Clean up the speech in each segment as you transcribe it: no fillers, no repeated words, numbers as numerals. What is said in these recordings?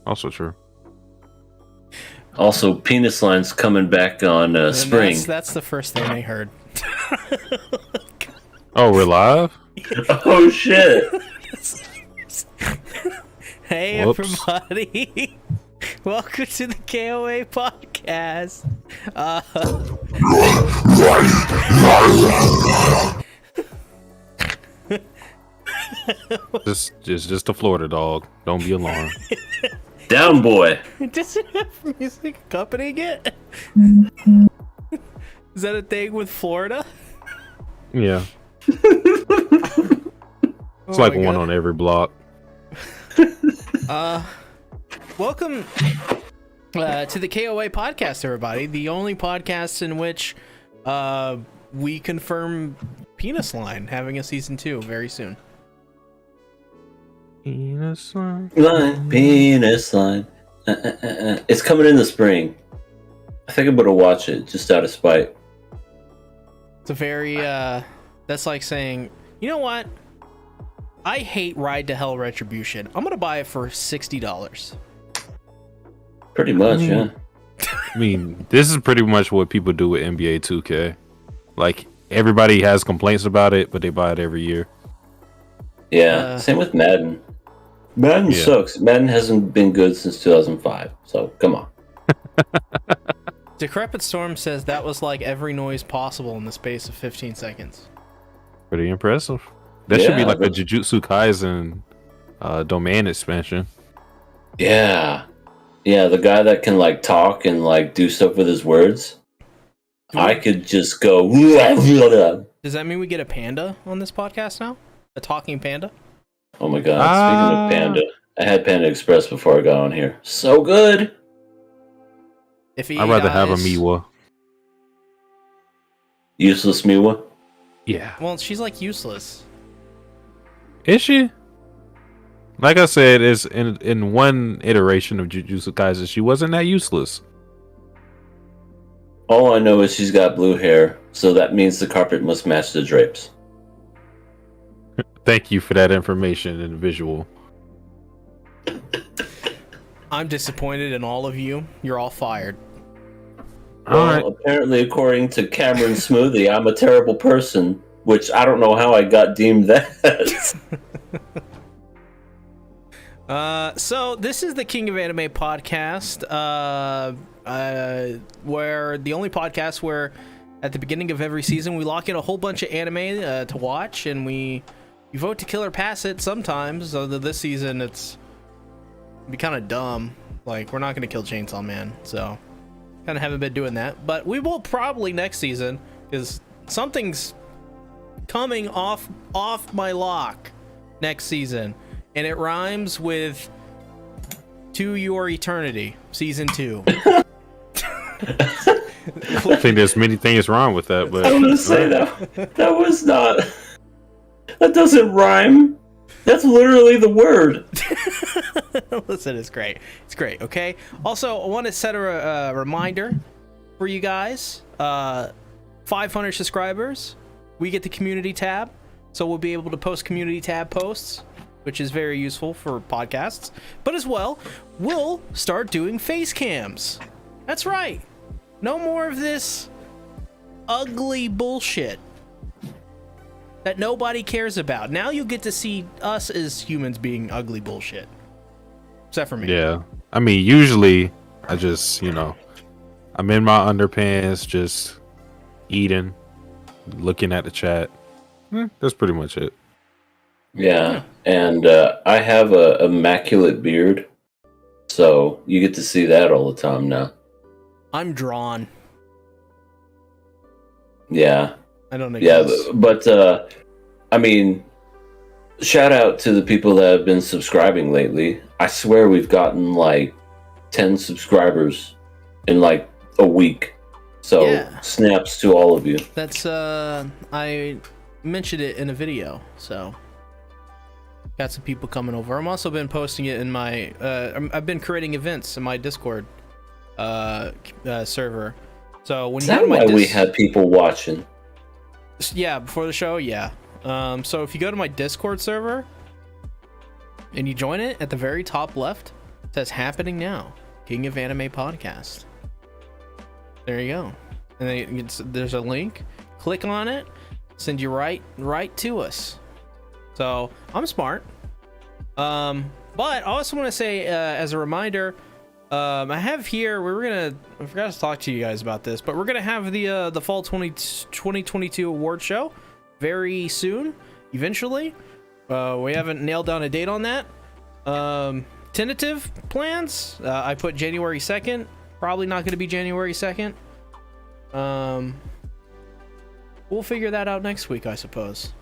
Also true. Also, penis line's coming back on spring. That's the first thing they heard. Oh, we're live? Oh shit! Hey Whoops. everybody, welcome to the KOA podcast. Just a Florida dog. Don't be alarmed. Down boy. Does it have music accompanying it? Is that a thing with Florida? Yeah. It's Oh like my one God. on every block. Welcome to the KOA podcast, everybody. The only podcast in which we confirm Penis Line having a season 2 very soon. Penis line. Penis line. It's coming in the spring. I think I'm gonna watch it just out of spite. It's a very that's like saying, you know what? I hate Ride to Hell Retribution. I'm gonna buy it for $60. Pretty much, yeah. I mean, this is pretty much what people do with NBA 2K. Like, everybody has complaints about it, but they buy it every year. Yeah, same with Madden. Madden sucks. Madden hasn't been good since 2005, so come on. Decrepit Storm says that was like every noise possible in the space of 15 seconds. Pretty impressive. That should be Yeah, like a but- Jujutsu Kaisen domain expansion. Yeah. Yeah, the guy that can like talk and like do stuff with his words. I could just go. Does that mean we get a panda on this podcast now? A talking panda? Oh my god, speaking of Panda, I had Panda Express before I got on here. So good! If he I'd rather have a dies- Miwa. Useless Miwa. Yeah. Well, she's like useless. Is she? Like I said, is in one iteration of Jujutsu Kaisen, she wasn't that useless. All I know is she's got blue hair, so that means the carpet must match the drapes. Thank you for that information and visual. I'm disappointed in all of you. You're all fired. Well, All right. apparently, according to Cameron Smoothie, I'm a terrible person, which I don't know how I got deemed that. So this is the King of Anime podcast, where the only podcast where at the beginning of every season we lock in a whole bunch of anime to watch, and we vote to kill or pass it sometimes. Although this season it's be kind of dumb. Like, we're not gonna kill Chainsaw Man, so kind of haven't been doing that. But we will probably next season, because something's coming off my lock next season. And it rhymes with To Your Eternity, Season 2. I think there's many things wrong with that, but I was gonna say that was not. That doesn't rhyme. That's literally the word. Listen, it's great. It's great, okay? Also, I want to set a reminder for you guys. 500 subscribers, we get the community tab. So we'll be able to post community tab posts, which is very useful for podcasts. But as well, we'll start doing face cams. That's right. No more of this ugly bullshit that nobody cares about. Now you'll get to see us as humans being ugly bullshit. Except for me. yeah. I mean, usually I just, I'm in my underpants, just eating, looking at the chat. That's pretty much it. Yeah, and I have a immaculate beard, so you get to see that all the time now. I'm drawn. Yeah, I don't yeah, exist. but I mean, shout out to the people that have been subscribing lately. I swear we've gotten like 10 subscribers in like a week. So Yeah. snaps to all of you. That's I mentioned it in a video, so got some people coming over. I'm also been posting it in my I've been creating events in my Discord server. So when Is you go that to my why we have people watching? yeah, before the show, yeah. So if you go to my Discord server and you join it, at the very top left, says happening now. King of Anime podcast. There you go. And then there's a link. Click on it. Send you right to us. So I'm smart. But I also want to say as a reminder, I have here. I forgot to talk to you guys about this, but we're gonna have the fall 2022 award show very soon. Eventually, we haven't nailed down a date on that. Tentative plans. I put January 2nd. Probably not going to be January 2nd. We'll figure that out next week, I suppose.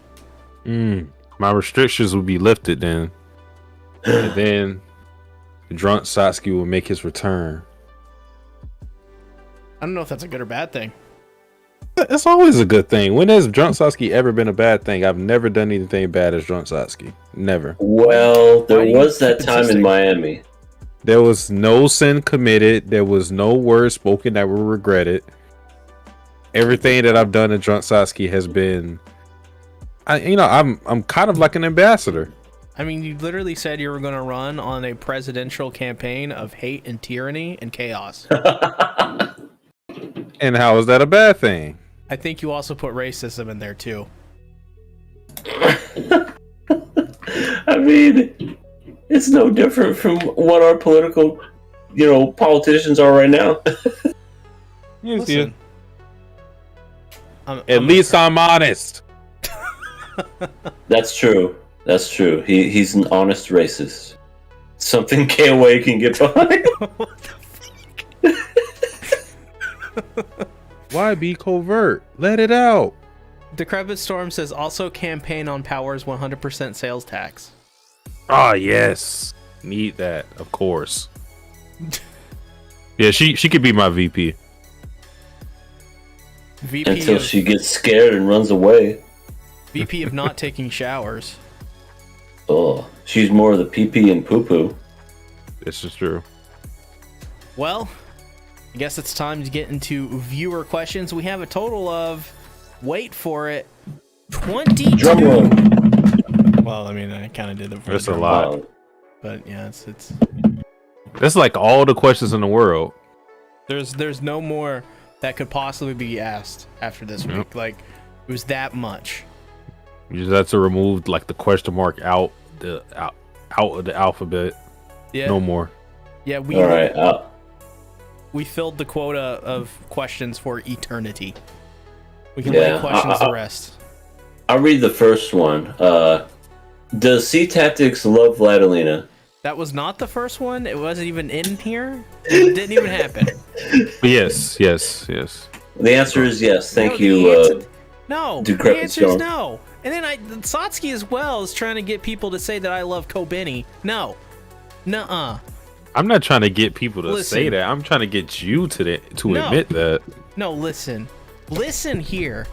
My restrictions will be lifted then. And then Drunk Satsuki will make his return. I don't know if that's a good or bad thing. It's always a good thing. When has Drunk Satsuki ever been a bad thing? I've never done anything bad as Drunk Satsuki. Never. Well, there was that time in Miami. There was no sin committed. There was no words spoken that were regretted. Everything that I've done in Drunk Satsuki has been, I'm kind of like an ambassador. I mean, you literally said you were going to run on a presidential campaign of hate and tyranny and chaos. And how is that a bad thing? I think you also put racism in there too. I mean, it's no different from what our political, politicians are right now. Listen, At least I'm honest. That's true. That's true. He's an honest racist. Something KOA can get behind. What the fuck? Why be covert? Let it out. Decrepit Storm says also campaign on Power's 100% sales tax. Ah, yes. Need that, of course. Yeah, she could be my VP. Until she gets scared and runs away. VP of not taking showers. Oh, she's more of the pee-pee and poo-poo. This is true. Well, I guess it's time to get into viewer questions. We have a total of, wait for it, 22. Drum roll. Well, I mean, I kind of did the That's a lot. But yeah, it's That's like all the questions in the world. there's no more that could possibly be asked after this week. Like, it was that much. You just have to remove like the question mark out of the alphabet. Yeah. No more. Yeah, All right. we filled the quota of questions for eternity. We can let questions the rest. I'll read the first one. Does C Tactics love Vladilena? That was not the first one. It wasn't even in here. It didn't even happen. Yes. The answer is yes. Thank No, you. No, Decrepit the answer is Storm. no. And then Satsuki as well is trying to get people to say that I love Kobeni. No. Nuh-uh. I'm not trying to get people to Listen. say that. I'm trying to get you to No. admit that. No, listen. Listen here.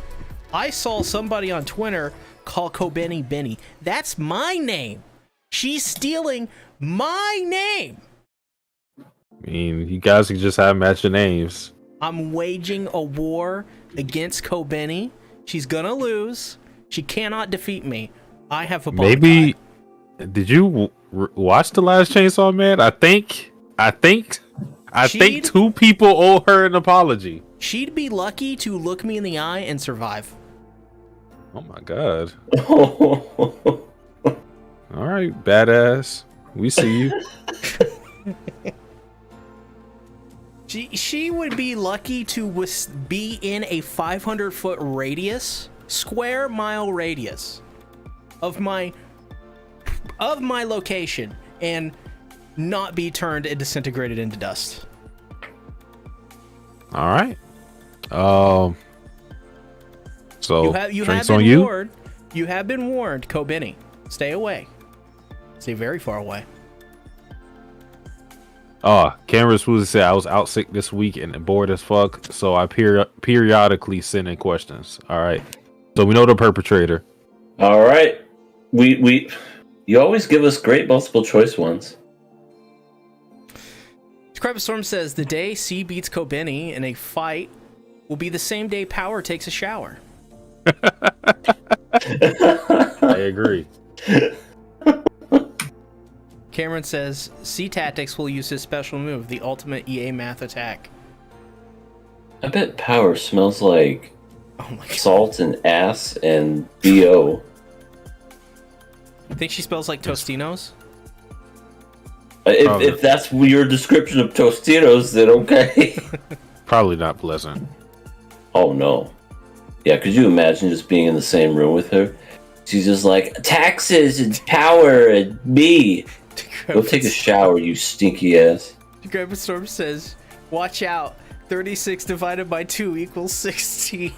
I saw somebody on Twitter call Kobeni Benny. That's my name. She's stealing my name. I mean, you guys can just have matching names. I'm waging a war against Kobeni. She's gonna lose. She cannot defeat me. I have a Maybe. Did you watch The Last Chainsaw Man? I think two people owe her an apology. She'd be lucky to look me in the eye and survive. Oh my god. All right, badass. We see you. She would be lucky to be in a 500-foot radius, square mile radius of my location and not be turned and disintegrated into dust. All right. So you drinks have on been you. warned. You have been warned, Kobeni. Stay away. Stay very far away. Cameron Swoozy said I was out sick this week and bored as fuck, so I periodically send in questions. All right, so we know the perpetrator. All right. You always give us great multiple choice ones. Decrepit Storm says the day C beats Kobeni in a fight will be the same day Power takes a shower. I agree. Cameron says C Tactics will use his special move, the ultimate EA math attack. I bet Power smells like Oh my god. salt and ass and BO. I think she spells like Tostinos. If that's your description of Tostitos, then okay. Probably not pleasant. Oh no. Yeah, could you imagine just being in the same room with her? She's just like, taxes and power and me. Go take a shower, you stinky ass. Grandpa Storm says, watch out. 36 divided by 2 equals 16.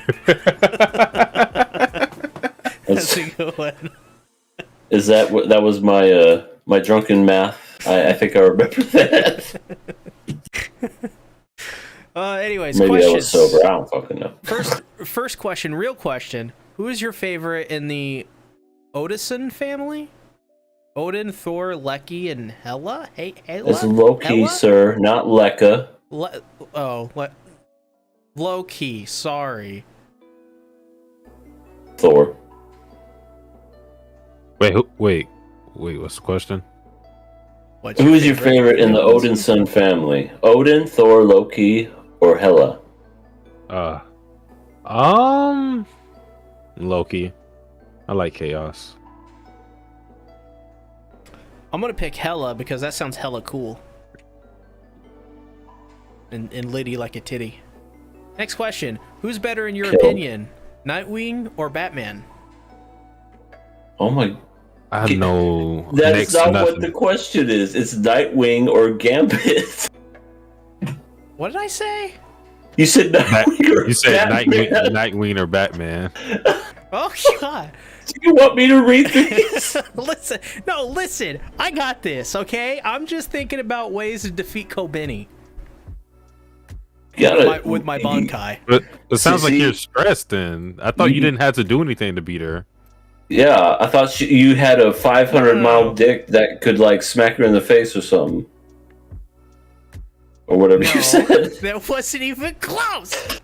That's a good one. Is that what that was my my drunken math? I think I remember that. Anyways, maybe questions. I was sober. I don't fucking know. First question, real question. Who is your favorite in the Odinson family? Odin, Thor, Loki, and Hela? Hey, Hela? It's Loki, Hela? sir, not Lekka. Loki. Sorry. Thor. Wait. What's the question? Who is your favorite in the Odinson family? Odin, Thor, Loki, or Hela? Loki. I like chaos. I'm gonna pick Hela because that sounds hella cool. And litty like a titty. Next question. Who's better in your opinion? Nightwing or Batman? Oh my... I know. That's not what the question is. It's Nightwing or Gambit. What did I say? You said Nightwing or You said Batman. Nightwing or Batman. Oh god. Do you want me to read these? Listen. I got this, okay? I'm just thinking about ways to defeat Kobeni. With my Bankai. But it sounds like you're stressed then. I thought you didn't have to do anything to beat her. Yeah, I thought you had a 500-mile dick that could, like, smack her in the face or something. Or whatever you said. That wasn't even close!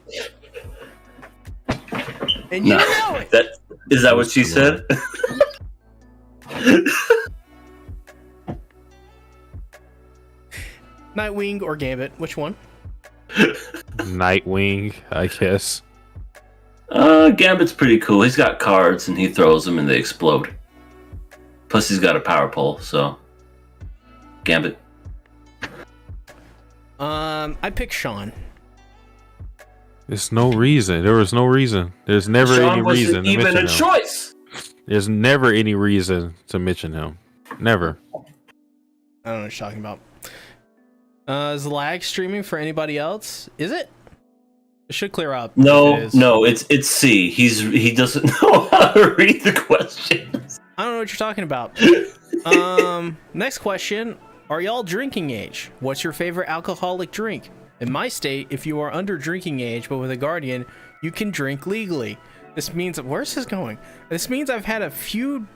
And you know it! Is that what she said? Nightwing or Gambit? Which one? Nightwing, I guess. Gambit's pretty cool. He's got cards and he throws them and they explode. Plus he's got a power pole, so Gambit. I pick Sean. There's no reason. There was no reason. There's never any reason to even mention a him. choice. There's never any reason to mention him. Never. I don't know what you're talking about. Is lag streaming for anybody else? Is it? It should clear up. No, it's C. He doesn't know how to read the questions. I don't know what you're talking about. Next question. Are y'all drinking age? What's your favorite alcoholic drink? In my state, if you are under drinking age but with a guardian, you can drink legally. This means... Where's this going? This means I've had a few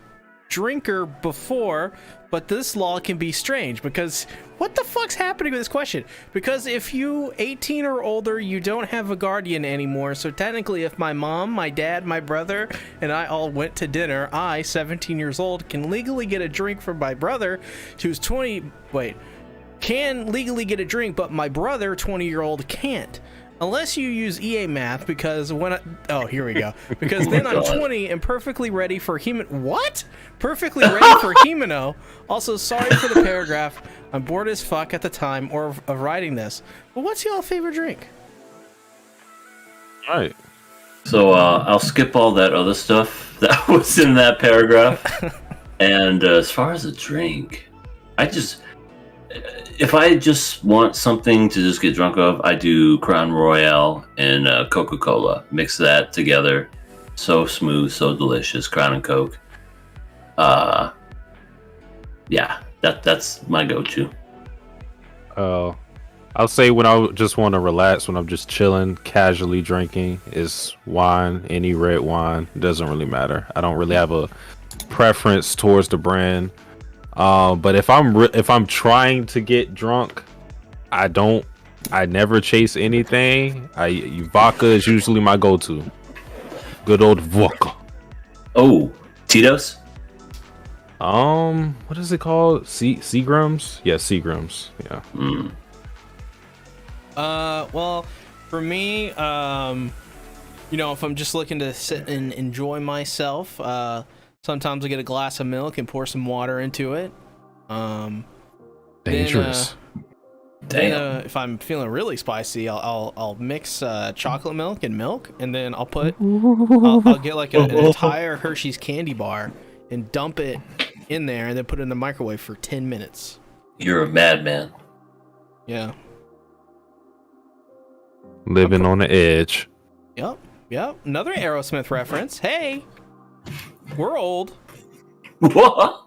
drinker before, but this law can be strange because... What the fuck's happening with this question? Because if you 18 or older, you don't have a guardian anymore. So technically, if my mom, my dad, my brother, and I all went to dinner, I, 17 years old, can legally get a drink from my brother, who's 20... Wait. Can legally get a drink, but my brother, 20-year-old, can't. Unless you use EA math, because when I... Oh, here we go. Because then I'm 20 and perfectly ready for What? Perfectly ready for Himeno. Also, sorry for the paragraph. I'm bored as fuck at the time of writing this. But what's y'all favorite drink? All right. So I'll skip all that other stuff that was in that paragraph. And as far as a drink, if I just want something to just get drunk of, I do Crown Royale and Coca-Cola. Mix that together. So smooth, so delicious. Crown and Coke. Yeah, that's my go-to. I'll say when I just want to relax, when I'm just chilling, casually drinking, is wine. Any red wine, doesn't really matter. I don't really have a preference towards the brand. But if I'm trying to get drunk, I never chase anything. Vodka is usually my go-to. Good old vodka. Oh, Tito's? What is it called? Seagrams? Yeah, Seagrams. Yeah. Mm. Well, for me, you know, if I'm just looking to sit and enjoy myself, sometimes I get a glass of milk and pour some water into it. Dangerous. Damn. If I'm feeling really spicy, I'll mix chocolate milk and milk, and then I'll get like an entire Hershey's candy bar and dump it in there, and then put it in the microwave for 10 minutes. You're a madman. Yeah. Living on the edge. Yep. Another Aerosmith reference. Hey, we're old. What?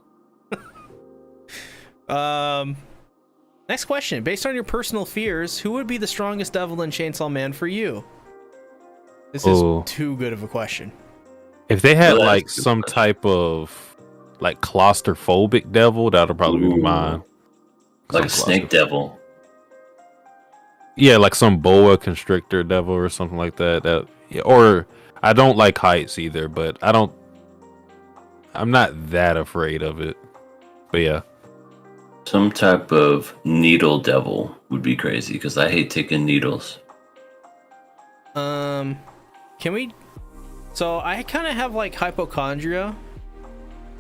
Next question. Based on your personal fears, who would be the strongest devil in Chainsaw Man for you? This is too good of a question. If they had Well, like some type of like claustrophobic devil, that'll probably be mine. Like a snake devil. Yeah, like some boa constrictor devil or something like that. Or I don't like heights either, but I'm not that afraid of it. But yeah. Some type of needle devil would be crazy because I hate taking needles. Can we? So I kind of have like hypochondria.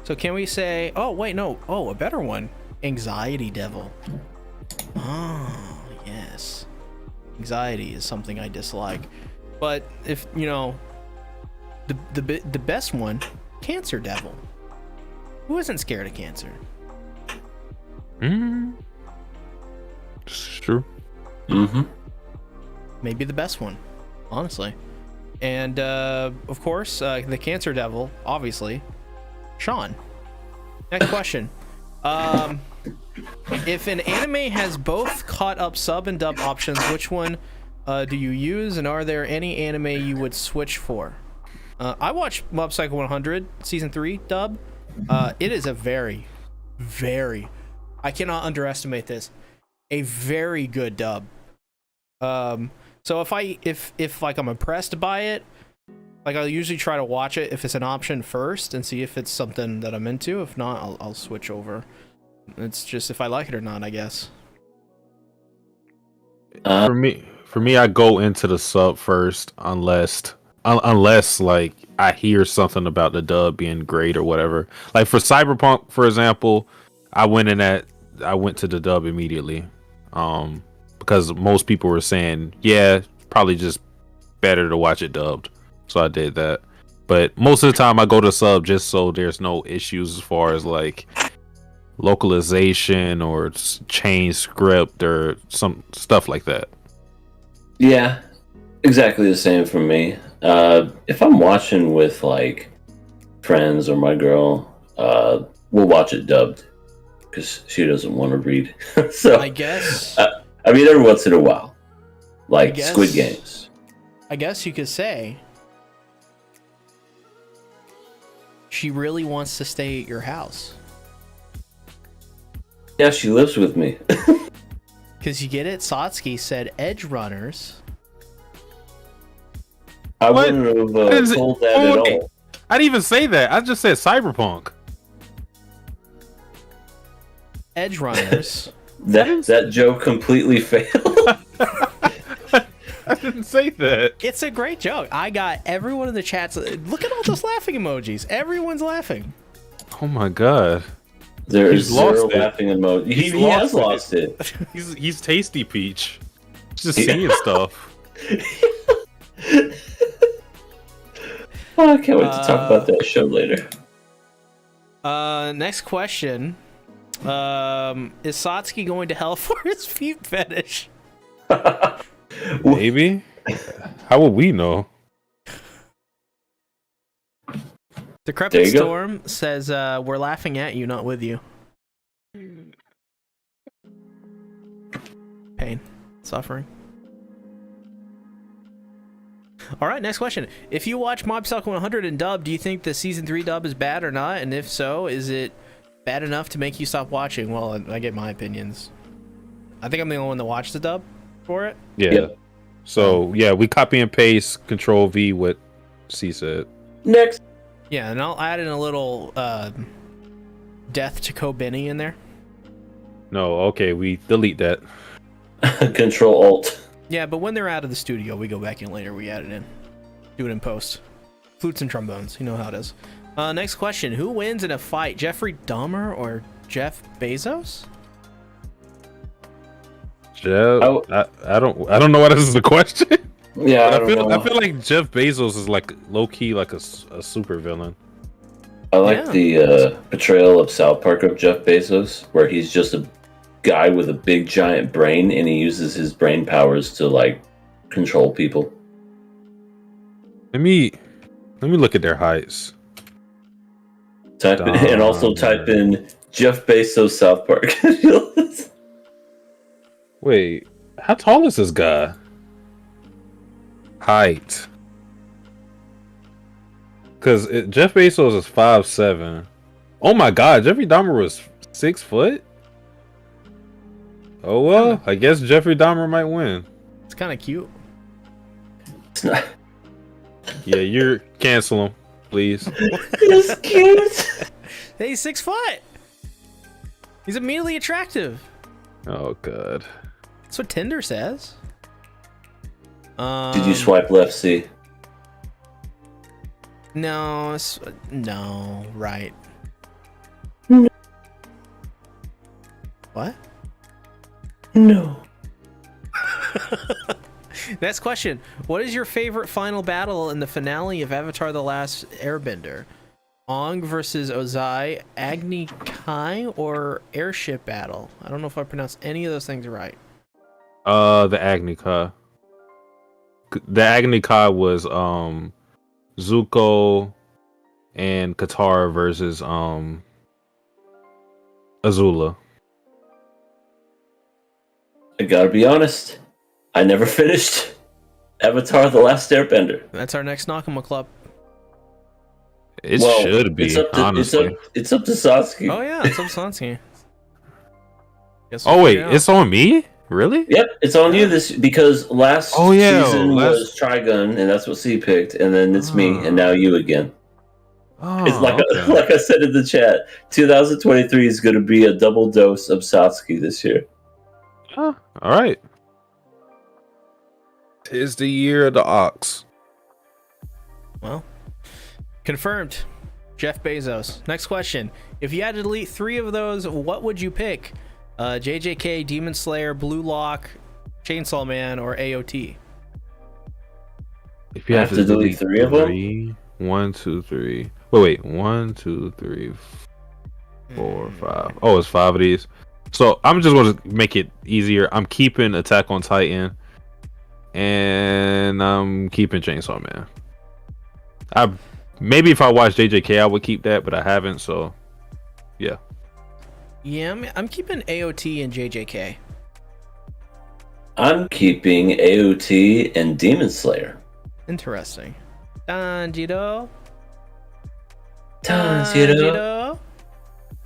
So can we say? Oh wait, no. Oh, a better one. Anxiety devil. Oh yes. Anxiety is something I dislike. But if you know, the best one, cancer devil. Who isn't scared of cancer? It's true. Mm-hmm. Maybe the best one, honestly. And of course, the cancer devil, obviously, Sean. Next question. If an anime has both caught up sub and dub options, which one do you use, and are there any anime you would switch for? I watched Mob Psycho 100 season 3 dub. It is a very, very, I cannot underestimate this, a very good dub. So if like I'm impressed by it, like I'll usually try to watch it if it's an option first and see if it's something that I'm into. If not, I'll switch over. It's just if I like it or not, I guess. For me, I go into the sub first, unless like I hear something about the dub being great or whatever. Like for Cyberpunk, for example, I went to the dub immediately, because most people were saying, yeah, probably just better to watch it dubbed, so I did that. But most of the time, I go to sub just so there's no issues as far as like localization or change script or some stuff like that. Yeah, exactly the same for me. If I'm watching with like friends or my girl, we'll watch it dubbed because she doesn't want to read. So I guess. I mean, every once in a while, like Squid Games. I guess you could say she really wants to stay at your house. Yeah, she lives with me. Because you get it? Satsuki said Edge Runners. I wouldn't have told that at all. I didn't even say that. I just said Cyberpunk. Edge Runners. that joke completely failed. I didn't say that. It's a great joke. I got everyone in the chats. Look at all those laughing emojis. Everyone's laughing. Oh my god. There is He's lost zero it. laughing emoji. He has lost it. He's Tasty Peach. Just seeing stuff. Oh, I can't wait to talk about that show later. Next question. Is Satsuki going to hell for his feet fetish? Maybe. How would we know? Decrepit Storm says, we're laughing at you, not with you. Pain. Suffering. Alright, next question. If you watch Mob Psycho 100 in dub, do you think the Season 3 dub is bad or not? And if so, is it bad enough to make you stop watching? Well, I get my opinions. I think I'm the only one that watched the dub for it. Yeah. Yep. So, yeah, we copy and paste, Control V what C said. Next. Yeah, and I'll add in a little Death to Kobeni in there. No, okay, we delete that. Control Alt. Yeah, but when they're out of the studio, we go back in later. We add it in. Do it in post. Flutes and trombones. You know how it is. Next question. Who wins in a fight? Jeffrey Dahmer or Jeff Bezos? Jeff, I don't know why this is a question. Yeah, I feel like Jeff Bezos is like low key like a super villain. I like the portrayal of South Park of Jeff Bezos, where he's just a guy with a big giant brain, and he uses his brain powers to like control people. Let me look at their heights. Type in, and also type in Jeff Bezos South Park. Wait, how tall is this guy? Height. Because Jeff Bezos is 5'7". Oh my God, Jeffrey Dahmer was 6 foot. Oh well, I guess Jeffrey Dahmer might win. It's kind of cute. It's not. Yeah, you're cancel him, please. It's cute. Hey, he's 6 foot. He's immediately attractive. Oh God. That's what Tinder says. Did you swipe left? See. No, no, right. No. What? No. Next question. What is your favorite final battle in the finale of Avatar: The Last Airbender? Aang versus Ozai, Agni Kai, or airship battle? I don't know if I pronounced any of those things right. The Agni Kai. The Agni Kai was Zuko and Katara versus Azula. I gotta be honest. I never finished Avatar: The Last Airbender. That's our next Nakama Club. It should be, honestly. It's up to Sasuke. Oh yeah, it's up to Sansuke. Oh wait, it's on me? Really? Yep, it's on you this because last season was Trigun, and that's what C picked, and then it's me, and now you again. It's like like I said in the chat, 2023 is going to be a double dose of Sasuke this year. All right. 'Tis the year of the ox. Well, confirmed. Jeff Bezos. Next question. If you had to delete 3 of those, what would you pick? JJK, Demon Slayer, Blue Lock, Chainsaw Man, or AOT? If you have to delete 3 of them? 1, 2, 3. Wait. 1, 2, 3, 4, 5. Oh, it's 5 of these. So I'm just going to make it easier. I'm keeping Attack on Titan. And I'm keeping Chainsaw Man. Maybe if I watched JJK, I would keep that, but I haven't, so yeah. Yeah, I'm keeping AOT and JJK. I'm keeping AOT and Demon Slayer. Interesting. Tanjiro.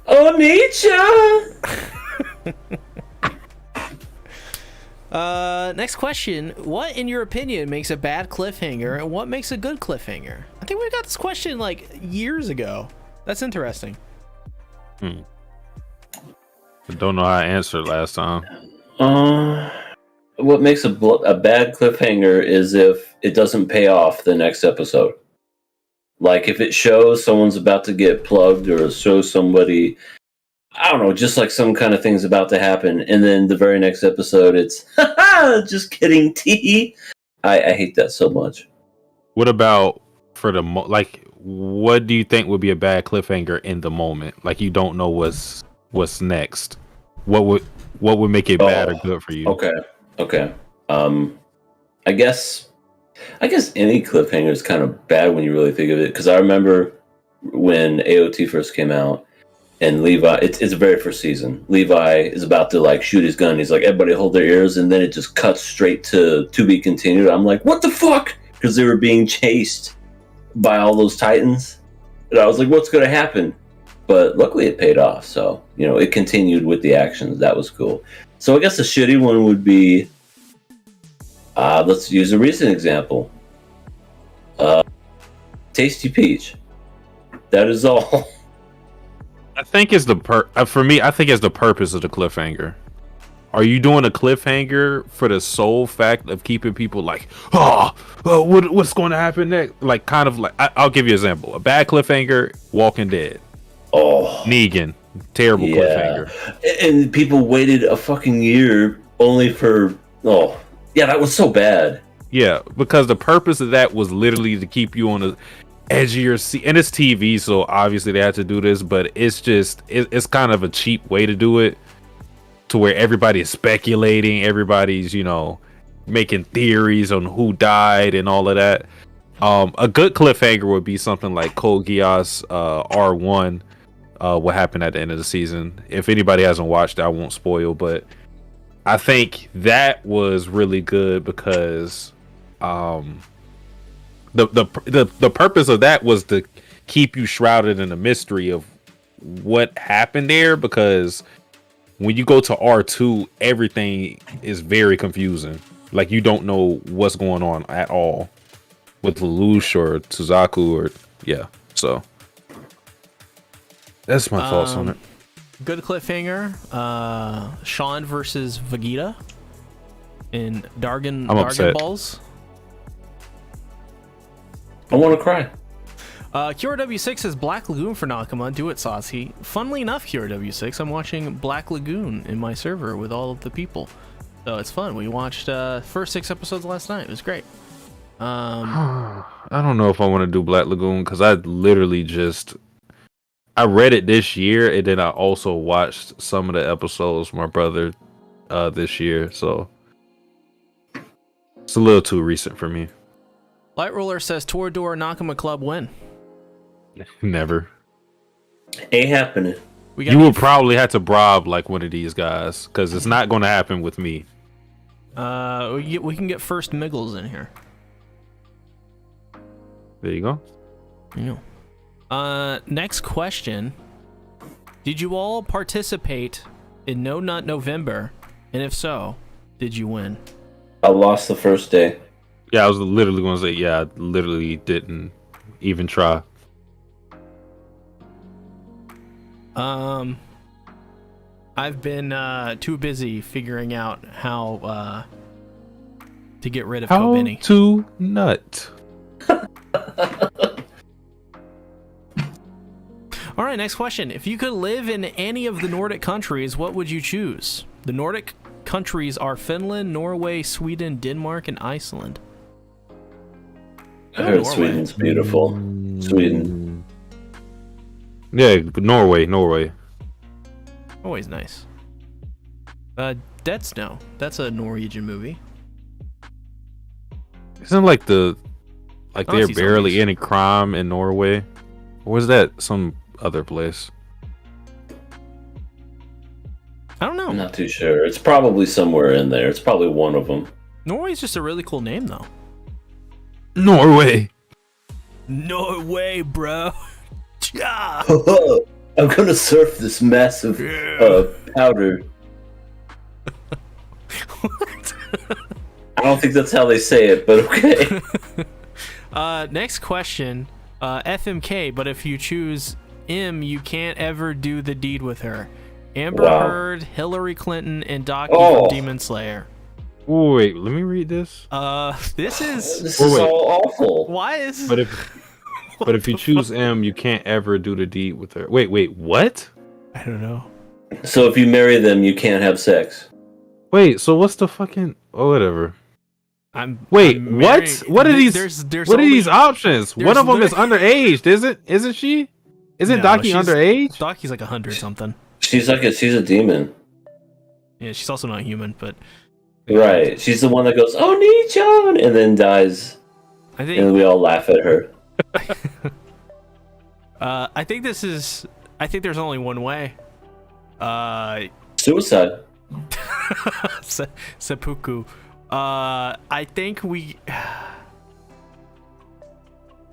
Onicha! Next question. What, in your opinion, makes a bad cliffhanger, and what makes a good cliffhanger? I think we got this question like years ago. That's interesting. I don't know how I answered last time. What makes a bad cliffhanger is if it doesn't pay off the next episode. Like if it shows someone's about to get plugged or shows somebody, I don't know, just like some kind of thing's about to happen, and then the very next episode it's just kidding, tee. I hate that so much. What about for the what do you think would be a bad cliffhanger in the moment? Like you don't know what's next. What would make it bad or good for you? Okay. I guess any cliffhanger is kind of bad when you really think of it, because I remember when AOT first came out. And Levi, it's the very first season. Levi is about to like shoot his gun. He's like, everybody hold their ears, and then it just cuts straight to be continued. I'm like, what the fuck? Because they were being chased by all those Titans. And I was like, what's going to happen? But luckily it paid off. So, it continued with the actions. That was cool. So I guess a shitty one would be, let's use a recent example. Tasty Peach. That is all. I think it's for me. I think it's the purpose of the cliffhanger. Are you doing a cliffhanger for the sole fact of keeping people like, what's going to happen next? Like, kind of like, I'll give you an example. A bad cliffhanger, Walking Dead. Oh, Negan, terrible cliffhanger. And people waited a fucking year only for. Oh, yeah, that was so bad. Yeah, because the purpose of that was literally to keep you on the edge of your seat. And it's TV, so obviously they had to do this, but it's just, it's kind of a cheap way to do it. To where everybody is speculating, everybody's, making theories on who died and all of that. A good cliffhanger would be something like Code Geass R1, what happened at the end of the season. If anybody hasn't watched it, I won't spoil, but I think that was really good because the purpose of that was to keep you shrouded in the mystery of what happened there, because when you go to R2, everything is very confusing. Like, you don't know what's going on at all with Lelouch or Tsuzaku so that's my thoughts on it. Good cliffhanger. Sean versus Vegeta in Dargon Balls. I want to cry. QRW6 says Black Lagoon for Nakama. Do it, Saucy. Funnily enough, QRW6, I'm watching Black Lagoon in my server with all of the people. So it's fun. We watched first 6 episodes last night. It was great. I don't know if I want to do Black Lagoon because I literally I read it this year, and then I also watched some of the episodes with my brother this year. So it's a little too recent for me. Light Roller says Toradora Nakama Club win. Never. Ain't happening. You would probably have to bribe like one of these guys because it's not going to happen with me. We can get first Miggles in here. There you go. Yeah. Next question. Did you all participate in No Nut November? And if so, did you win? I lost the first day. Yeah, I was literally going to say, I literally didn't even try. I've been too busy figuring out how to get rid of Kobeni. How to nut. All right, next question. If you could live in any of the Nordic countries, what would you choose? The Nordic countries are Finland, Norway, Sweden, Denmark, and Iceland. I heard Sweden's beautiful. Sweden. Yeah, Norway. Always nice. Dead Snow. That's a Norwegian movie. Isn't there barely zombies. any crime in Norway? Or was that some other place? I don't know. I'm not too sure. It's probably somewhere in there. It's probably one of them. Norway's just a really cool name, though. Norway, bro. Yeah. I'm gonna surf this massive powder. What? I don't think that's how they say it, but okay. Next question. FMK, but if you choose M, you can't ever do the deed with her. Amber Heard, Hillary Clinton, and Docky from Demon Slayer. Oh, wait, let me read this. This is all awful. Why is? But if you choose M, you can't ever do the deed with her. Wait, what? I don't know. So if you marry them, you can't have sex. Wait, so what's the fucking? Oh, whatever. I'm what? marrying... What are these? There's what are these options? One of them is underage, isn't she? Isn't Docky underage? Docky's like 100 something. She's a demon. Yeah, she's also not human, but right. She's the one that goes, "Oh, Nii-chan," and then dies. And we all laugh at her. I think there's only one way. Suicide. Seppuku. I think we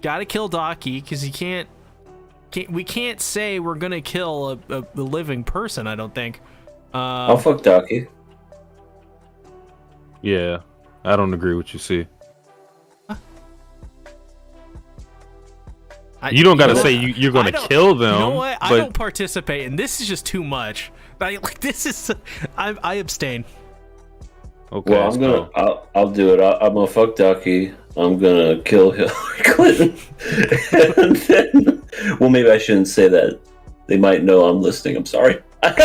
gotta kill Docky because we can't say we're gonna kill a living person. I don't think. I'll fuck Docky. Yeah, I don't agree with you. See, You don't got to say you're going to kill them. You know what? I but don't participate, and this is just too much. This is. I abstain. Okay. Well, I'll do it. I'm gonna fuck Ducky. I'm gonna kill Hillary Clinton. And then, well, maybe I shouldn't say that. They might know I'm listening. I'm sorry.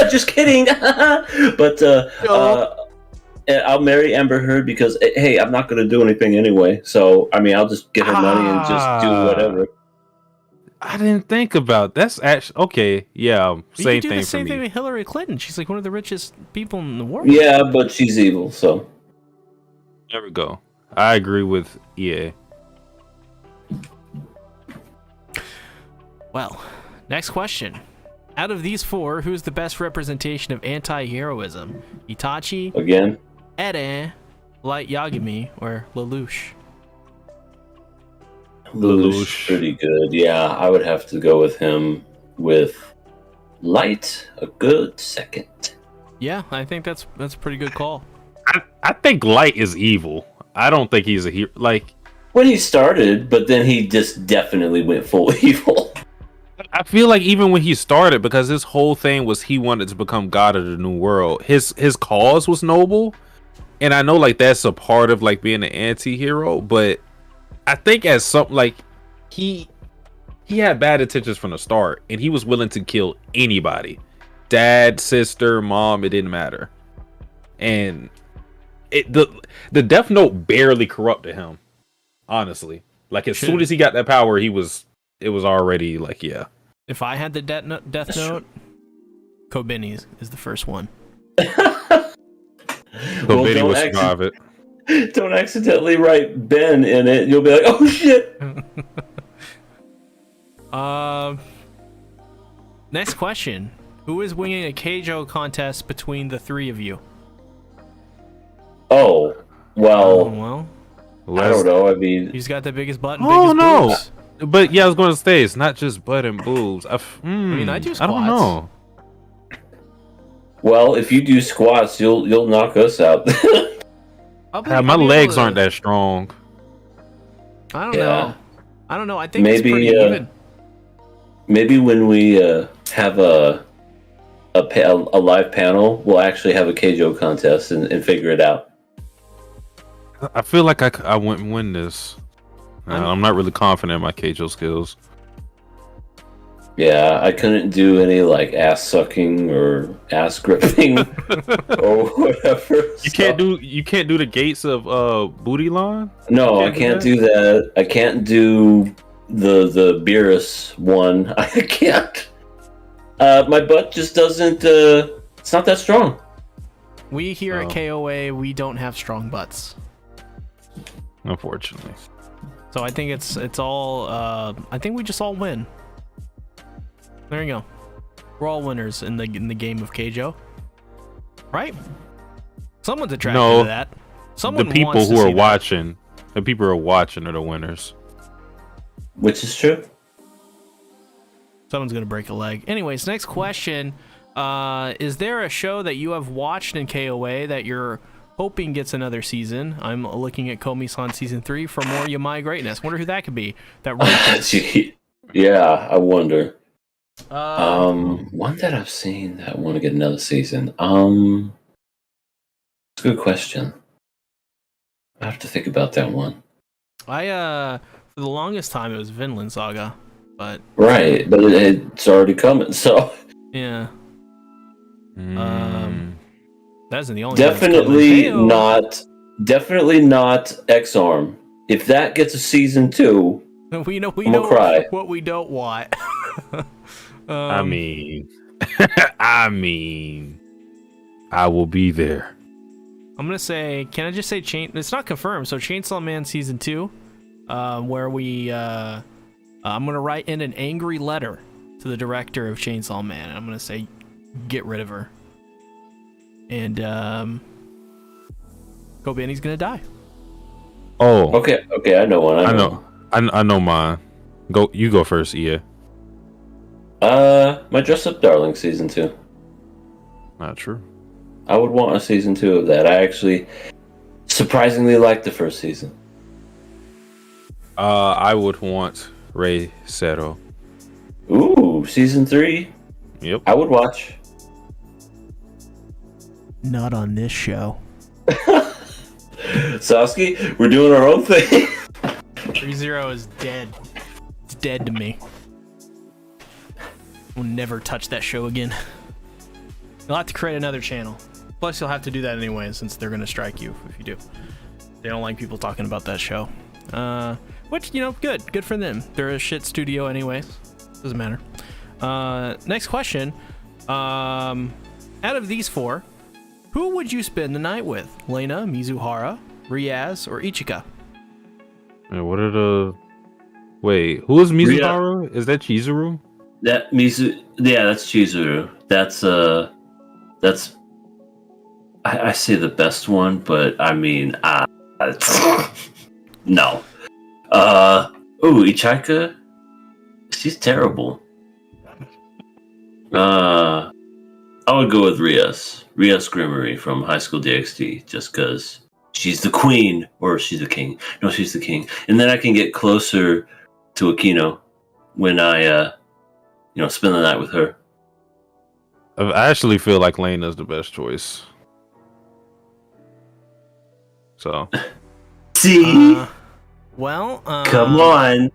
Just kidding. But I'll marry Amber Heard because hey, I'm not gonna do anything anyway. So I mean, I'll just get her money and just do whatever. I didn't think about that's actually okay. Yeah, same thing for me. You could do the same thing with Hillary Clinton. She's like one of the richest people in the world. Yeah, but she's evil. So there we go. I agree with EA. Well, next question. Out of these four, who's the best representation of anti-heroism? Itachi, again, Eren, Light Yagami, or Lelouch? Lelouch, pretty good. Yeah, I would have to go with him with Light a good second. Yeah, I think that's a pretty good call. I think Light is evil. I don't think he's a hero. Like when he started, but then he just definitely went full evil. I feel like even when he started, because his whole thing was he wanted to become God of the New World. His cause was noble, and I know like that's a part of like being an anti-hero, but I think as something like he had bad intentions from the start, and he was willing to kill anybody, dad, sister, mom, it didn't matter. And the Death Note barely corrupted him, honestly. Like as soon as he got that power, it was already like, yeah. If I had the Death Note, Kobeni is the first one. Kobeni would survive it. Don't accidentally write Ben in it. You'll be like, oh shit. Next question. Who is winning a Keijo contest between the three of you? Oh, well. I don't know. I mean, he's got the biggest butt and biggest boobs. But yeah, I was going to say it's not just butt and boobs. I mean, I do squats. I don't know. Well, if you do squats, you'll knock us out. My legs aren't that strong. I don't know. I think maybe, it's pretty even. Maybe when we have a live panel, we'll actually have a Keijo contest and figure it out. I feel like I wouldn't win this. I'm not really confident in my Keijo skills. Yeah, I couldn't do any like ass sucking or ass gripping or whatever. You can't do the gates of booty line? No, I can't do that. I can't do the Beerus one. I can't. My butt just doesn't it's not that strong. We here at KOA, we don't have strong butts. Unfortunately. So I think it's all I think we just all win. There you go. We're all winners in the game of Keijo. Right? Someone's attracted to that. Someone the people wants who to are see watching, the people who are watching are the winners. Which is true. Someone's gonna break a leg. Anyways, next question. Is there a show that you have watched in KOA that you're hoping gets another season? I'm looking at Komi-san season 3 for more Yamai greatness. Wonder who that could be. That yeah, I wonder. One that I've seen that I want to get another season. It's a good question. I have to think about that one. For the longest time it was Vinland Saga, but right, but it's already coming, so yeah. That isn't the only. Definitely not X-Arm. If that gets a season 2, we know cry. What we don't want. I mean, I will be there. I'm gonna say, can I just say it's not confirmed, so Chainsaw Man season 2, where we I'm gonna write in an angry letter to the director of Chainsaw Man, and I'm gonna say, get rid of her. And Kobeni's gonna die. Oh, okay, I know one. I know mine. You go first, Ia. My Dress Up Darling season 2. Not true. I would want a season 2 of that. I actually surprisingly liked the first season. I would want Rey Zero. Ooh, season 3. Yep. I would watch. Not on this show. Sasuke, we're doing our own thing. 3-0 is dead. It's dead to me. We'll never touch that show again. You'll have to create another channel. Plus, you'll have to do that anyway, since they're gonna strike you if you do. They don't like people talking about that show. Which, you know, good for them. They're a shit studio anyways. Doesn't matter. Next question. Out of these 4, who would you spend the night with? Lena, Mizuhara, Riaz, or Ichika? And what are the... Wait, who is Mizuhara? Is that Chizuru? Yeah, that's Chizuru. That's I say the best one, but I mean, no. Ichika, she's terrible. I would go with Rias Grimmery from High School DxD, just because she's the queen, or she's the king. No, she's the king, and then I can get closer to Aquino when I, spend the night with her. I actually feel like Lena's the best choice. So. See? Come on.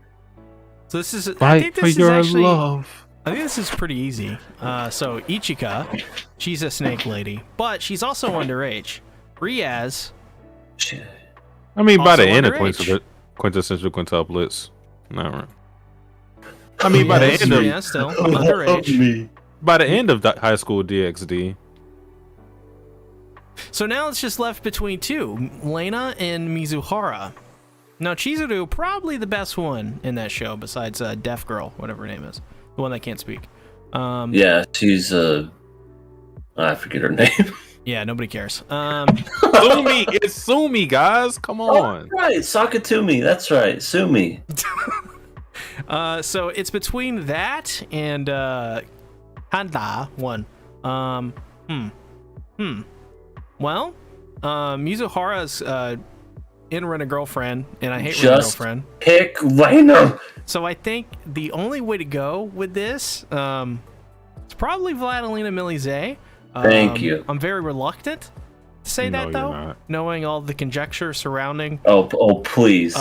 So this is. Fight for your love. I think this is pretty easy. So Ichika, she's a snake lady, but she's also underage. Riaz. I mean, by the end of underage. quintessential quintuplets. Not right. I mean, by the end of still underage. By the end of High School DxD. So now it's just left between 2, Lena and Mizuhara. Now Chizuru, probably the best one in that show, besides Deaf Girl, whatever her name is, the one that can't speak. Yeah, she's I forget her name. Yeah, nobody cares. Sumi, it's Sumi, guys. Come on. Oh, right, Sakatumi. That's right, Sumi. So it's between that and Handa one. Well, Mizuhara's in Rent a Girlfriend, and I hate Rent a Girlfriend. Pick Lena. So I think the only way to go with this, it's probably Vladilena Milize. Thank you. I'm very reluctant to say that though, not. knowing all the conjecture surrounding. Oh, please.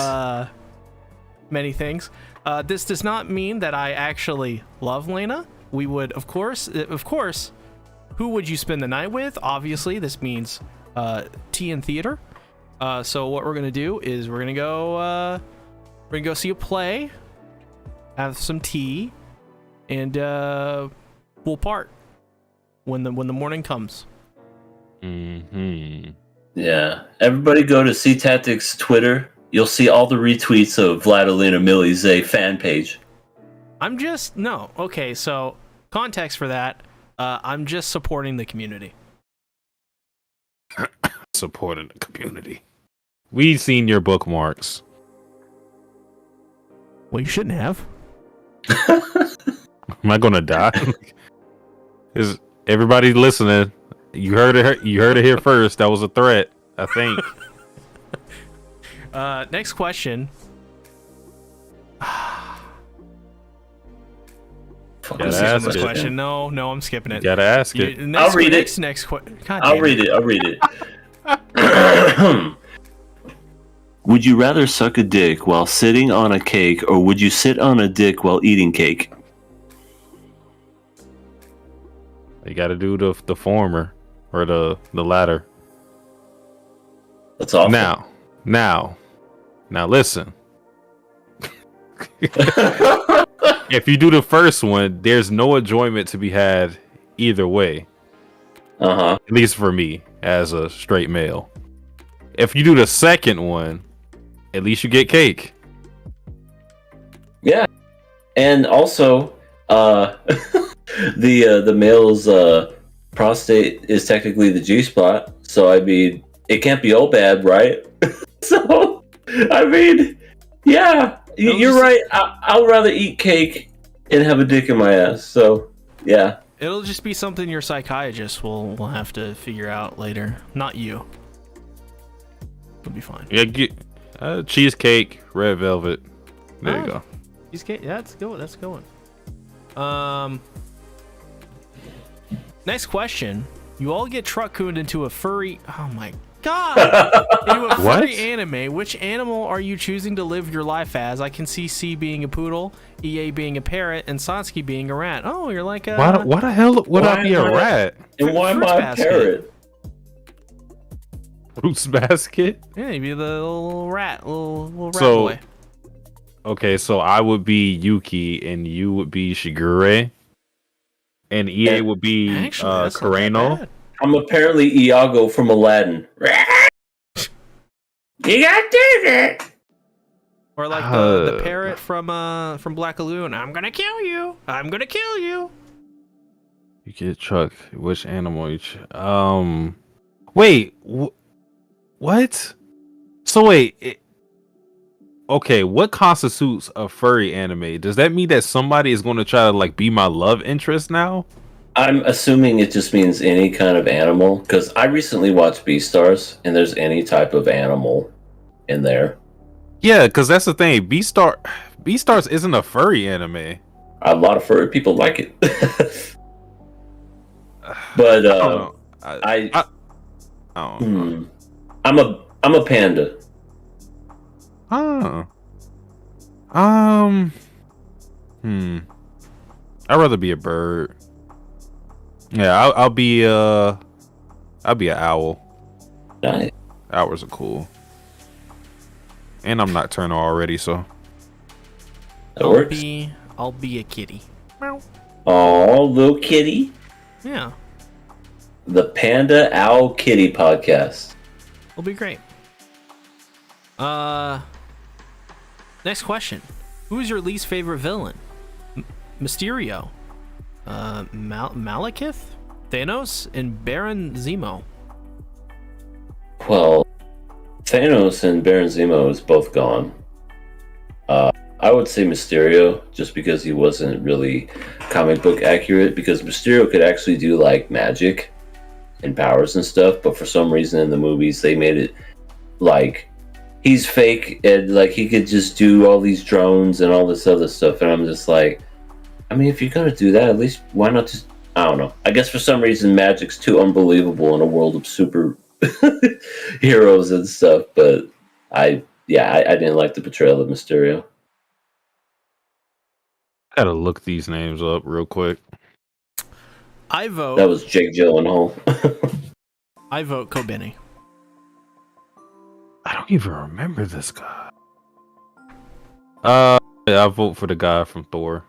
Many things. This does not mean that I actually love Lena. We would, of course. Who would you spend the night with? Obviously, this means tea and theater. So what we're gonna do is we're gonna go see a play, have some tea, and we'll part when the morning comes. Mm-hmm. Yeah. Everybody go to C Tactics Twitter. You'll see all the retweets of Vladilena Milize fan page. Okay, so context for that. I'm just supporting the community. Supporting the community. We've seen your bookmarks. Well, you shouldn't have. Am I gonna die? Is everybody listening? You heard it. You heard it here first. That was a threat, I think. Next question. Gotta ask This it. question. No, I'm skipping it. Gotta ask it. I'll read it. I'll read it. Would you rather suck a dick while sitting on a cake, or would you sit on a dick while eating cake? You gotta do the former or the latter. That's awful. Now, listen. If you do the first one, there's no enjoyment to be had either way. Uh-huh. At least for me, as a straight male. If you do the second one, at least you get cake. Yeah. And also, the male's prostate is technically the G-spot, so I mean, it can't be all bad, right? So, I mean, yeah, you're right. I'll rather eat cake and have a dick in my ass. So, yeah. It'll just be something your psychiatrist will have to figure out later. Not you. It'll be fine. Yeah, get cheesecake, red velvet. There you go. Cheesecake. Yeah, that's good. That's a good one. Next question. You all get truck-cooned into a furry. Oh my god! Into a furry anime. Which animal are you choosing to live your life as? I can see C being a poodle, EA being a parrot, and Satsuki being a rat. Oh, you're like a. Why the hell would I be a rat? And why am I a parrot? Fruits basket? Yeah, you'd be the little rat, little rat boy. Okay, so I would be Yuki, and you would be Shigure, and EA would be Kureno. I'm apparently Iago from Aladdin. You gotta do that. Or like the parrot from Black Lagoon. I'm gonna kill you. I'm gonna kill you. You get Chuck. Which animal? Wait. What? So wait. Okay, what constitutes a furry anime? Does that mean that somebody is going to try to like be my love interest now? I'm assuming it just means any kind of animal, because I recently watched Beastars, and there's any type of animal in there. Yeah, because that's the thing. Beastars isn't a furry anime. A lot of furry people like it. But I don't know. I'm a panda. Oh. I'd rather be a bird. Yeah, I'll be an owl. Nice. Owls are cool. And I'm nocturnal already, so that works. I'll be a kitty. Oh, little kitty. Yeah. The Panda Owl Kitty podcast. Will be great. Next question. Who is your least favorite villain? Mysterio, Malekith, Thanos, and Baron Zemo. Well, Thanos and Baron Zemo is both gone. I would say Mysterio, just because he wasn't really comic book accurate, because Mysterio could actually do like magic and powers and stuff, but for some reason in the movies they made it like he's fake and like he could just do all these drones and all this other stuff, and I'm just like, I mean, if you're gonna do that, at least why not just, I don't know. I guess for some reason magic's too unbelievable in a world of super heroes and stuff, but I didn't like the portrayal of Mysterio. I gotta look these names up real quick. I vote. That was Jake Gyllenhaal. I vote Kobeni. I don't even remember this guy. Yeah, I vote for the guy from Thor.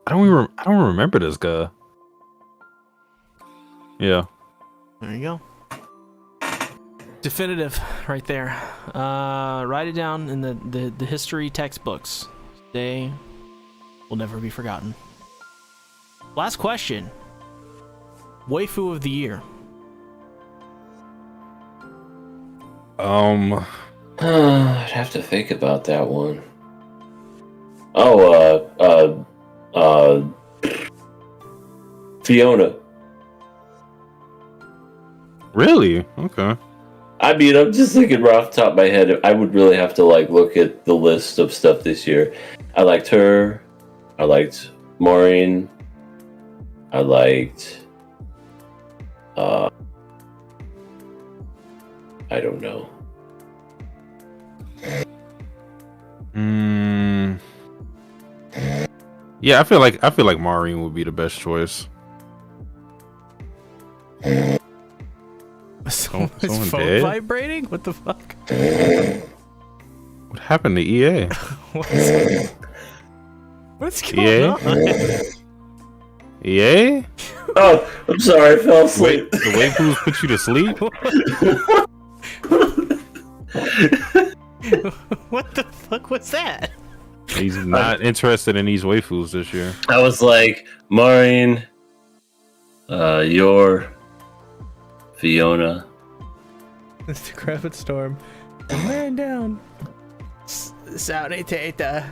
I don't remember this guy. Yeah. There you go. Definitive, right there. Write it down in the history textbooks. They will never be forgotten. Last question. Waifu of the year. I'd have to think about that one. Fiona. Really? Okay. I mean, I'm just thinking right off the top of my head, I would really have to like look at the list of stuff this year. I liked her. I liked Maureen. I liked I don't know. Yeah, I feel like Maureen would be the best choice. Someone phone dead? vibrating? What the fuck? What happened to EA? What's going on? EA? Oh, I'm sorry, I fell asleep. Wait, the waifus put you to sleep? What the fuck was that? He's not interested in these waifus this year. I was like, Maureen, your Fiona. Mr. Crabbit Storm. Man down. Saudi Tata.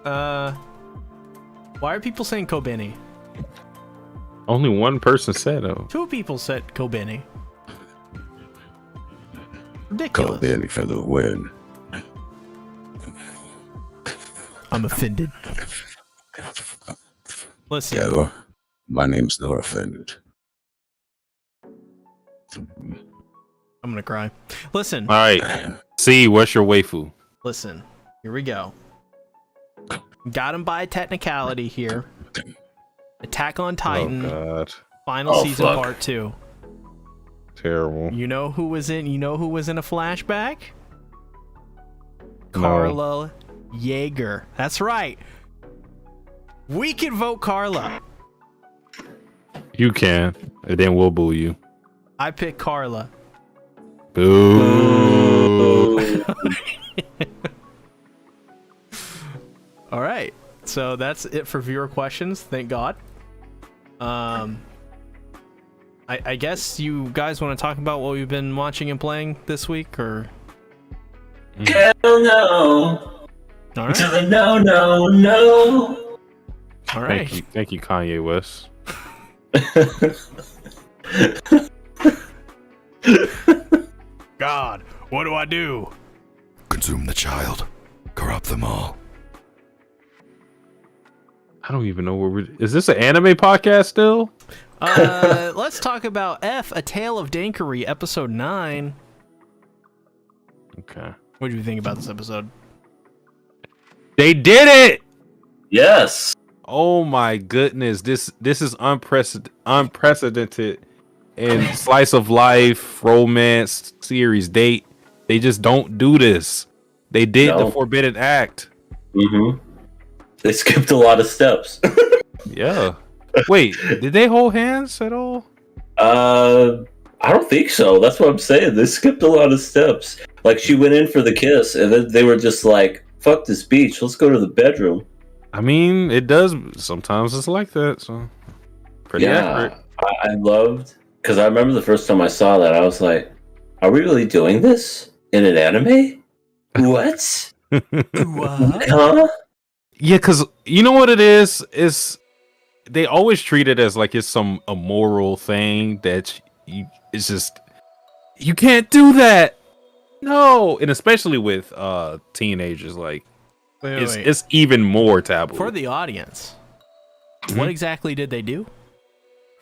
Why are people saying Kobeni? Only one person said it. 2 people said Kobeni. Ridiculous. Kobeni for the win. I'm offended. Listen. Yeah, well, my name's still offended. I'm gonna cry. Listen. All right. See, what's your waifu? Listen. Here we go. Got him by a technicality here. Attack on Titan. Oh God. Final season fuck. part 2. Terrible. You know who was in a flashback? No. Carla Yeager. That's right. We can vote Carla. You can, and then we'll boo you. I pick Carla. Boo. All right. So that's it for viewer questions. Thank God. I guess you guys want to talk about what we've been watching and playing this week, or? Hell no. All right. To the no. All right. Thank you, Kanye West. God, what do I do? Consume the child. Corrupt them all. I don't even know where is this an anime podcast still? Let's talk about F, A Tale of Dankery, episode 9. Okay. What do you think about this episode? They did it! Yes. Oh my goodness. This is unprecedented in slice of life, romance, series. They just don't do this. They did the Forbidden Act. Mm-hmm. They skipped a lot of steps. Yeah. Wait, did they hold hands at all? I don't think so. That's what I'm saying. They skipped a lot of steps. Like, she went in for the kiss, and then they were just like, fuck this beach. Let's go to the bedroom. I mean, it does. Sometimes it's like that. So, pretty accurate. I loved, because I remember the first time I saw that, I was like, are we really doing this in an anime? What? Huh? Yeah, because you know what it is they always treat it as like it's some immoral thing that it's just you can't do that. No, and especially with teenagers, like it's even more taboo For the audience. What exactly did they do?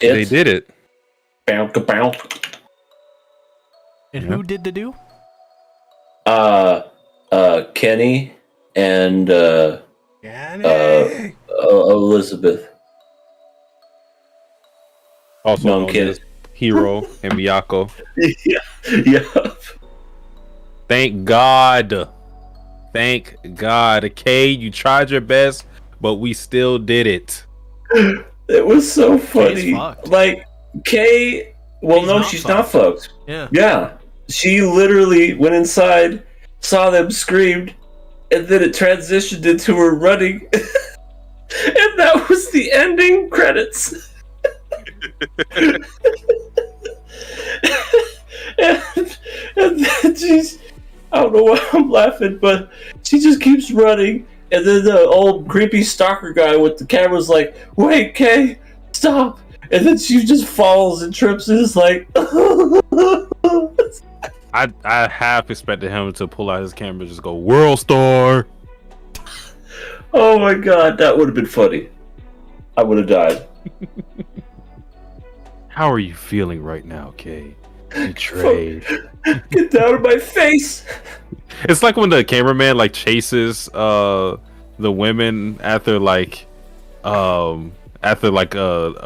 They did it. Bounce. And who did the do? Kenny and Elizabeth. Also No, I'm known kidding. as Hiro and Miyako. Yeah. Thank God. Okay, you tried your best, but we still did it. It was so funny. Kay's fucked. Like, Kay, she's not fucked. Yeah. She literally went inside, saw them, screamed, and then it transitioned into her running. And that was the ending credits. and then she's, I don't know why I'm laughing, but she just keeps running. And then the old creepy stalker guy with the camera's like, wait, Kay, stop. And then she just falls and trips and is like, I half expected him to pull out his camera and just go, World Star. oh my god, that would have been funny. I would have died. How are you feeling right now, Kay? Betrayed. Get down on my face. It's like when the cameraman like chases the women after a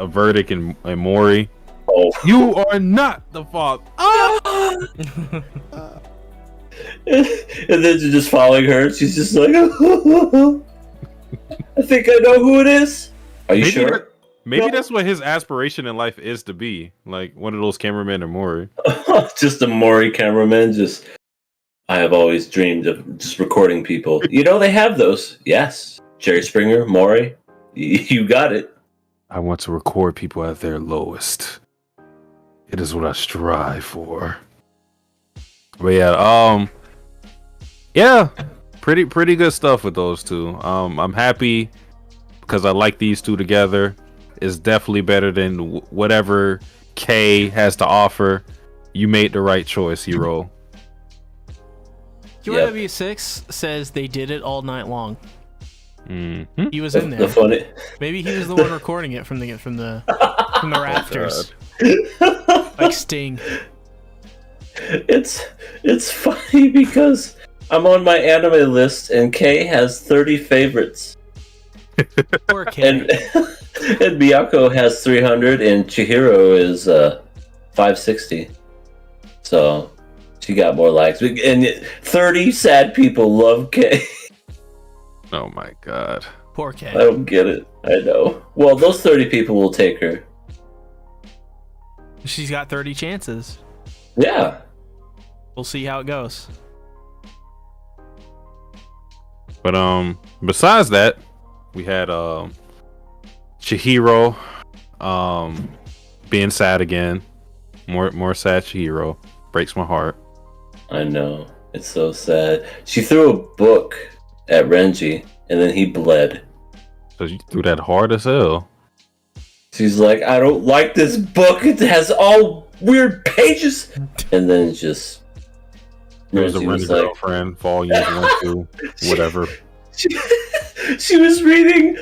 verdict in Mori. Oh. You are not the father. And then they're just following her. She's just like, I think I know who it is. Are you sure? Maybe that's what his aspiration in life is, to be like one of those cameramen in Mori. Just a Maury cameraman. I have always dreamed of just recording people. You know, they have those. Yes. Jerry Springer, Maury. You got it. I want to record people at their lowest. It is what I strive for. But yeah, pretty good stuff with those two. I'm happy because I like these two together. It's definitely better than whatever K has to offer. You made the right choice, Hero. QRW6 says they did it all night long. Mm-hmm. He was in The there. funny. Maybe he was the one recording it from the rafters, like Sting. It's funny because I'm on my anime list and Kay has 30 favorites. Poor kid. And Miyako has 300 and Chihiro is 560. So she got more likes. And 30 sad people love Kay. Oh my god. Poor I kid. don't get it. I know. Well, those 30 people will take her. She's got 30 chances. Yeah. We'll see how it goes. But besides that, we had Chihiro being sad again. More sad Chihiro. Breaks my heart. I know. It's so sad. She threw a book at Renji and then he bled. So you threw that hard as hell. She's like, I don't like this book. It has all weird pages. And then just... It was a Renji Renji girlfriend, volume 1, 2, whatever. She was reading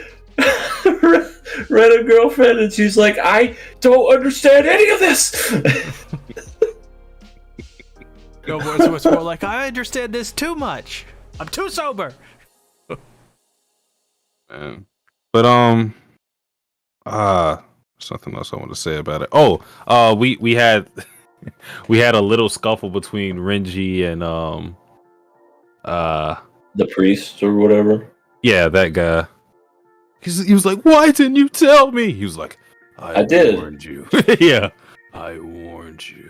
Read a Girlfriend and she's like, I don't understand any of this. No, it's more like, I understand this too much. I'm too sober. Man. But something else I want to say about it. We had we had a little scuffle between Renji and The priest or whatever. yeah, that guy. He was like, "Why didn't you tell me?" He was like, I did. warned you." Yeah, I warned you.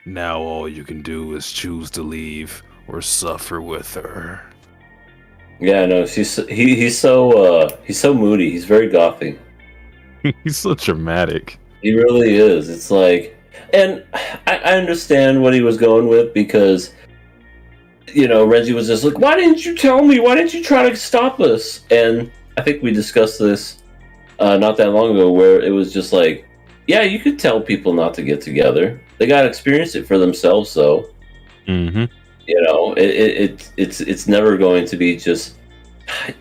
Now all you can do is choose to leave or suffer with her. Yeah, no, he's so moody. He's very gothy. He's so dramatic. He really is. It's like, and I understand what he was going with because, you know, Renji was just like, why didn't you tell me? Why didn't you try to stop us? And I think we discussed this not that long ago where it was just like, yeah, you could tell people not to get together. They got to experience it for themselves, though. Mm-hmm. You know, it's never going to be just,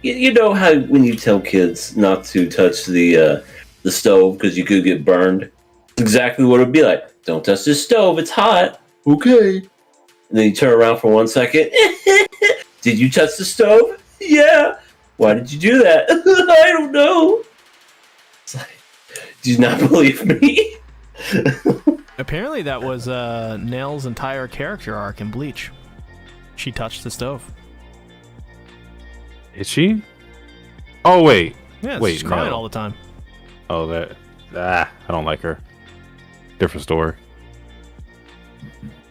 you know how when you tell kids not to touch the stove because you could get burned. It's exactly what it'd be like. Don't touch the stove, it's hot. Okay. And then you turn around for 1 second. Did you touch the stove? Yeah. Why did you do that? I don't know. It's like, do you not believe me? Apparently that was Nell's entire character arc in Bleach. She touched the stove. Is she? Oh wait. Yeah, Wait, she's crying no. all the time. Oh, I don't like her. Different story.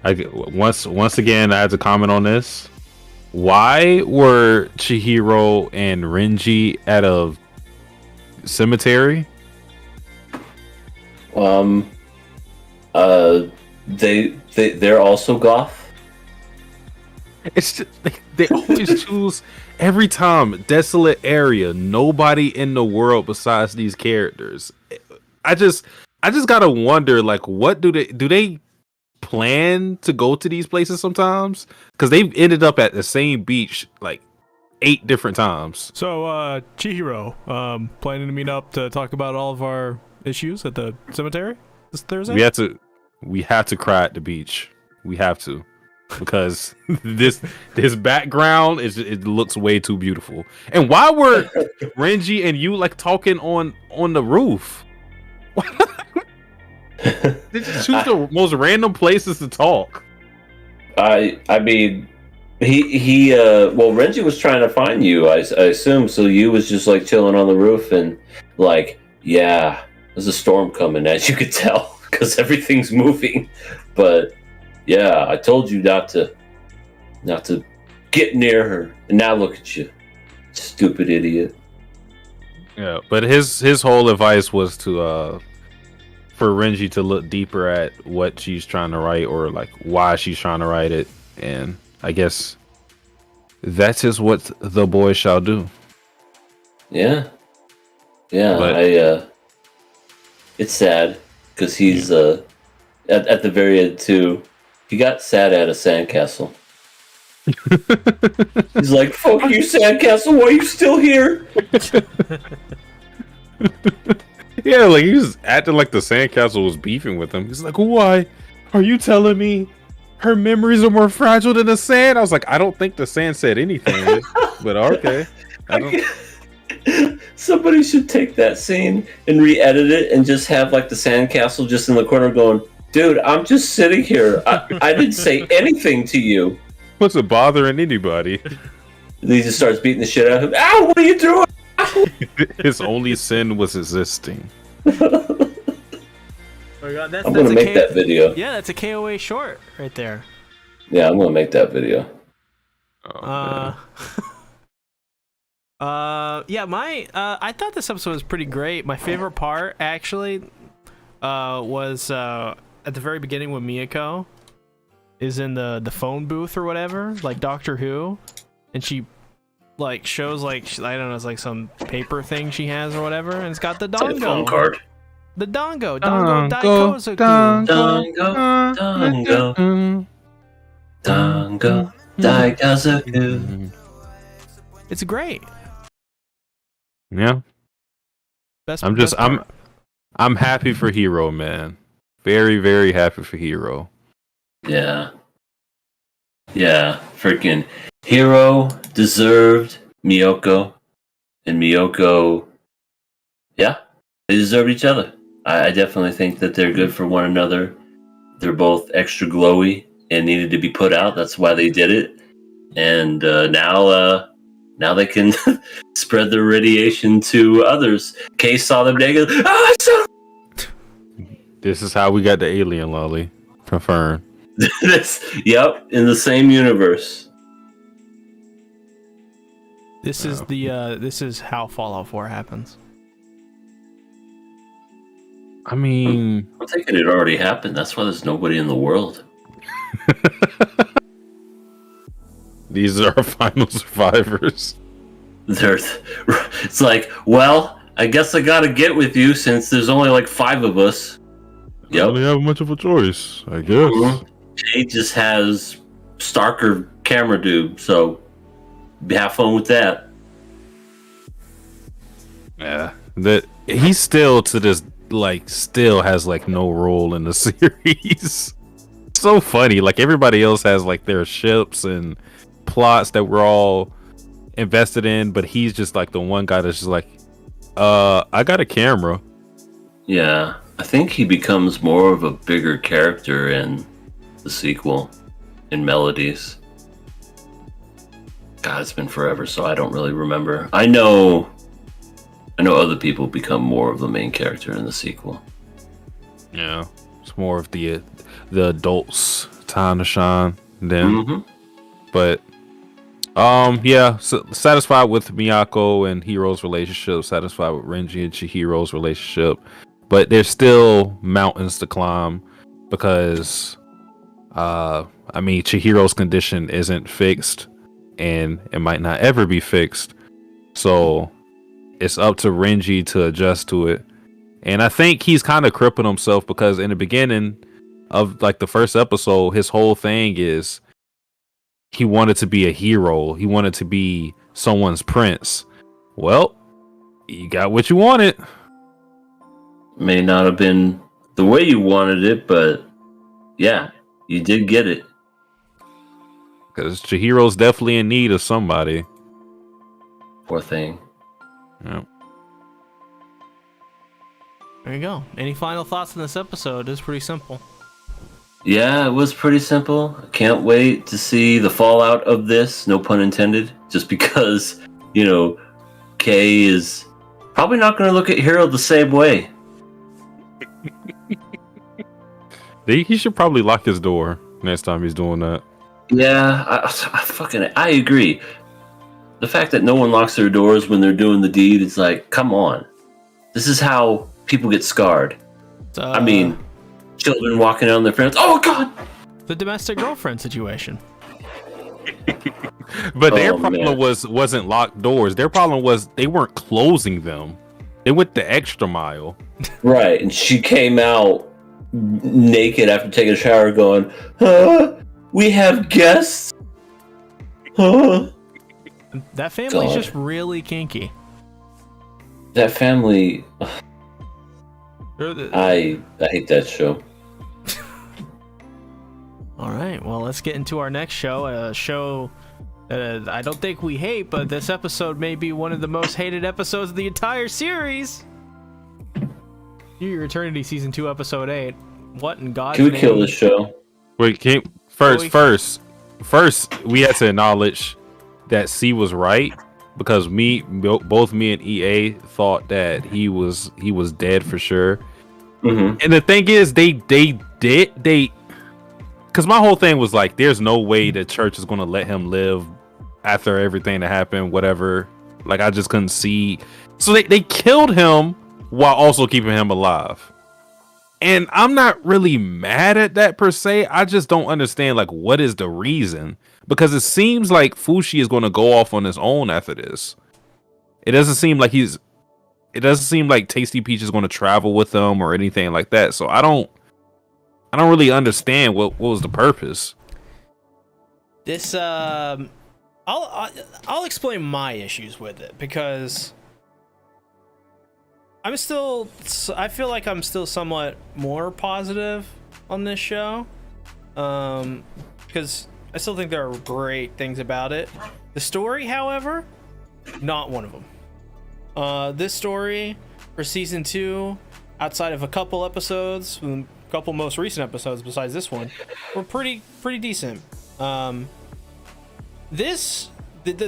Once again, I had to comment on this. Why were Chihiro and Renji at a cemetery? They're also goth. It's just, they always choose every time desolate area, nobody in the world besides these characters. I just gotta wonder, like, what do they plan to go to these places sometimes? Because they've ended up at the same beach like 8 different times. So, Chihiro, planning to meet up to talk about all of our issues at the cemetery this Thursday? We have to cry at the beach. We have to. Because this background it looks way too beautiful. And why were Renji and you like talking on the roof? Did you choose the most random places to talk? I mean, he well, Renji was trying to find you, I assume. So you was just like chilling on the roof and like, yeah, there's a storm coming, as you could tell, because everything's moving. But yeah, I told you not to get near her, and now look at you, stupid idiot. Yeah, but his whole advice was to for Renji to look deeper at what she's trying to write or like why she's trying to write it, and I guess that is what the boy shall do. Yeah, But, it's sad because he's at the very end too. He got sad at a sandcastle. He's like, "Fuck you, Sandcastle! Why are you still here?" Yeah, like he was acting like the sandcastle was beefing with him. He's like, "Why? Are you telling me her memories are more fragile than the sand?" I was like, "I don't think the sand said anything," but okay. I don't. Somebody should take that scene and re-edit it and just have like the Sandcastle just in the corner going, "Dude, I'm just sitting here. I didn't say anything to you." What's it bothering anybody? And he just starts beating the shit out of him. Ow! What are you doing? His only sin was existing. Oh my God, I'm gonna make that video. Yeah, that's a KOA short right there. Yeah, I'm gonna make that video. Oh, Yeah, I thought this episode was pretty great. My favorite part actually was at the very beginning when Miyako is in the phone booth or whatever, like Doctor Who, and she like shows like I don't know, it's like some paper thing she has or whatever, and it's got the It's like a dongo. phone card. The dongo Dongo, Daikozoku. Dongo, Daikazoku. It's great. yeah. Best. I'm happy for Hero, man. Very, very happy for Hero. Yeah. Yeah, freaking Hero deserved Miyoko, and Miyoko, yeah, they deserve each other. I definitely think that they're good for one another. They're both extra glowy and needed to be put out. That's why they did it. And now they can spread their radiation to others. Kay saw them naked. Ah, This is how we got the alien lolly. Confirmed. Yep, in the same universe. This is this is how Fallout 4 happens. I mean, I'm thinking it already happened. That's why there's nobody in the world. these are our final survivors. It's like, well, I guess I gotta get with you since there's only like 5 of us. I don't really have much of a choice, I guess. Mhm. Jay just has Starker camera dude, so have fun with that. Yeah, that he still to this still has no role in the series. So funny, like everybody else has their ships and plots that we're all invested in, but he's just the one guy that's just I got a camera. Yeah, I think he becomes more of a bigger character in the sequel, in Melodies. God, it's been forever, so I don't really remember. I know other people become more of the main character in the sequel. Yeah, it's more of the adults time to shine then. Mm-hmm. But yeah, so satisfied with Miyako and Hiro's relationship, satisfied with Renji and Chihiro's relationship, but there's still mountains to climb because I mean, Chihiro's condition isn't fixed and it might not ever be fixed, so it's up to Renji to adjust to it. And I think he's kind of crippling himself because in the beginning of the first episode, his whole thing is he wanted to be a hero. He wanted to be someone's prince. Well, you got what you wanted. May not have been the way you wanted it, but yeah, you did get it. Because Chihiro's definitely in need of somebody. Poor thing. Yeah. There you go. Any final thoughts on this episode? It's pretty simple. Yeah, it was pretty simple. I can't wait to see the fallout of this, no pun intended, just because, Kay is probably not going to look at Hero the same way. He should probably lock his door next time he's doing that. Yeah, I agree. The fact that no one locks their doors when they're doing the deed is like, come on. This is how people get scarred. I mean, children walking out on their friends. Oh, God! The domestic girlfriend situation. But their problem wasn't locked doors. Their problem was they weren't closing them. They went the extra mile. Right, and she came out naked after taking a shower going, we have guests? That family's God. just really kinky. That family. They're the- I hate that show. All right, well, let's get into our next show. A show I don't think we hate, but this episode may be one of the most hated episodes of the entire series. Your Eternity Season 2, Episode 8. What in God's Can we name? kill this show? Wait, first, we had to acknowledge that C was right because both me and EA thought that he was dead for sure. Mm-hmm. And the thing is, they because my whole thing was like, there's no way the church is gonna let him live after everything that happened, whatever. Like, I just couldn't see. So they killed him while also keeping him alive. And I'm not really mad at that per se. I just don't understand, like, what is the reason? Because it seems like Fushi is going to go off on his own after this. It doesn't seem like Tasty Peach is going to travel with them or anything like that. So I don't really understand what was the purpose. This I'll explain my issues with it because I feel like I'm still somewhat more positive on this show, because I still think there are great things about it. The story, however, not one of them. This story for season 2, outside of a couple episodes, a couple most recent episodes besides this one, were pretty decent. The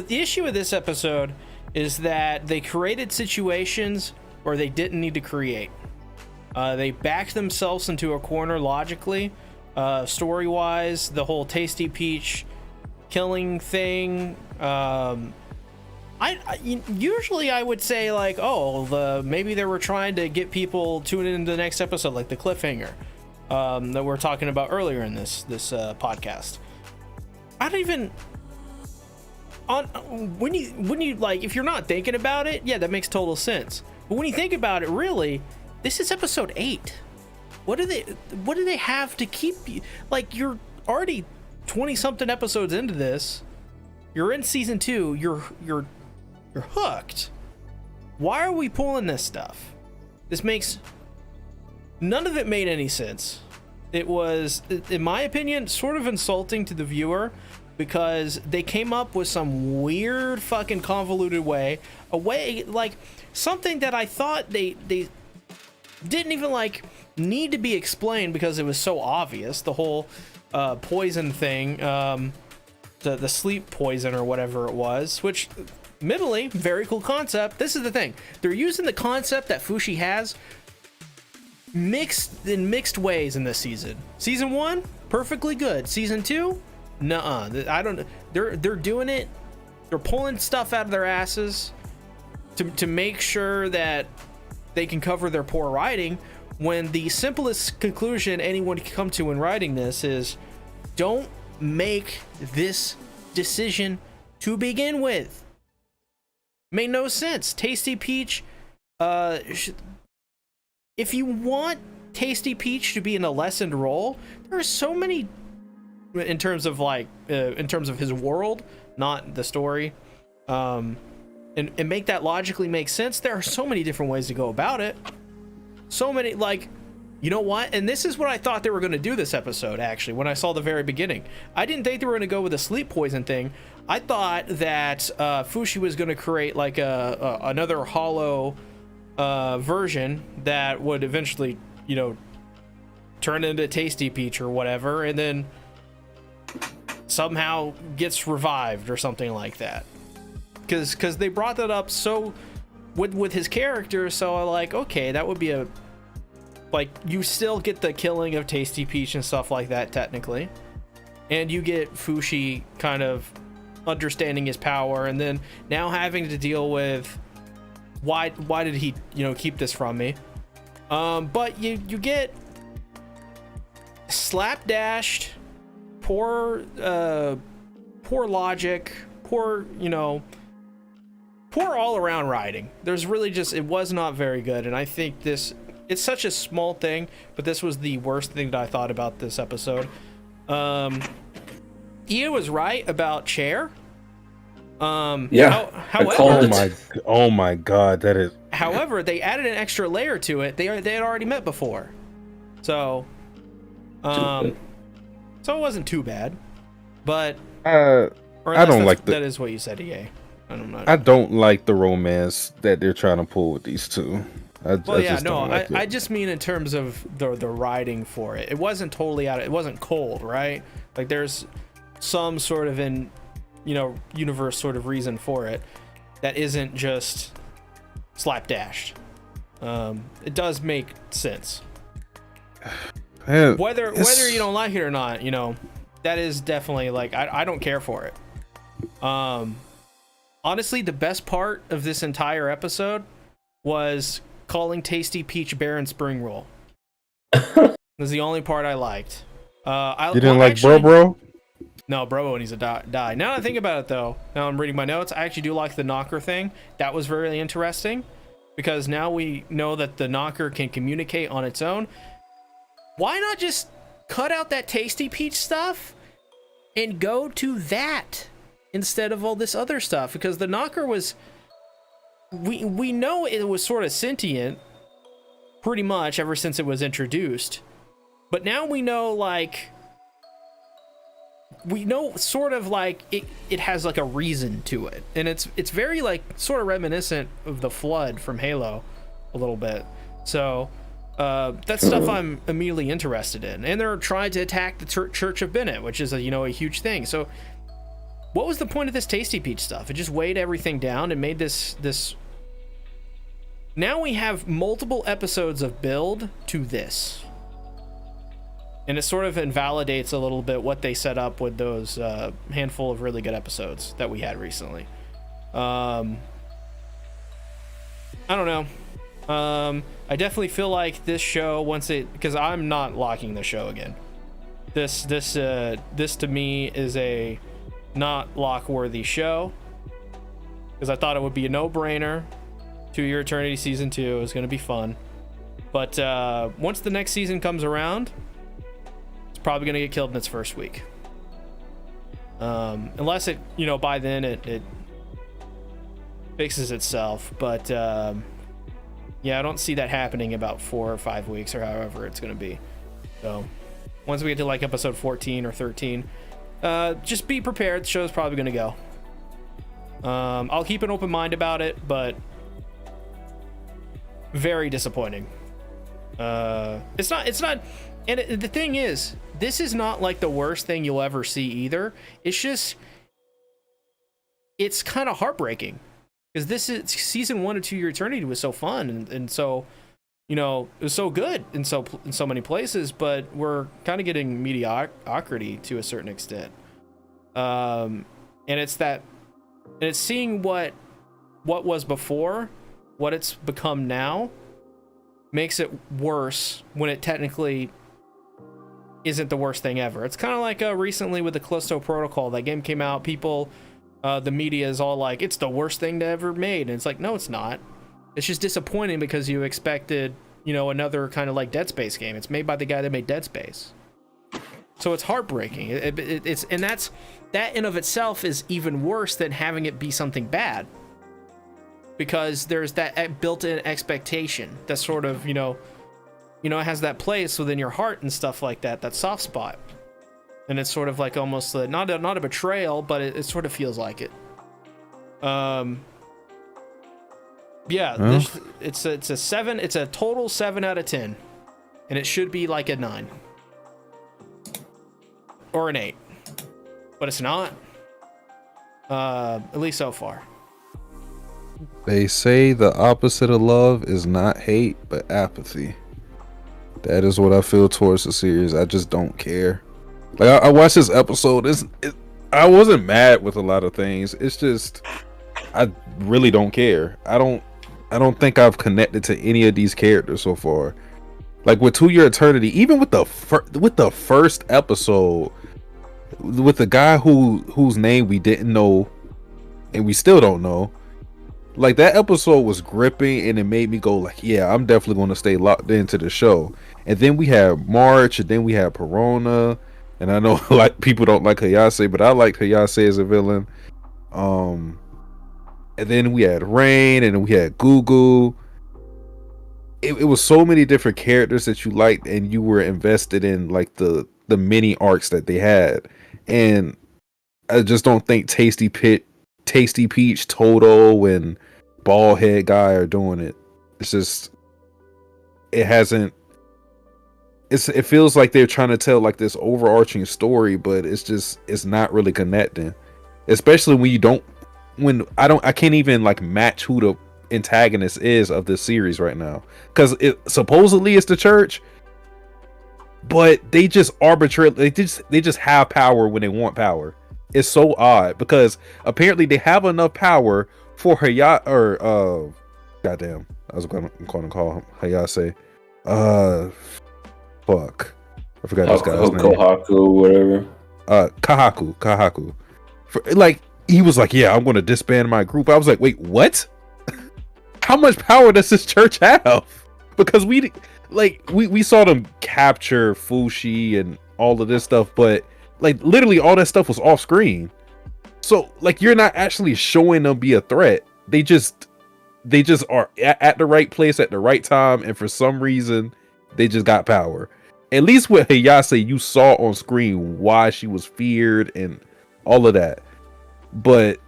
issue with this episode is that they created situations where they didn't need to create. They backed themselves into a corner logically, story-wise. The whole Tasty Peach killing thing. Usually I would say like, oh, maybe they were trying to get people tuning into the next episode, like the cliffhanger that we're talking about earlier in this podcast. I don't even. When you like, if you're not thinking about it, yeah, that makes total sense. But when you think about it, really, this is episode 8. What do they have to keep you? Like, you're already 20 something episodes into this. You're in season 2. You're hooked. Why are we pulling this stuff? None of it made any sense. It was, in my opinion, sort of insulting to the viewer, because they came up with some weird fucking convoluted way, like something that I thought they didn't even like need to be explained because it was so obvious. The whole poison thing, the sleep poison or whatever it was, which admittedly, very cool concept. This is the thing. They're using the concept that Fushi has mixed ways in this season. Season 1, perfectly good. Season 2, nuh-uh. I don't. They're doing it. They're pulling stuff out of their asses to make sure that they can cover their poor writing, when the simplest conclusion anyone can come to when writing this is, don't make this decision to begin with. Made no sense. Tasty Peach, if you want Tasty Peach to be in a lessened role, there are so many, in terms of his world, not the story, and make that logically make sense. There are so many different ways to go about it. So many, like, you know what? And this is what I thought they were going to do this episode, actually, when I saw the very beginning. I didn't think they were going to go with a sleep poison thing. I thought that Fushi was going to create like another hollow version that would eventually, turn into Tasty Peach or whatever, and then somehow gets revived or something like that. Because they brought that up so with his character, so I like, okay, that would be you still get the killing of Tasty Peach and stuff like that technically, and you get Fushi kind of understanding his power, and then now having to deal with why did he keep this from me, but you get slapdashed, poor logic, poor all around writing. There's really it was not very good, and I think it's such a small thing, but this was the worst thing that I thought about this episode. Ia was right about Chair. Yeah, I called However, it. Oh my god, that is. however, they added an extra layer to it. They had already met before, so so it wasn't too bad. But I unless don't like that is what you said, EA. I don't know. I don't like the romance that they're trying to pull with these two. I just don't like it. I just mean in terms of the writing for it. It wasn't totally it wasn't cold, right? Like there's some sort of universe sort of reason for it that isn't just slapdashed. It does make sense. Man, Whether you don't like it or not, that is definitely like I don't care for it. Honestly, the best part of this entire episode was calling Tasty Peach Baron Spring Roll. Was the only part I liked. You didn't like bro? No, bro needs to die. Now that I think about it, though, now I'm reading my notes, I actually do like the knocker thing. That was really interesting because now we know that the knocker can communicate on its own. Why not just cut out that Tasty Peach stuff and go to that instead of all this other stuff? Because the knocker was, we know it was sort of sentient pretty much ever since it was introduced, but now we know sort of like it has like a reason to it, and it's very like sort of reminiscent of the Flood from Halo a little bit. So that's stuff I'm immediately interested in, and they're trying to attack the Church of Bennett, which is a huge thing. So what was the point of this Tasty Peach stuff? It just weighed everything down and made this. Now we have multiple episodes of build to this, and it sort of invalidates a little bit what they set up with those handful of really good episodes that we had recently. I don't know. I definitely feel like this show, because I'm not locking the show again. This to me is a not lock worthy show, because I thought it would be a no-brainer. To Your Eternity season 2 is going to be fun, but once the next season comes around, it's probably going to get killed in its first week, unless it by then it fixes itself. But yeah, I don't see that happening about 4 or 5 weeks or however it's going to be. So once we get to like episode 14 or 13, just be prepared. The show's probably going to go. I'll keep an open mind about it, but very disappointing. It's not, and the thing is, this is not like the worst thing you'll ever see either. It's kind of heartbreaking, because this is season 1 of To Your Eternity was so fun, and so it was so good in so many places, but we're kind of getting mediocrity to a certain extent. And it's seeing what was before, what it's become now, makes it worse when it technically isn't the worst thing ever. It's kind of like recently with the Callisto Protocol. That game came out, people, the media is all like, it's the worst thing to ever made, and it's like, no, it's not. It's just disappointing because you expected another kind of like Dead Space game. It's made by the guy that made Dead Space, so it's heartbreaking. It's and that in of itself is even worse than having it be something bad, because there's that built-in expectation that sort of it has that place within your heart and stuff like that soft spot, and it's sort of like almost not a betrayal, but it sort of feels like it. Yeah, it's a 7. It's a total 7 out of 10, and it should be like a 9 or an 8, but it's not. At least so far. They say the opposite of love is not hate, but apathy. That is what I feel towards the series. I just don't care. Like I watched this episode. I wasn't mad with a lot of things. It's just I really don't care. I don't think I've connected to any of these characters so far. Like with To Your Eternity, even with the first episode, with the guy whose name we didn't know, and we still don't know. Like that episode was gripping, and it made me go like, yeah, I'm definitely going to stay locked into the show. And then we have March, and then we have Perona, and I know like people don't like Hayase, but I like Hayase as a villain. And then we had Rain, and we had Gugu. It was so many different characters that you liked, and you were invested in like the mini arcs that they had. And I just don't think Tasty Peach, Toto, and Bald Head Guy are doing it. It's just it feels like they're trying to tell like this overarching story, but it's not really connecting. Especially I can't even like match who the antagonist is of this series right now, because it supposedly it's the church, but they just arbitrarily they just have power when they want power. It's so odd because apparently they have enough power for goddamn, I was gonna call him Hayase. Fuck, I forgot this guy's name. Kohaku, whatever. Kahaku. Like he was like, yeah, I'm gonna disband my group. I was like, wait, what? How much power does this church have? Because we saw them capture Fushi and all of this stuff, but like literally all that stuff was off screen. So like you're not actually showing them be a threat. They just are at the right place at the right time, and for some reason they just got power. At least with Hayase, you saw on screen why she was feared and all of that. But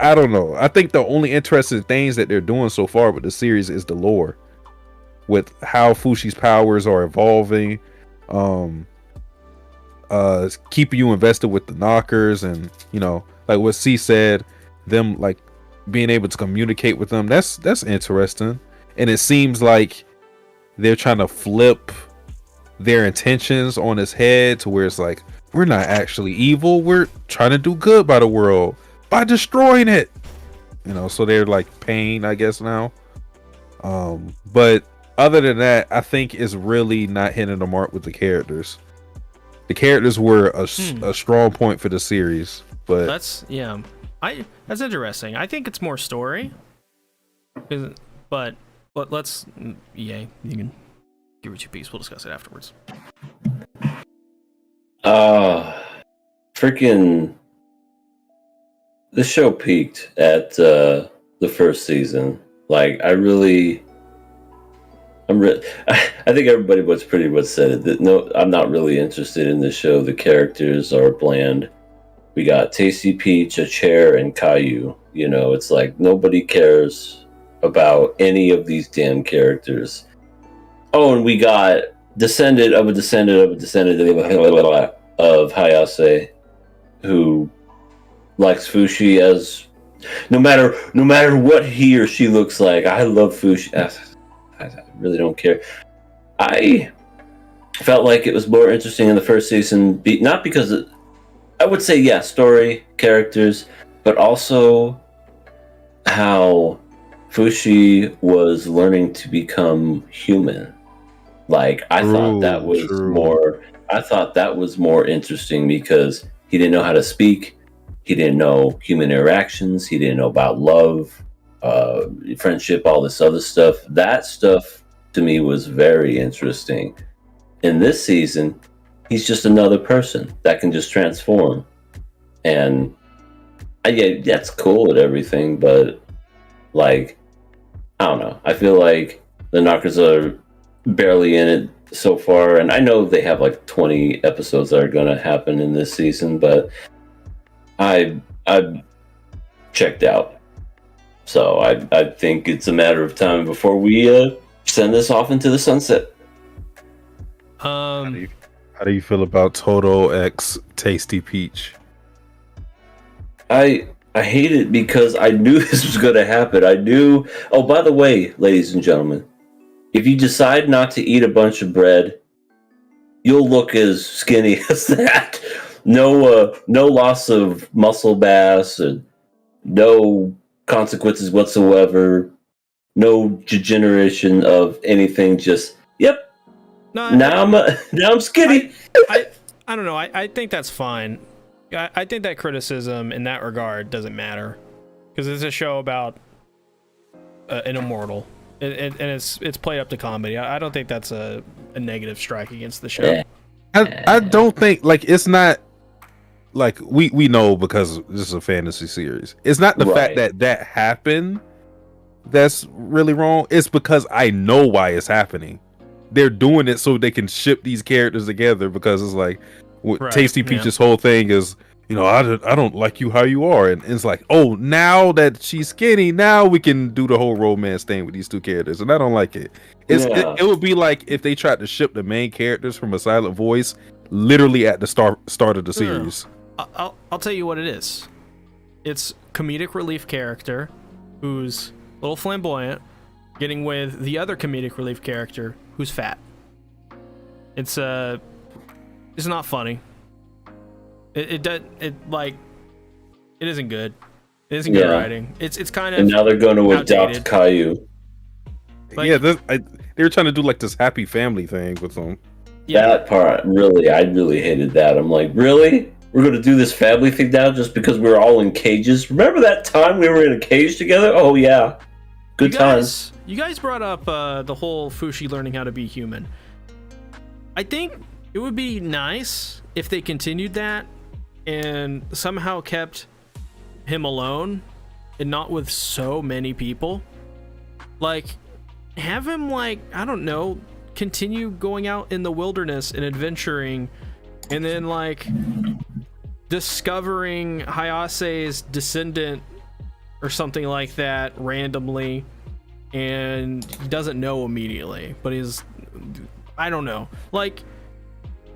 I don't know. I think the only interesting things that they're doing so far with the series is the lore, with how Fushi's powers are evolving, keeping you invested with the knockers, and you know, like what C said, them like being able to communicate with them. That's interesting, and it seems like they're trying to flip their intentions on his head to where it's like, we're not actually evil, we're trying to do good by the world by destroying it, you know. So they're like pain, I guess, now. But other than that, I think it's really not hitting the mark with the characters. The characters were a strong point for the series, but that's interesting. I think it's more story, but let's you can give it your piece. We'll discuss it afterwards. Freaking this show peaked at the first season. Like I think everybody was pretty much said it, that no, I'm not really interested in this show. The characters are bland. We got Tasty Peach, a chair, and Caillou. You know, it's like nobody cares about any of these damn characters. Oh, and we got descendant of a descendant of a descendant of Hayase, who likes Fushi as no matter what he or she looks like. I love Fushi. I really don't care. I felt like it was more interesting in the first season, not because I would say story, characters, but also how Fushi was learning to become human. Like I thought that was more interesting because he didn't know how to speak. He didn't know human interactions. He didn't know about love, friendship, all this other stuff. That stuff to me was very interesting. In this season, he's just another person that can just transform. And that's cool and everything, but like, I don't know. I feel like the Knockers are barely in it so far, and I know they have like 20 episodes that are going to happen in this season, but I checked out. So I think it's a matter of time before we send this off into the sunset. How do you feel about Toto X Tasty Peach? I hate it because I knew this was going to happen. I knew. Oh, by the way, ladies and gentlemen, if you decide not to eat a bunch of bread, you'll look as skinny as that. No loss of muscle mass, and no consequences whatsoever. No degeneration of anything. Just now I'm skinny. I don't know. I think that's fine. I think that criticism in that regard doesn't matter because it's a show about an immortal, and it's played up to comedy. I don't think that's a negative strike against the show. I don't think it's not like we know because this is a fantasy series. It's not the fact that happened that's really wrong. It's because I know why it's happening. They're doing it so they can ship these characters together because it's like Tasty Peach's whole thing is, I don't like you how you are, and it's like, oh, now that she's skinny, now we can do the whole romance thing with these two characters, and I don't like it. It would be like if they tried to ship the main characters from A Silent Voice literally at the start of the series. I'll tell you what it is. It's comedic relief character who's a little flamboyant getting with the other comedic relief character who's fat. It's not funny. It isn't good. It isn't good writing. It's kind of, and now they're going to outdated. adopt Caillou. They were trying to do like this happy family thing with them. That part, really, I really hated that. I'm like, really? We're going to do this family thing now just because we're all in cages? Remember that time we were in a cage together? Oh, yeah. Good times. You guys brought up the whole Fushi learning how to be human. I think it would be nice if they continued that and somehow kept him alone and not with so many people. Like, have him, like, I don't know, continue going out in the wilderness and adventuring, and then, like, discovering Hayase's descendant or something like that randomly, and he doesn't know immediately, but he's, I don't know, like,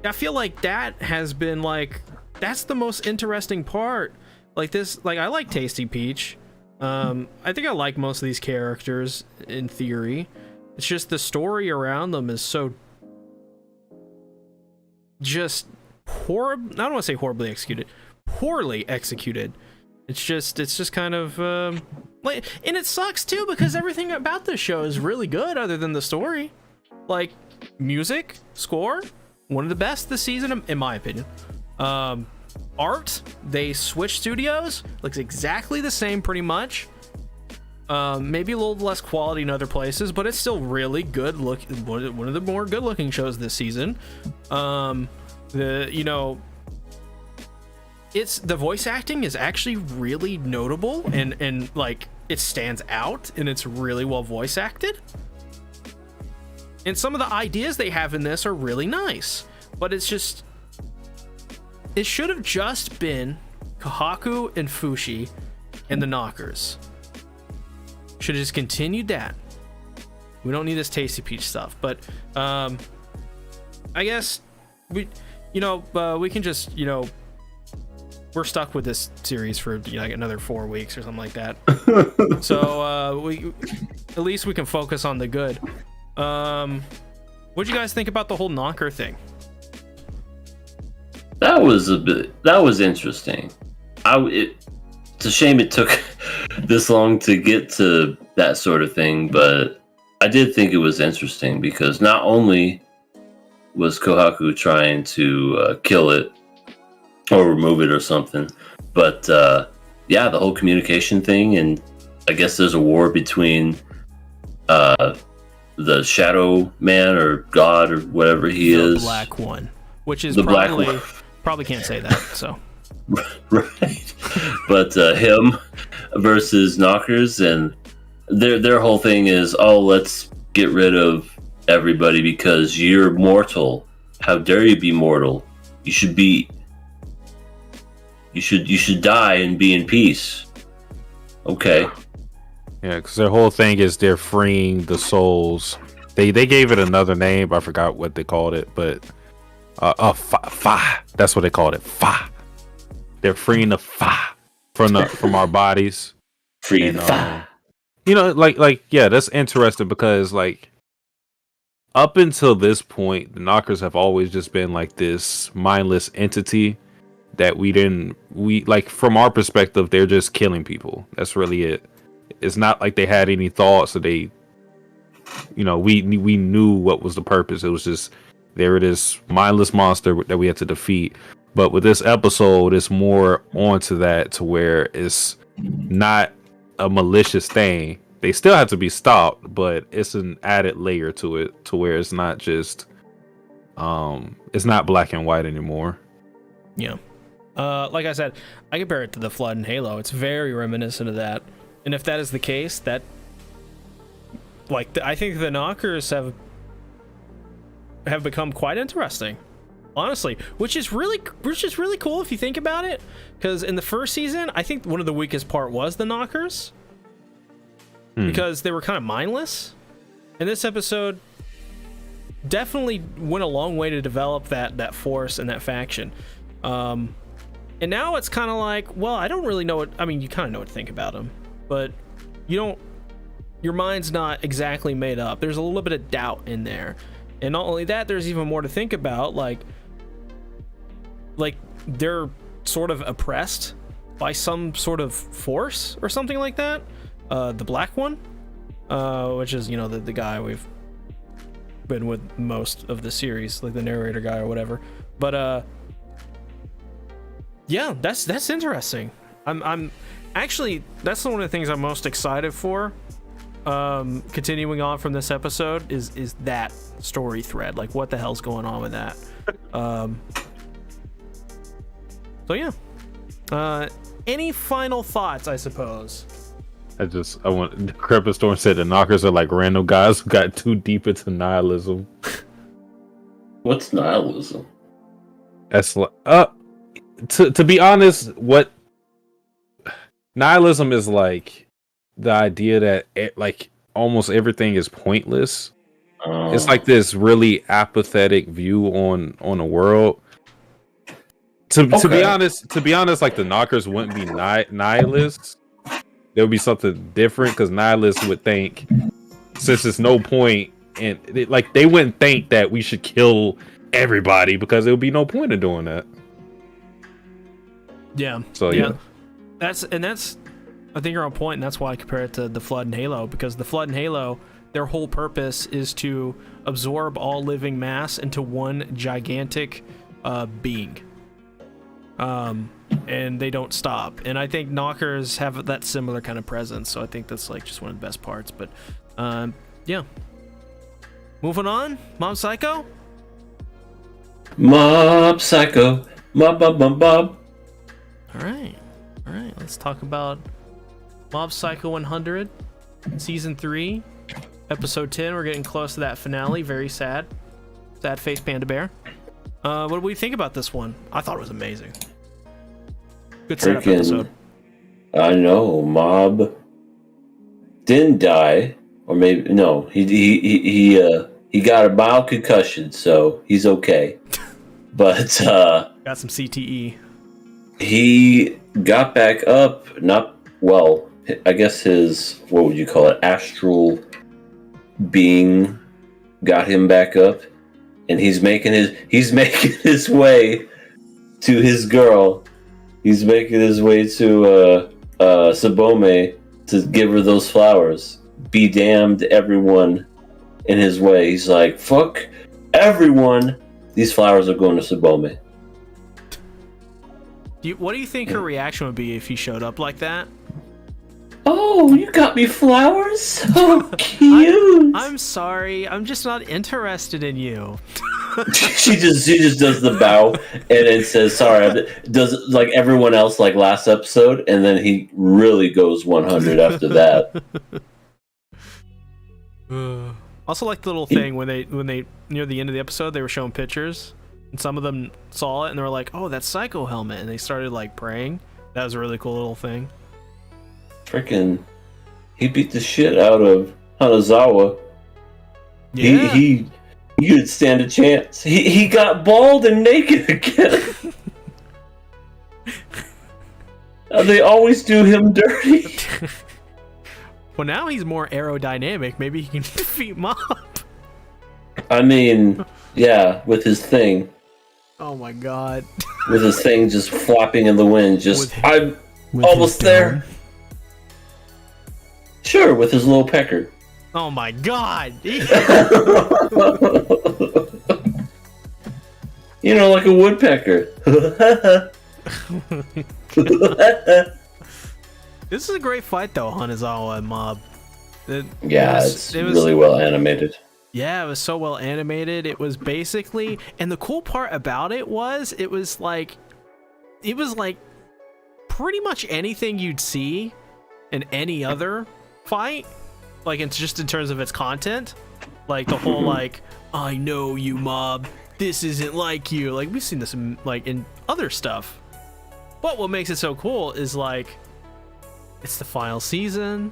I feel like that has been, like, that's the most interesting part. Like this, like, I like Tasty Peach. I think I like most of these characters in theory. It's just the story around them is so just horrible. I don't want to say horribly executed, poorly executed. It's just kind of like, and it sucks too because everything about this show is really good other than the story. Like, music, score, one of the best this season in my opinion. Art, they switched studios, looks exactly the same pretty much. Maybe a little less quality in other places, but it's still really good look. One of the more good looking shows this season. It's the voice acting is actually really notable and like it stands out and it's really well voice acted. And some of the ideas they have in this are really nice, but it's just, it should have just been Kohaku and Fushi and the Knockers. Should have just continued that. We don't need this Tasty Peach stuff, but I guess we can just, we're stuck with this series for like another 4 weeks or something like that. So we at least we can focus on the good. What'd you guys think about the whole Knocker thing? That was interesting. It's a shame it took this long to get to that sort of thing, but I did think it was interesting because not only was Kohaku trying to kill it or remove it or something, but the whole communication thing, and I guess there's a war between the Shadow Man or God or whatever he is, the Black One, which is the probably can't say that, so right. But him versus Knockers, and their whole thing is, oh, let's get rid of everybody because you're mortal. How dare you be mortal? You should die and be in peace. Okay. Yeah, because their whole thing is they're freeing the souls. They gave it another name. I forgot what they called it, but fa. That's what they called it. Fa. They're freeing the fa from our bodies. Free the fa. That's interesting because like up until this point, the Knockers have always just been like this mindless entity that we like from our perspective, they're just killing people. That's really it. It's not like they had any thoughts, or we knew what was the purpose. It was just there it is, mindless monster that we had to defeat. But with this episode, it's more onto that to where it's not a malicious thing. They still have to be stopped, but it's an added layer to it to where it's not just it's not black and white anymore. Yeah. Like I said, I compare it to the Flood in Halo. It's very reminiscent of that. And if that is the case, that I think the Knockers have become quite interesting, honestly, which is really cool if you think about it. Because in the first season, I think one of the weakest part was the Knockers, because they were kind of mindless. And this episode definitely went a long way to develop that force and that faction. And now it's kind of like, well, I don't really know what, I mean, you kind of know what to think about them, but you don't, your mind's not exactly made up. There's a little bit of doubt in there. And not only that, there's even more to think about, like they're sort of oppressed by some sort of force or something like that. The black one, which is, the guy we've been with most of the series, like the narrator guy or whatever. But yeah, that's interesting. I'm actually, that's one of the things I'm most excited for. Continuing on from this episode is that story thread. Like, what the hell's going on with that? So yeah. Any final thoughts, I suppose? Decrepit Storm said the Knockers are like random guys who got too deep into nihilism. What's nihilism? That's like, to be honest, what nihilism is like, the idea that like almost everything is pointless. It's like this really apathetic view on the world. To be honest, like the Knockers wouldn't be nihilists. There would be something different, because nihilists would think, since there's no point, and they wouldn't think that we should kill everybody, because there would be no point in doing that. Yeah. So yeah. That's I think you're on point, and that's why I compare it to the Flood in Halo, because the Flood in Halo, their whole purpose is to absorb all living mass into one gigantic being. And they don't stop. And I think Knockers have that similar kind of presence, so I think that's like just one of the best parts. But yeah. Moving on, Mob Psycho? Mob Psycho. Mob. Alright, let's talk about Mob Psycho 100, Season 3, Episode 10. We're getting close to that finale. Very sad. Sad face Panda Bear. What do we think about this one? I thought it was amazing. Good setup episode. I know, Mob didn't die, or maybe no. He got a mild concussion, so he's okay. But got some CTE. He got back up. I guess his, what would you call it, astral being got him back up, and he's making his way to his girl. He's making his way to Sabome to give her those flowers. Be damned, everyone in his way. He's like, fuck everyone. These flowers are going to Sabome. What do you think her reaction would be if he showed up like that? Oh, you got me flowers? So cute. I'm sorry. I'm just not interested in you. she just does the bow and then says sorry. Does like everyone else, like last episode, and then he really goes 100 after that. Also, like the little thing when they near the end of the episode, they were showing pictures, and some of them saw it and they were like, "Oh, that's Psycho helmet," and they started like praying. That was a really cool little thing. Freaking, he beat the shit out of Hanazawa. Yeah. He didn't stand a chance. He got bald and naked again. They always do him dirty. Well, now he's more aerodynamic. Maybe he can defeat Mob. I mean, yeah, with his thing. Oh my god. With his thing just flapping in the wind. I'm almost there. Sure, with his little pecker. Oh my god. You know, like a woodpecker. This is a great fight, though, Hanazawa and Mob. It was really well animated. Yeah, it was so well animated. It was basically, and the cool part about it was like, it was like pretty much anything you'd see in any other fight, like it's just in terms of its content, like the whole like, I know you, Mob, this isn't like you, like we've seen this in, like in other stuff. But what makes it so cool is like it's the final season.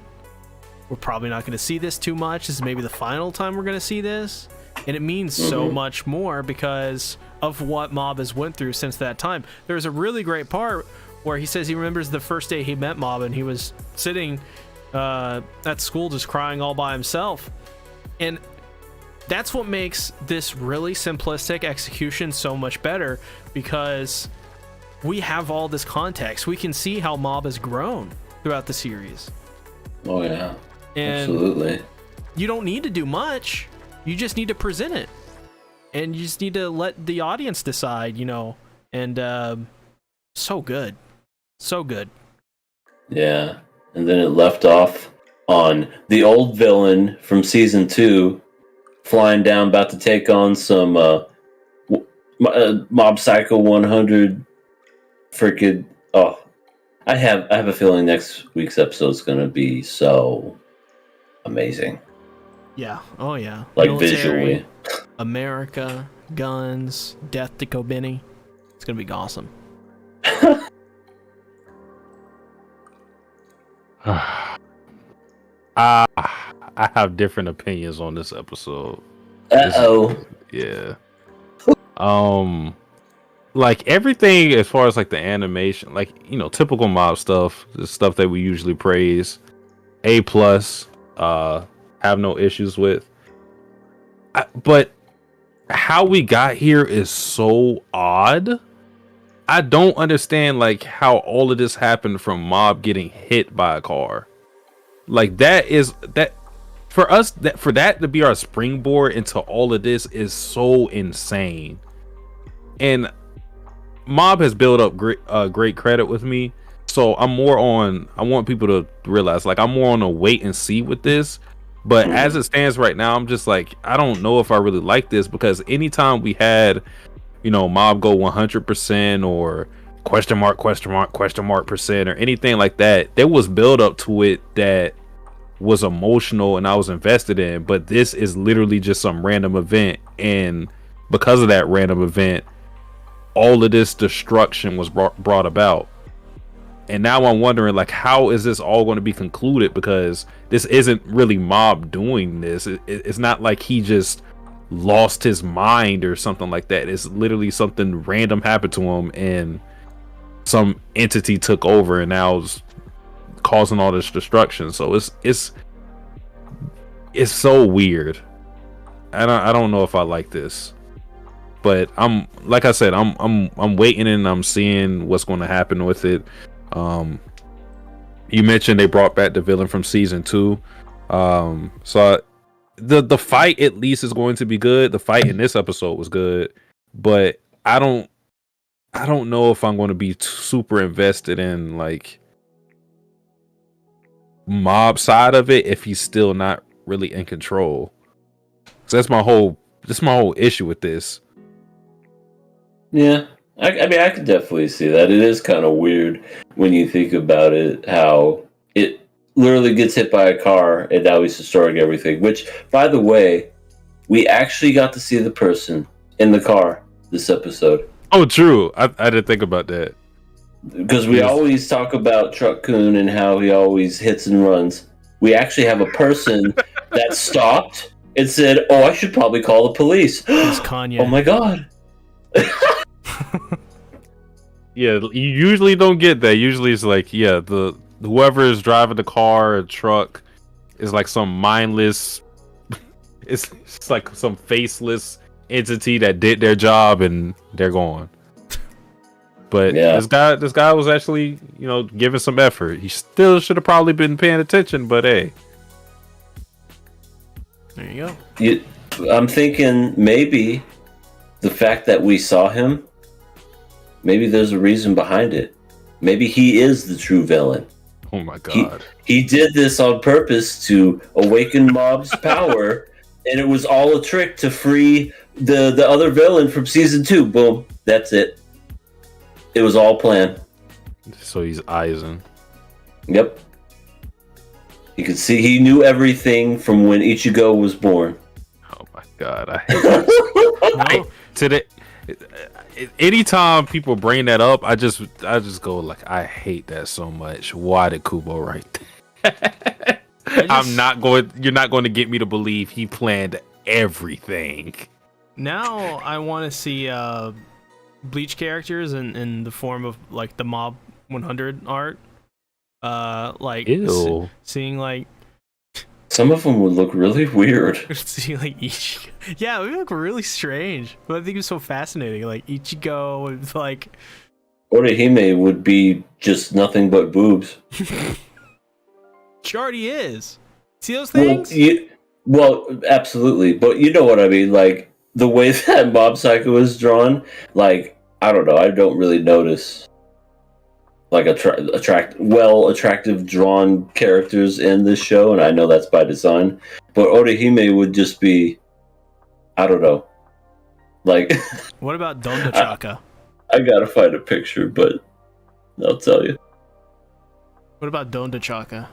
We're probably not going to see this too much. This is maybe the final time we're going to see this, and it means so much more because of what Mob has went through since that time. There's a really great part where he says he remembers the first day he met Mob, and he was sitting at school just crying all by himself. And that's what makes this really simplistic execution so much better, because we have all this context. We can see how Mob has grown throughout the series. Oh yeah, and absolutely. You don't need to do much. You just need to present it, and you just need to let the audience decide, you know. And so good, so good. Yeah, and then it left off on the old villain from season 2 flying down, about to take on some Mob Psycho 100. Freaking I have a feeling next week's episode is going to be so amazing. Yeah. Oh yeah. Like Military, visually. America, guns, death to Kobeni. It's gonna be awesome. I have different opinions on this episode. Uh-oh. Yeah. Like everything as far as like the animation, like, you know, typical Mob stuff, the stuff that we usually praise, A+, have no issues with. But how we got here is so odd. I don't understand like how all of this happened from Mob getting hit by a car. Like that for us, for that to be our springboard into all of this is so insane. And Mob has built up great credit with me, so I want people to realize like I'm more on a wait and see with this. But as it stands right now, I'm just like, I don't know if I really like this, because anytime we had, you know, Mob go 100% or question mark percent or anything like that, there was build up to it that was emotional and I was invested in. But this is literally just some random event, and because of that random event, all of this destruction was brought about. And now I'm wondering, like, how is this all going to be concluded? Because this isn't really Mob doing this. It's not like he just lost his mind or something like that. It's literally something random happened to him and some entity took over and now is causing all this destruction. So it's so weird. I don't know if I like this. But I'm like I said, I'm waiting and I'm seeing what's going to happen with it. You mentioned they brought back the villain from season 2, so the fight at least is going to be good. The fight in this episode was good, but I don't know if I'm going to be super invested in like Mob side of it if he's still not really in control. So that's my whole issue with this. Yeah, I mean, I could definitely see that. It is kind of weird when you think about it, how it literally gets hit by a car and now he's destroying everything. Which, by the way, we actually got to see the person in the car this episode. Oh, true. I didn't think about that. Because we always talk about Truck Coon and how he always hits and runs. We actually have a person that stopped and said, "Oh, I should probably call the police." It's Kanye. Oh my god. Yeah, you usually don't get that. Usually it's like, yeah, the whoever is driving the car or truck is like some mindless it's like some faceless entity that did their job and they're gone. But yeah, this guy was actually, you know, giving some effort. He still should have probably been paying attention, but hey. There you go. I'm thinking maybe the fact that we saw him, maybe there's a reason behind it. Maybe he is the true villain. Oh my god. He did this on purpose to awaken Mob's power, and it was all a trick to free the other villain from season 2. Boom. That's it. It was all planned. So he's Aizen. Yep. You could see he knew everything from when Ichigo was born. Oh my god, I hate that. Today, anytime people bring that up, I just go like, I hate that so much. Why did Kubo write that? I'm not going. You're not going to get me to believe he planned everything. Now I want to see Bleach characters in the form of like the Mob 100 art. Like seeing like some of them would look really weird. seeing like Ichigo. Yeah, it would look really strange. But I think it's so fascinating. Like Ichigo with like Orihime would be just nothing but boobs. She already is. See those things? Well, absolutely. But you know what I mean. Like the way that Mob Psycho is drawn. Like I don't know. I don't really notice like attractive drawn characters in this show, and I know that's by design. But Orihime would just be, I don't know, like. What about Donda Chaka? I gotta find a picture, but I'll tell you. What about Donda Chaka?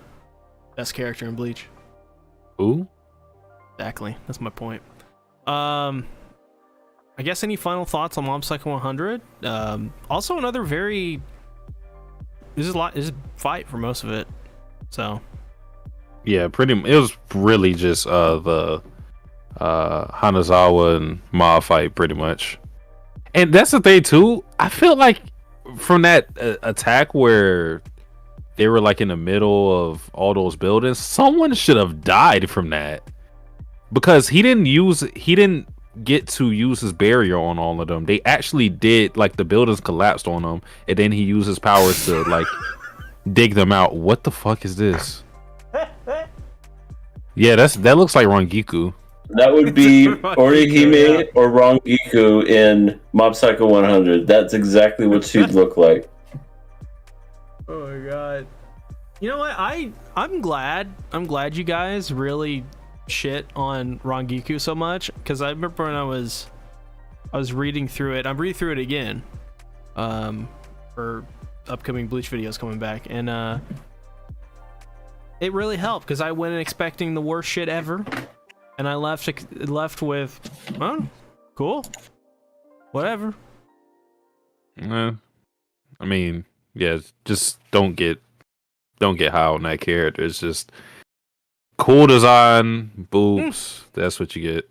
Best character in Bleach. Who? Exactly. That's my point. I guess any final thoughts on Mob Psycho 100? Also another very. This is a lot. This is fight for most of it, so. Yeah, it was really just the Hanazawa and Ma fight, pretty much. And that's the thing too. I feel like from that attack where they were like in the middle of all those buildings, someone should have died from that, because he didn't get to use his barrier on all of them. They actually did, like the buildings collapsed on him, and then he used his powers to like dig them out. What the fuck is this? Yeah, that looks like Rangiku. That would be Orihime or Rangiku in Mob Psycho 100. That's exactly what she'd look like. Oh my god. You know what? I'm glad you guys really shit on Rangiku so much, because I remember when I was reading through it. I'm reading through it again for upcoming Bleach videos coming back, and it really helped, because I went in expecting the worst shit ever, and I left with, oh, cool, whatever. I mean, yeah, just don't get high on that character. It's just cool design, boobs. That's what you get.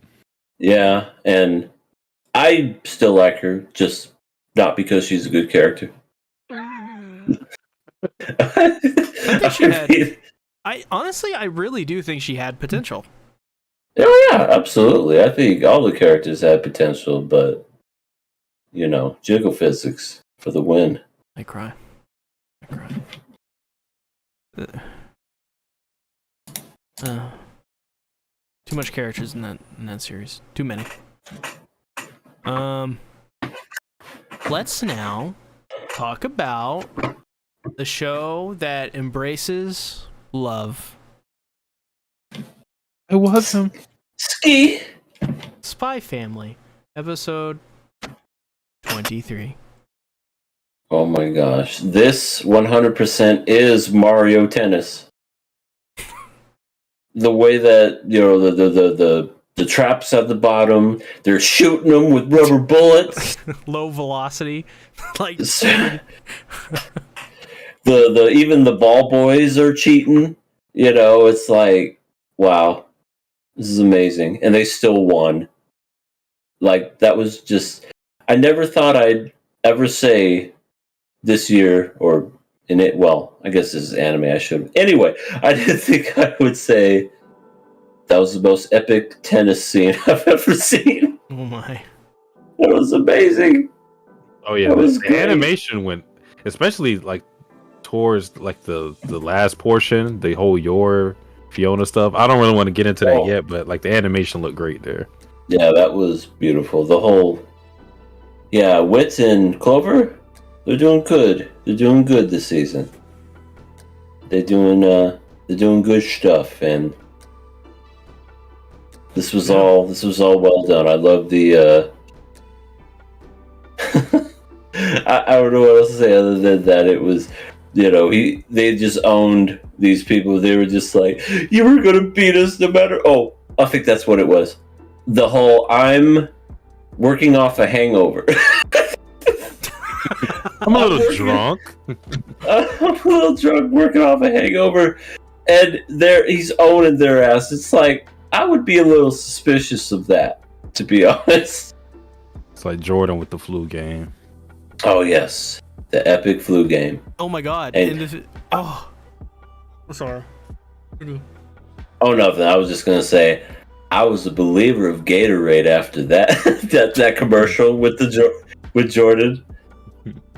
Yeah, and I still like her, just not because she's a good character. I honestly, I really do think she had potential. Oh yeah, absolutely. I think all the characters had potential, but you know, jiggle physics for the win. I cry. Too much characters in that series. Too many. Let's now talk about the show that embraces love. It was him. Ski. Spy Family, episode 23. Oh my gosh. This 100% is Mario Tennis. The way that, you know, the traps at the bottom, they're shooting them with rubber bullets. Low velocity. Like the even the ball boys are cheating. You know, it's like, wow. This is amazing. And they still won. Like, that was just, I never thought I'd ever say this year, or in it, well, I guess this is anime, I should. Anyway, I didn't think I would say that was the most epic tennis scene I've ever seen. Oh my. It was amazing. Oh yeah, the animation went, especially like towards like the last portion, the whole Yor Fiona stuff. I don't really want to get into that yet, but like the animation looked great there. Yeah, that was beautiful. The whole, yeah, Wits and Clover, they're doing good. They're doing good this season. They're doing good stuff, and this was all well done. I love the I don't know what else to say other than that it was, they just owned these people. They were just like, you were gonna beat us no matter. Oh, I think that's what it was. The whole I'm working off a hangover. I'm a little drunk. I'm a little drunk, working off a hangover, and he's owning their ass. It's like I would be a little suspicious of that, to be honest. It's like Jordan with the flu game. Oh yes, the epic flu game. Oh my god! And, I'm sorry. Oh nothing. I was just gonna say, I was a believer of Gatorade after that that commercial with Jordan.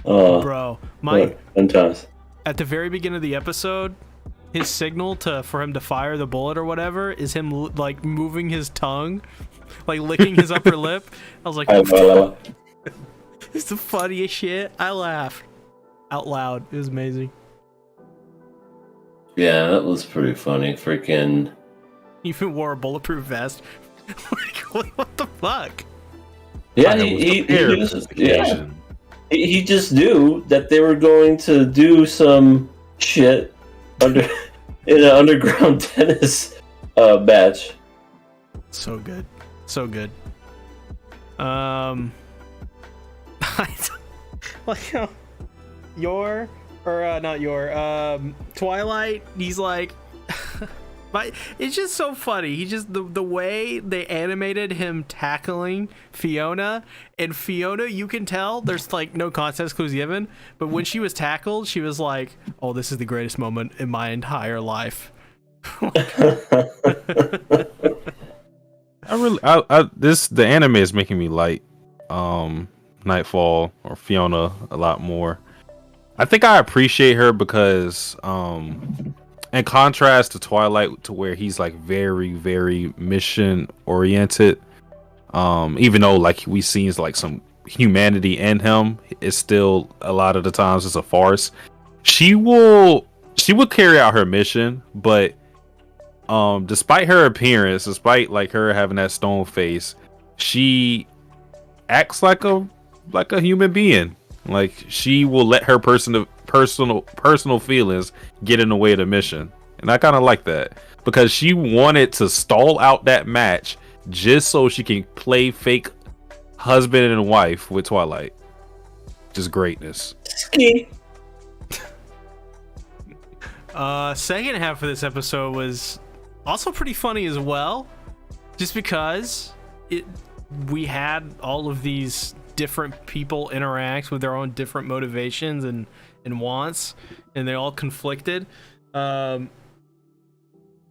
Oh, bro, fun times. At the very beginning of the episode, his signal for him to fire the bullet or whatever is him like moving his tongue, like licking his upper lip. I was like, it's the funniest shit. I laughed out loud. It was amazing. Yeah, that was pretty funny. Freaking. He even wore a bulletproof vest. Like, what the fuck? Yeah, he just knew that they were going to do some shit in an underground tennis match. So good. Like Twilight, he's like but it's just so funny. He just the way they animated him tackling Fiona, and Fiona, you can tell there's like no context clues given, but when she was tackled, she was like, "Oh, this is the greatest moment in my entire life." The anime is making me like Nightfall or Fiona a lot more. I think I appreciate her because in contrast to Twilight, to where he's like very, very mission oriented, even though like we seen like some humanity in him, it's still a lot of the times it's a farce. She will carry out her mission, but despite her appearance, despite like her having that stone face, she acts like a human being. Like she will let her personal feelings get in the way of the mission, and I kind of like that because she wanted to stall out that match just so she can play fake husband and wife with Twilight. Just greatness. Ski. Second half of this episode was also pretty funny as well, just because we had all of these different people interact with their own different motivations and wants, and they all conflicted.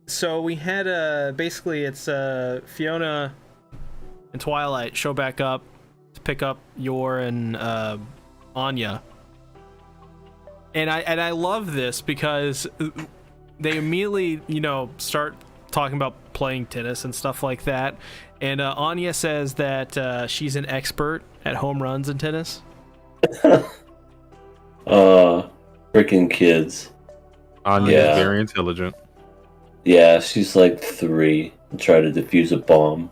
So we had basically it's Fiona and Twilight show back up to pick up Yor and Anya, and I love this because they immediately start talking about playing tennis and stuff like that, and Anya says that she's an expert at home runs in tennis. Freaking kids. Anya is very intelligent. Yeah, she's like 3 and try to defuse a bomb.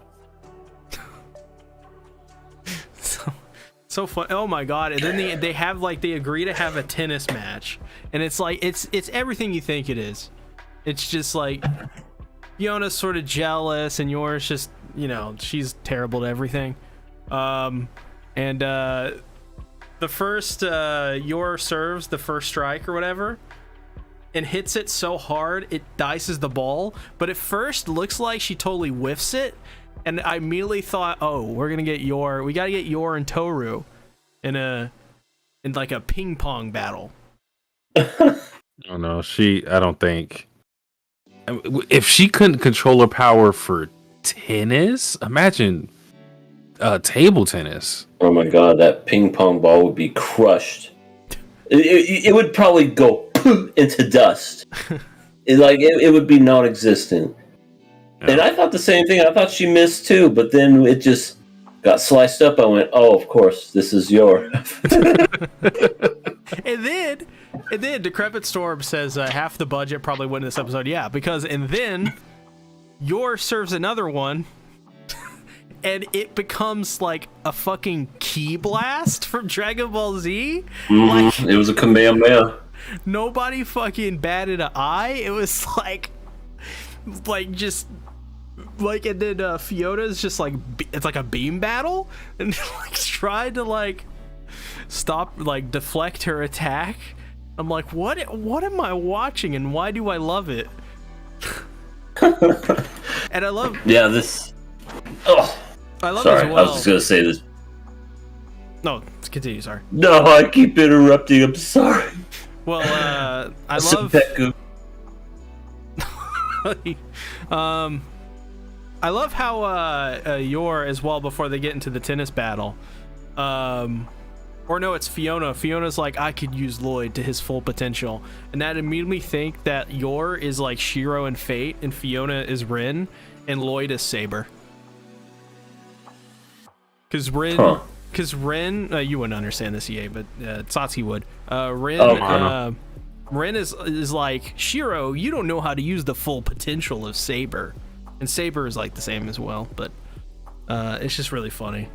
So fun. Oh my god. And then they have like, they agree to have a tennis match, and it's like it's everything you think it is. It's just like Fiona's sort of jealous, and Yor's just, she's terrible at everything. And the first Yor serves the first strike or whatever and hits it so hard it dices the ball, but at first looks like she totally whiffs it, and I immediately thought, oh, we gotta get Yor and Toru in like a ping pong battle. Oh no, I don't think, if she couldn't control her power for tennis, imagine table tennis. Oh my god, that ping pong ball would be crushed. It would probably go into dust. It would be non-existent. Yeah. And I thought the same thing. I thought she missed too, but then it just got sliced up. I went, oh, of course, this is Yor. And then Decrepit Storm says half the budget probably went in this episode. Yeah, because and then Yor serves another one. and it becomes like a fucking ki blast from Dragon Ball Z. Like, it was a Kamehameha. Nobody fucking batted an eye. It was like just like, and then Fiona's just like it's like a beam battle, and like tried to like stop, like deflect her attack. I'm like, what am I watching, and why do I love it? And I love this. Oh, I love sorry. as well. I was just gonna say this. No, continue. Sorry. No, I keep interrupting. I'm sorry. Well, I love. I love how Yor as well, before they get into the tennis battle. Or no, it's Fiona. Fiona's like, I could use Lloyd to his full potential, and that made me think that Yor is like Shiro and Fate, and Fiona is Rin, and Lloyd is Saber. Because Rin, you wouldn't understand this, EA, but Satsuki would. Rin is like, Shiro, you don't know how to use the full potential of Saber, and Saber is like the same as well. But it's just really funny.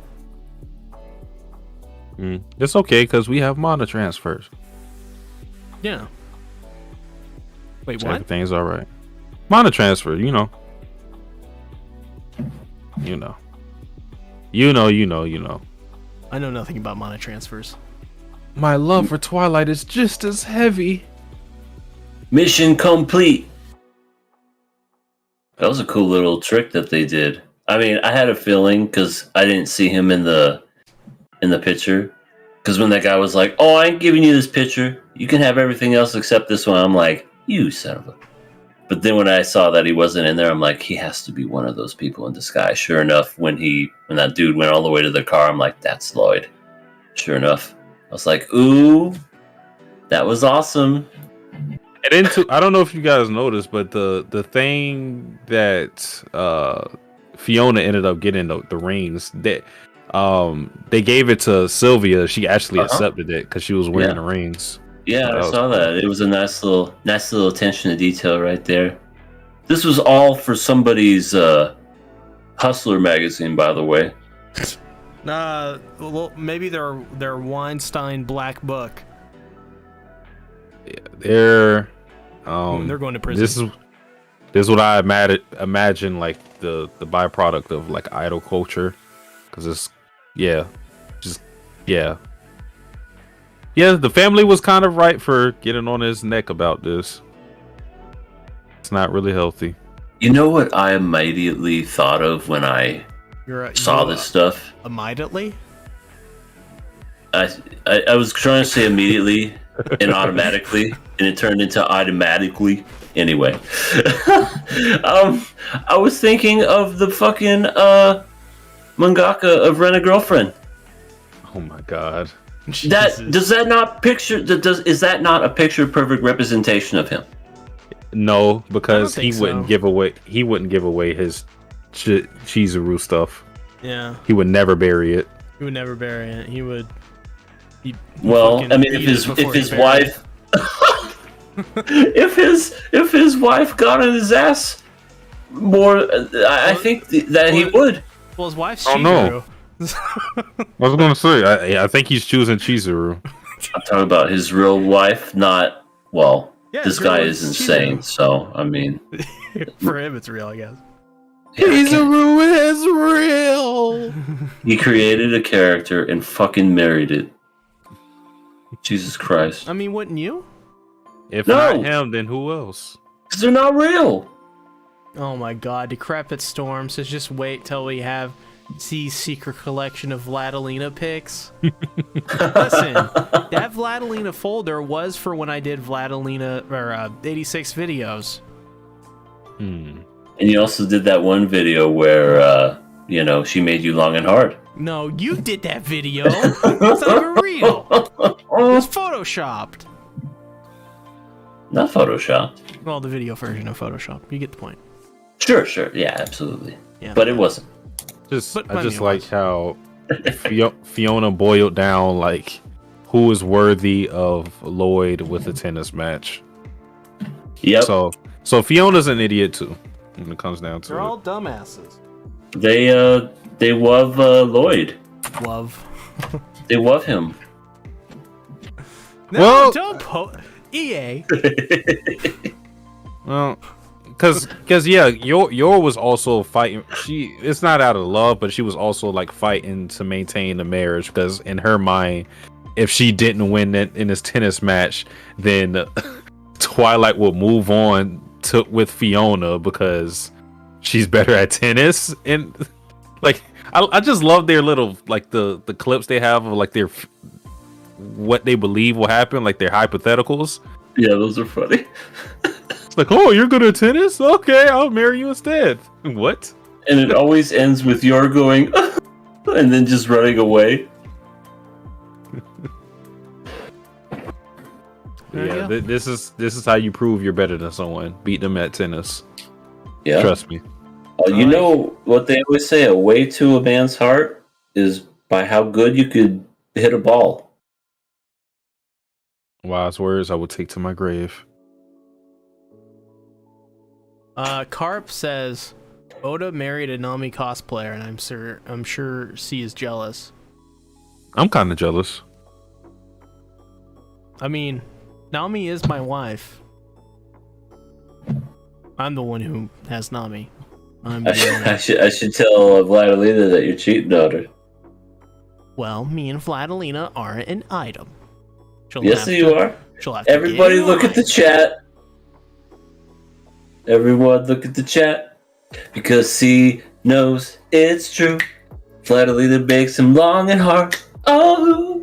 It's okay because we have mana transfers. Yeah. Wait, So what? everything's all right. Mana transfer, you know. You know. I know nothing about mana transfers. My love for Twilight is just as heavy. Mission complete. That was a cool little trick that they did. I mean, I had a feeling because I didn't see him in the picture. Because when that guy was like, "Oh, I ain't giving you this picture. You can have everything else except this one," I'm like, "You son of a." But then when I saw that he wasn't in there, I'm like, he has to be one of those people in disguise. Sure enough, when that dude went all the way to the car, I'm like, that's Lloyd. Sure enough, I was like, ooh, that was awesome. And I don't know if you guys noticed, but the thing that Fiona ended up getting the rings, that they gave it to Sylvia. She actually accepted it because she was wearing the rings. Yeah, I saw that. It was a nice little attention to detail right there. This was all for somebody's Hustler magazine, by the way. Well, maybe their Weinstein Black Book. Yeah, they're going to prison. This is what I imagine like the byproduct of like idol culture, because it's the family was kind of right for getting on his neck about this. It's not really healthy. You know what I immediately thought of when I saw this stuff? Immediately? I was trying to say immediately and automatically, and it turned into automatically. Anyway, I was thinking of the fucking mangaka of Rent a Girlfriend. Oh my god. Is that not a picture perfect representation of him? No, because he wouldn't give away his Chizuru stuff. Yeah. He would never bury it. He would never bury it. He would. Well, I mean, if his wife, if his wife got on his ass more, I think that he would. Well, his wife's Chizuru. No. I was gonna say, I think he's choosing Chizuru. I'm talking about his real wife, not this guy is insane. Chizuru. So I mean, for him, it's real, I guess. Chizuru is real. He created a character and fucking married it. Jesus Christ! I mean, wouldn't you? If not him, then who else? Because they're not real. Oh my God! Decrepit Storm says, just wait till we have C's secret collection of Vladilina pics. Listen, that Vladilina folder was for when I did Vladilina or 86 videos. And you also did that one video where she made you long and hard. No, you did that video. It's not even real. It was photoshopped. Not photoshopped. Well, the video version of Photoshop. You get the point. Sure. Yeah, absolutely. Yeah. But it wasn't. I just like how Fiona boiled down like who is worthy of Lloyd with a tennis match. Yep. So Fiona's an idiot too when it comes down to They're all dumbasses. They They love Lloyd. Love. They love him. No, Well- don't EA. Well, because yeah, Yor was also fighting. It's not out of love, but she was also like fighting to maintain the marriage because in her mind, if she didn't win it in this tennis match, then Twilight will move on with Fiona because she's better at tennis. And like, I just love their little like the clips they have of like their what they believe will happen, like their hypotheticals. Yeah, those are funny. It's like, oh, you're good at tennis? Okay, I'll marry you instead. What? And it always ends with your going and then just running away. Yeah, this is how you prove you're better than someone. Beat them at tennis. Yeah. Trust me. You know what they always say, a way to a man's heart is by how good you could hit a ball. Wise words I will take to my grave. Carp says Oda married a Nami cosplayer, and I'm sure C is jealous. I'm kind of jealous. I mean, Nami is my wife. I'm the one who has Nami. I should tell Vladilena that you're cheating on her. Well, me and Vladilena aren't an item. Yes, you are. She'll have to Everybody get in look at the line. chat. Everyone look at the chat. Because C knows it's true. Vladilena makes him long and hard. Oh!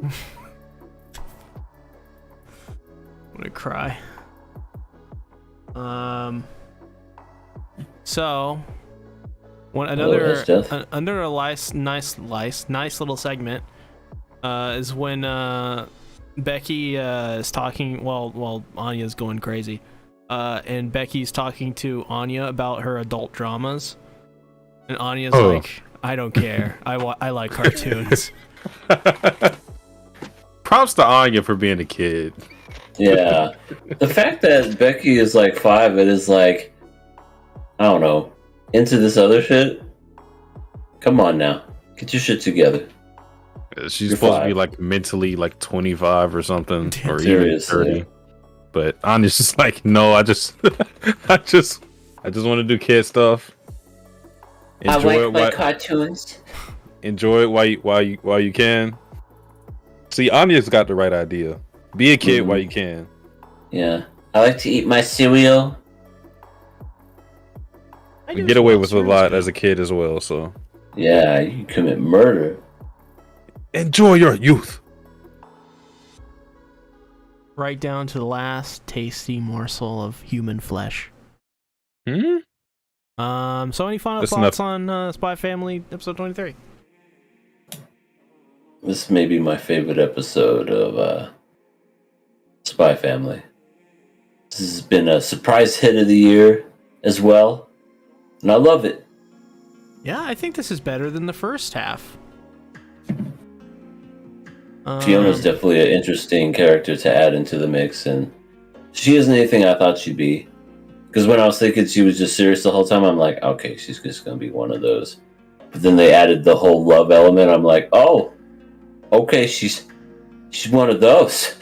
I'm gonna cry. So another nice little segment is when Becky is talking while Anya's going crazy, and Becky's talking to Anya about her adult dramas, and Anya's like, I don't care, I like cartoons. Props to Anya for being a kid. Yeah. The fact that Becky is like 5 and is like, I don't know, into this other shit? Come on now. Get your shit together. She's You're supposed 5. to be like mentally like 25 or something, or even Seriously. 30. But Anya's just like, no, I just want to do kid stuff. Enjoy it cartoons. Enjoy it while you can. See, Anya's got the right idea. Be a kid while you can. Yeah. I like to eat my cereal. You get away with a lot as a kid as well, so. Yeah, you commit murder. Enjoy your youth. Right down to the last tasty morsel of human flesh. Hmm? So any final That's thoughts on Spy Family episode 23? This may be my favorite episode of Spy Family. This has been a surprise hit of the year as well, and I love it. Yeah, I think this is better than the first half. Fiona's definitely an interesting character to add into the mix, and she isn't anything I thought she'd be. Because when I was thinking she was just serious the whole time, I'm like, okay, she's just going to be one of those. But then they added the whole love element. I'm like, oh, okay, she's one of those.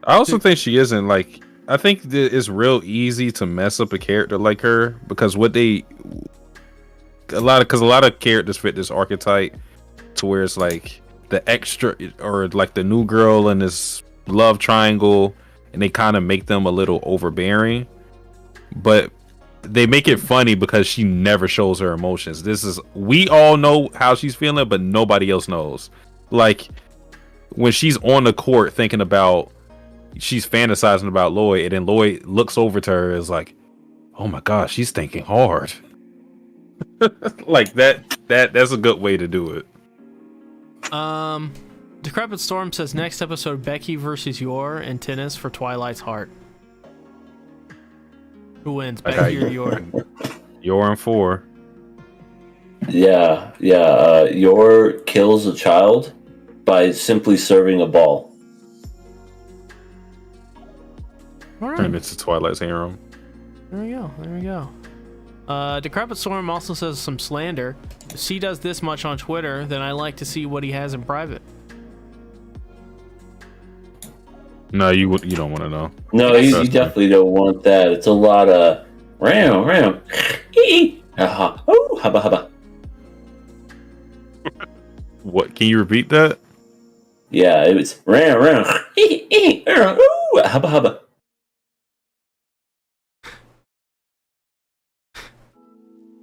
I also think she isn't like. I think that it's real easy to mess up a character like her because a lot of characters fit this archetype to where it's like the extra or like the new girl in this love triangle, and they kind of make them a little overbearing, but they make it funny because she never shows her emotions. We all know how she's feeling, but nobody else knows. Like when she's on the court thinking about, she's fantasizing about Lloyd, and then Lloyd looks over to her and is like, oh my gosh, she's thinking hard. Like that's a good way to do it. Decrepit Storm says next episode Becky versus Yor and tennis for Twilight's heart. Who wins, Becky or Yor? Yor in 4. Yeah. Yor kills a child by simply serving a ball. All right. Turned into Twilight's harem. There we go. Decrepit Storm also says some slander. If C does this much on Twitter, then I like to see what he has in private. No, you don't want to know. No, you definitely don't want that. It's a lot of ram, aha, oh, hubba hubba. What? Can you repeat that? Yeah, it was ram, ooh, hubba hubba.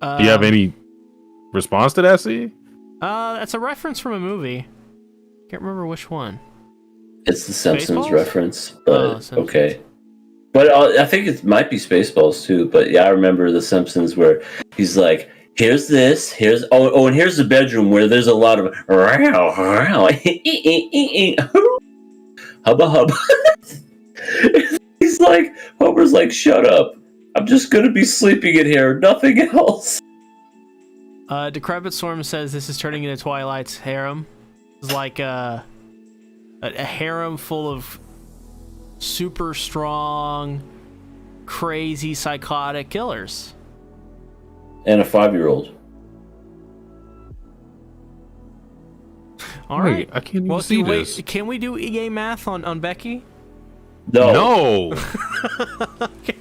Do you have any response to that, C? That's a reference from a movie. Can't remember which one. It's the Simpsons Spaceballs? reference, but Simpsons. okay. But I think it might be Spaceballs too. But yeah, I remember the Simpsons where he's like, "Here's this, here's and here's the bedroom where there's a lot of hubba hubba." He's like, Homer's like, "Shut up! I'm just gonna be sleeping in here, nothing else." Decrepit Storm says this is turning into Twilight's harem. It's like a harem full of super strong, crazy, psychotic killers. And a 5-year-old. All right. I can't even see this. Can we do EA math on Becky? No. Okay.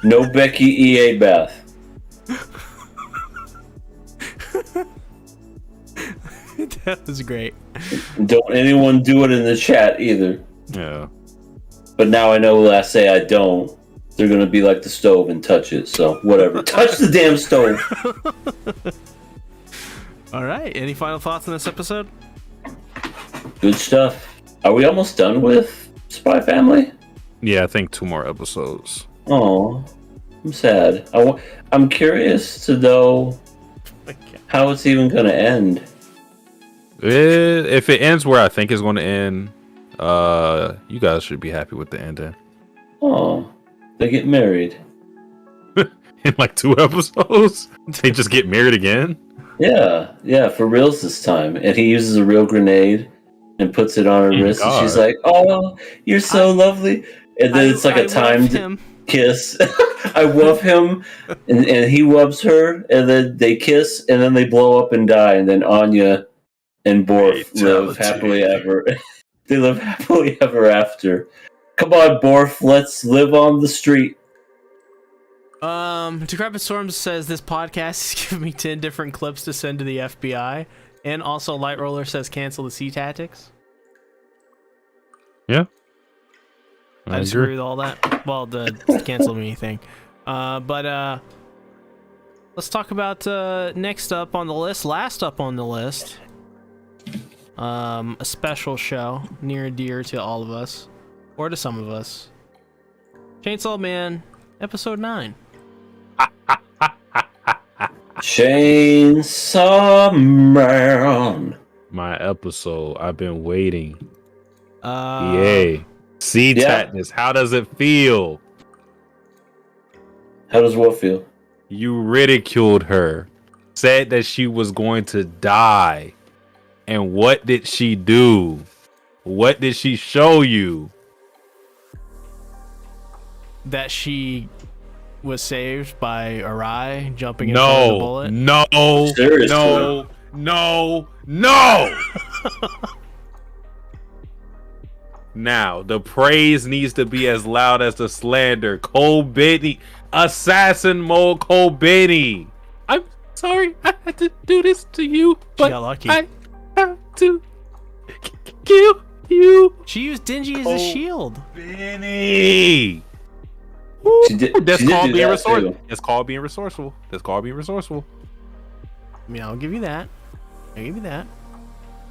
No Becky EA Bath. That was great. Don't anyone do it in the chat either. Yeah. But now I know when I say I don't, they're gonna be like the stove and touch it. So whatever. Touch the damn stove. All right. Any final thoughts on this episode? Good stuff. Are we almost done with Spy Family? Yeah, I think 2 more episodes. Oh, I'm sad. I'm curious to know how it's even gonna end. If it ends where I think it's going to end, you guys should be happy with the ending. Oh, they get married. In like 2 episodes, they just get married again. Yeah, for reals this time. And he uses a real grenade and puts it on her wrist, and she's like, "Oh, you're so lovely." And then it's like a timed kiss. I love him, and he loves her, and then they kiss, and then they blow up and die, and then Anya and Borf live happily ever. They live happily ever after. Come on, Borf, let's live on the street. Decrepit Storm says this podcast is giving me 10 different clips to send to the FBI, and also Light Roller says cancel the sea tactics. Yeah. I disagree with all that. Well, the cancel me thing. But let's talk about next up on the list, last up on the list. A special show near and dear to all of us, or to some of us. Chainsaw Man, episode 9. Chainsaw Man. My episode. I've been waiting. Yay. Sea Tatness. How does it feel? How does what feel? You ridiculed her. Said that she was going to die. And what did she do? What did she show you? That she was saved by Arai jumping in front of the bullet? No. Now, the praise needs to be as loud as the slander. Cole Benny, assassin mode Cole Benny. I'm sorry I had to do this to you, but lucky. I have to kill you. She used Dingy as a shield. Benny. That's called being resourceful. It's called being resourceful. I mean, I'll give you that.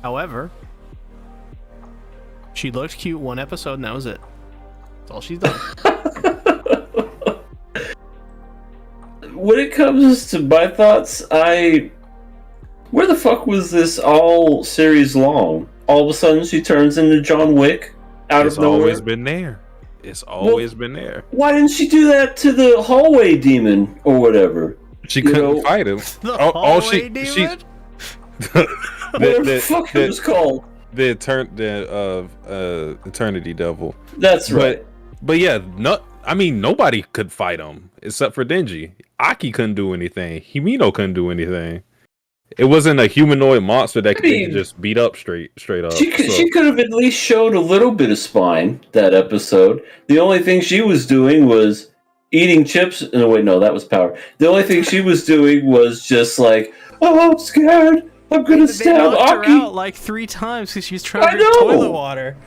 However, she looked cute one episode and that was it. That's all she's done. When it comes to my thoughts, where the fuck was this all series long? All of a sudden she turns into John Wick out of nowhere. It's always been there. Why didn't she do that to the hallway demon or whatever? She couldn't fight him. Hallway demon? Whatever the fuck it was called. The Eternity Devil. That's right. But yeah, I mean, nobody could fight him except for Denji. Aki couldn't do anything. Himino couldn't do anything. It wasn't a humanoid monster that they could just beat up straight up. She could have at least showed a little bit of spine that episode. The only thing she was doing was eating chips. No, wait, no, that was Power. The only thing she was doing was just like, oh, I'm scared. I'm gonna stab Aki. Her out like 3 times because she was trying to drink toilet water.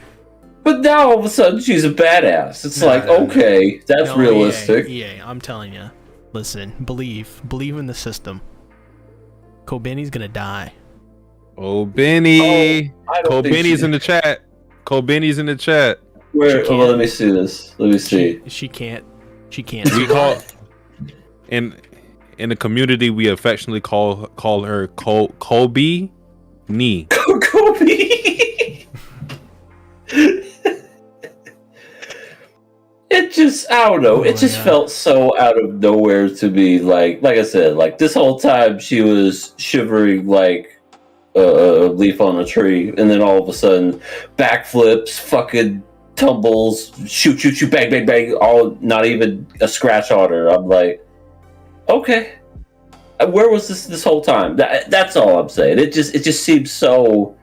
But now all of a sudden she's a badass. It's okay, that's realistic. EA, I'm telling you. Listen, believe in the system. Kobeni's gonna die. Oh, Benny. Benny's in the chat. Benny's in the chat. Where? Oh, let me see this. Let me see. She can't. We call in the community. We affectionately call her Kobe Ni. Kobe. It just, I don't know. It just felt so out of nowhere to me. Like I said, like this whole time she was shivering like a leaf on a tree, and then all of a sudden, backflips, fucking tumbles, shoot, bang, bang, bang. All not even a scratch on her. I'm like, okay, where was this whole time? That's all I'm saying. It just seems so.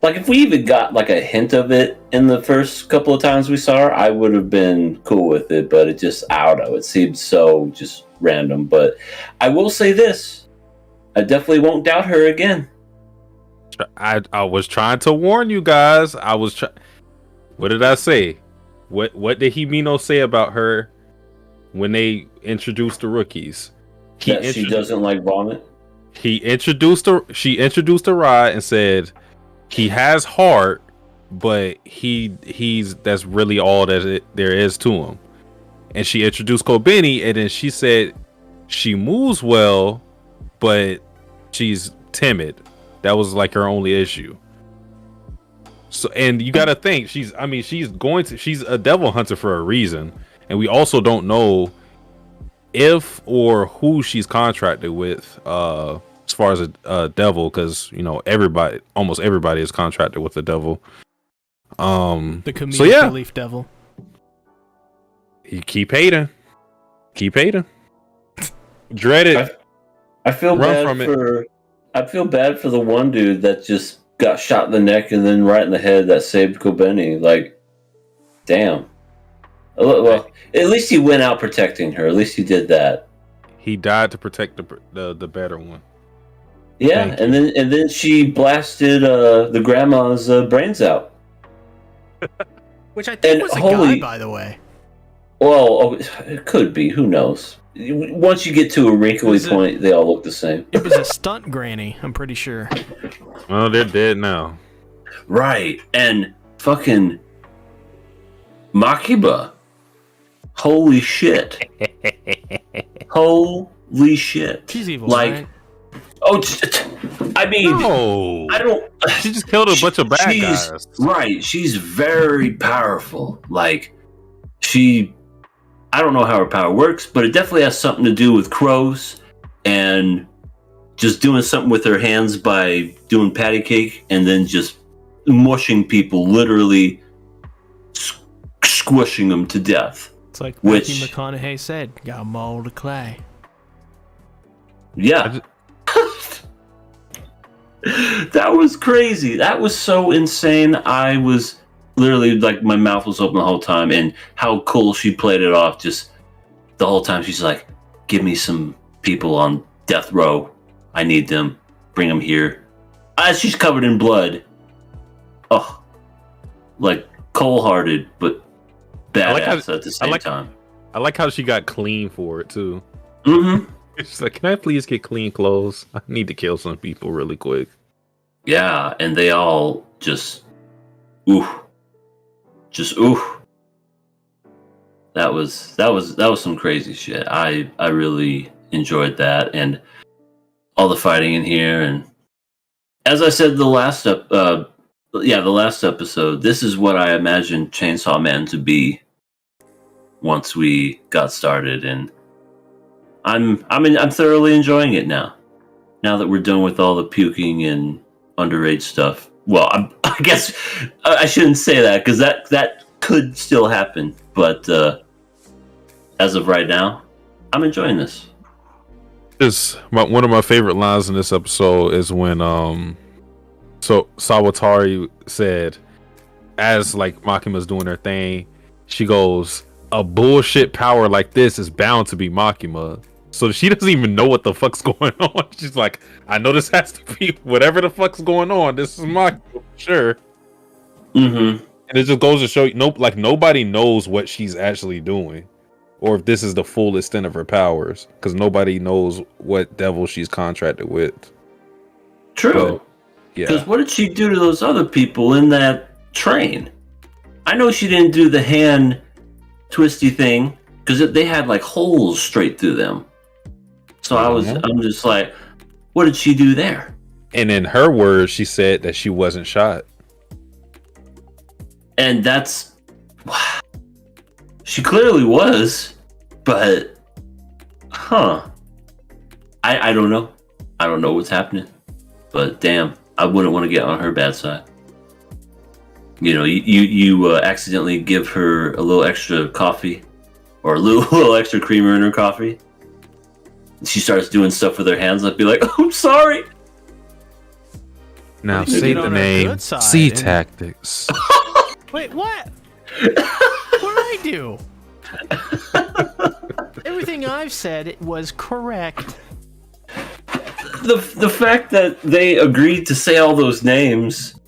Like, if we even got, like, a hint of it in the first couple of times we saw her, I would have been cool with it, but it just, I don't know, it seemed so just random. But I will say this, I definitely won't doubt her again. I was trying to warn you guys. What did I say? What did Himino say about her when they introduced the rookies? She doesn't like vomit? She introduced the ride and said... He has heart, but he's that's really all that there is to him. And she introduced Kobeni, and then she said she moves well, but she's timid. That was like her only issue. So, and you got to think she's a devil hunter for a reason, and we also don't know if or who she's contracted with. As far as a devil, because almost everybody is contracted with the devil. The comedic relief devil. You keep hating. Dread it. I feel bad for the one dude that just got shot in the neck and then right in the head that saved Kobeni. Like, damn. Well, at least he went out protecting her. At least he did that. He died to protect the better one. Yeah, and then she blasted the grandma's brains out. Which I think was a guy, by the way. Well, it could be. Who knows? Once you get to a wrinkly point, they all look the same. It was a stunt granny, I'm pretty sure. Well, they're dead now. Right, and fucking Makiba. Holy shit. Holy shit. She's evil, like, right? Oh, I mean, no. I don't. She just killed a bunch of bad guys. Right, she's very powerful. Like, I don't know how her power works, but it definitely has something to do with crows and just doing something with her hands by doing patty cake and then just mushing people, literally squishing them to death. It's like Matthew McConaughey said, "Got mold of clay." Yeah. That was crazy. That was so insane. I was literally like, my mouth was open the whole time, and how cool she played it off. Just the whole time she's like, give me some people on death row. I need them. Bring them here. As she's covered in blood. Oh, like cold-hearted, but badass at the same time. I like how she got clean for it too. Mm-hmm. She's like, can I please get clean clothes? I need to kill some people really quick. Yeah, and they all just oof. That was some crazy shit. I really enjoyed that, and all the fighting in here. And as I said the last episode, this is what I imagined Chainsaw Man to be once we got started, and I'm thoroughly enjoying it now. Now that we're done with all the puking and underage stuff. Well, I guess I shouldn't say that, because that could still happen. But as of right now, I'm enjoying this. One of my favorite lines in this episode is when so Sawatari said, as like Makima's doing her thing, she goes, a bullshit power like this is bound to be Makima. So she doesn't even know what the fuck's going on. She's like, I know this has to be whatever the fuck's going on. This is Makima for sure. Mm-hmm. And it just goes to show you, nobody knows what she's actually doing, or if this is the full extent of her powers, because nobody knows what devil she's contracted with. True. But, yeah. Because what did she do to those other people in that train? I know she didn't do the hand twisty thing because they had like holes straight through them. So I'm just like, what did she do there? And in her words, she said that she wasn't shot. And that's, she clearly was, but, I don't know. I don't know what's happening, but damn, I wouldn't want to get on her bad side. You know, you accidentally give her a little extra coffee or a little extra creamer in her coffee. She starts doing stuff with her hands. I'd be like, oh, I'm sorry. Now Well, you say get the on her name. good side C and- tactics. Wait, what? What did I do? Everything I've said was correct. The fact that they agreed to say all those names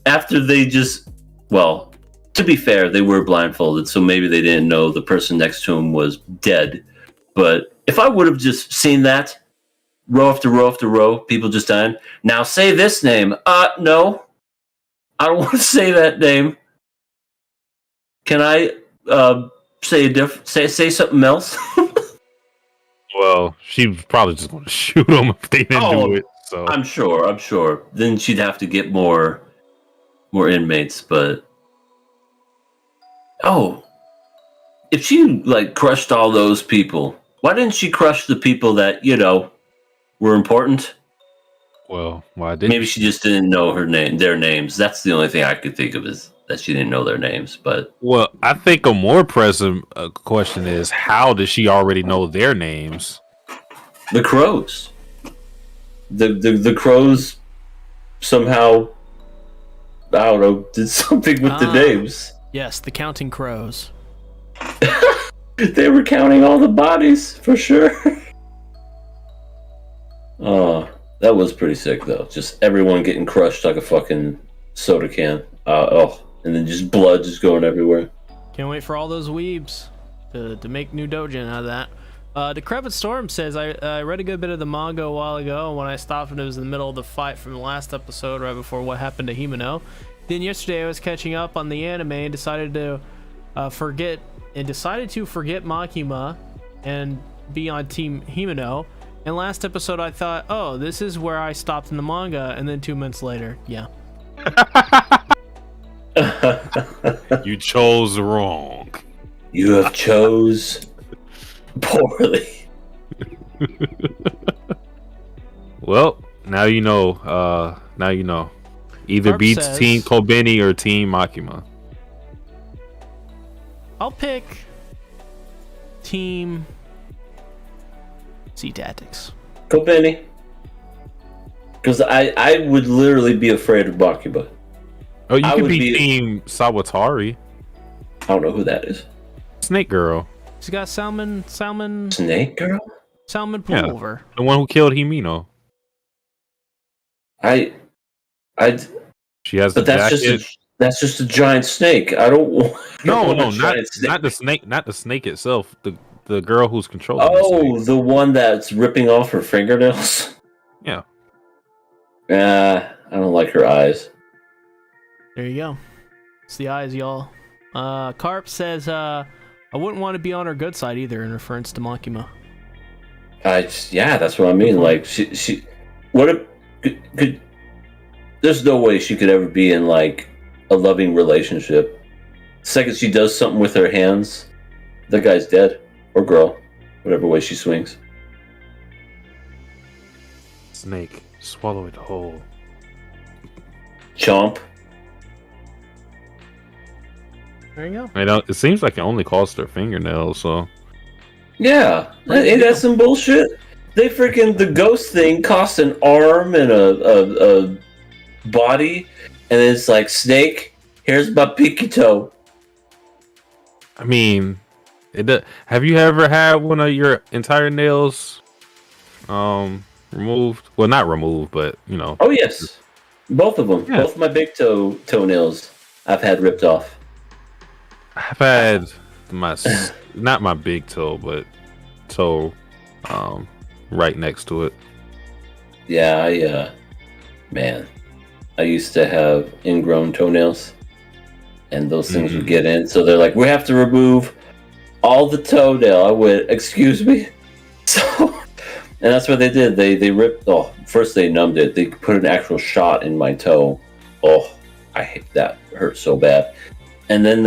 after they just, well, to be fair, they were blindfolded, so maybe they didn't know the person next to him was dead. But if I would have just seen that, row after row after row, people just dying. Now say this name. No. I don't want to say that name. Can I say something else? Well, she was probably just going to shoot them if they didn't do it. So I'm sure. Then she'd have to get more inmates, but if she like crushed all those people, why didn't she crush the people that, were important? well, why did Maybe she just didn't know their names. That's the only thing I could think of is that she didn't know their names. But Well, I think a more present question is, how does she already know their names? the crows, the crows somehow, I don't know, did something with the names. Yes, the Counting Crows. They were counting all the bodies for sure. Oh, that was pretty sick though. Just everyone getting crushed like a fucking soda can. And then just blood just going everywhere. Can't wait for all those weebs to make new doujin out of that. Decrepit Storm says, I read a good bit of the manga a while ago, and when I stopped it was in the middle of the fight from the last episode right before what happened to Himeno. Then yesterday I was catching up on the anime and decided to forget Makima and be on Team Himeno. And last episode I thought, oh, this is where I stopped in the manga, and then 2 months later, yeah. You chose wrong. You have chose poorly. Well, now you know. Either Carp be says- Team Kobeni or Team Makima. I'll pick Team Sea Tactics. Go Benny. Because I would literally be afraid of Bakuba. Oh, you I could would be be- Team Sawatari. I don't know who that is. Snake Girl. She's got salmon Snake Girl? pullover. The one who killed Himeno. I She has the but that's jacket. that's just a giant snake. I don't want No, a not giant snake. the snake. Not the snake itself. The girl who's controlling the Oh, snake. the one that's ripping off her fingernails. Yeah. I don't like her eyes. There you go. It's the eyes, y'all. Carp says, I wouldn't want to be on her good side either, in reference to Makima. That's what I mean. Like she what if could there's no way she could ever be in like a loving relationship. The second she does something with her hands, that guy's dead. Or girl. Whatever way she swings. Snake. Swallow it whole. Chomp. There you go. I know. It seems like it only cost her fingernails. So Yeah, ain't that some bullshit? They freaking the ghost thing costs an arm and a body, and it's like Snake. Here's my pinky toe. I mean, have you ever had one of your entire nails removed? Well, not removed, but you know. Oh yes, both of them. Yeah. Both my big toenails. I've had ripped off. I've had not my big toe, but toe right next to it. Yeah, man, I used to have ingrown toenails, and those things would get in. So they're like, we have to remove all the toenail. I went, excuse me. So, and that's what they did. They ripped. Oh, first they numbed it. They put an actual shot in my toe. Oh, I hate that. It hurt so bad. And then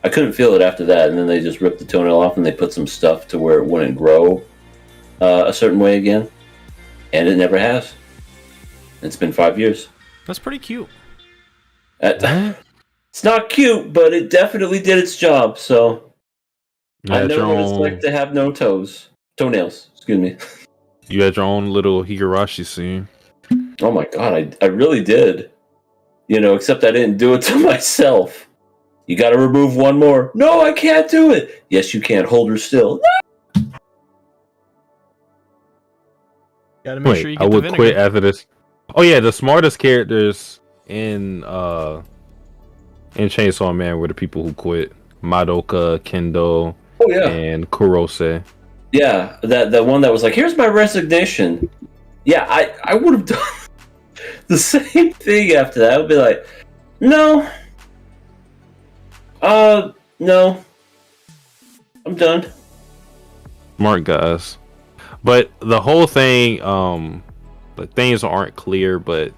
I couldn't feel it after that. And then they just ripped the toenail off and they put some stuff to where it wouldn't grow a certain way again. And it never has. It's been 5 years. That's pretty cute. It's not cute, but it definitely did its job. So I know what it's like to have no toenails. Excuse me. You had your own little Higurashi scene. Oh my god, I really did. You know, except I didn't do it to myself. You got to remove one more. No, I can't do it. Yes, you can. Hold her still. Gotta make Wait, sure you I get the would vinegar. quit after this. Oh yeah, the smartest characters in Chainsaw Man were the people who quit. Madoka, Kendo, Oh yeah, and Kurose. yeah. That one that was like, "Here's my resignation." Yeah, I would have done the same thing after that. I would be like, "No, no, I'm done." Smart guys. But the whole thing, the things aren't clear, but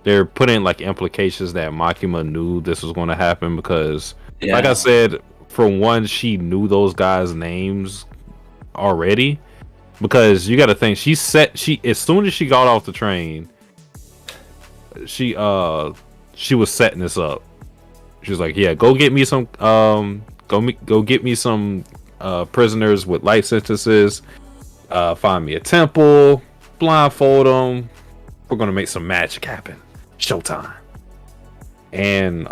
they're putting like implications that Makima knew this was going to happen because, like I said, for one, she knew those guys' names already. Because you got to think, she as soon as she got off the train, she was setting this up. She was like, "Yeah, go get me some, go get me some prisoners with life sentences." Find me a temple, blindfold them. We're gonna make some magic happen. Showtime. And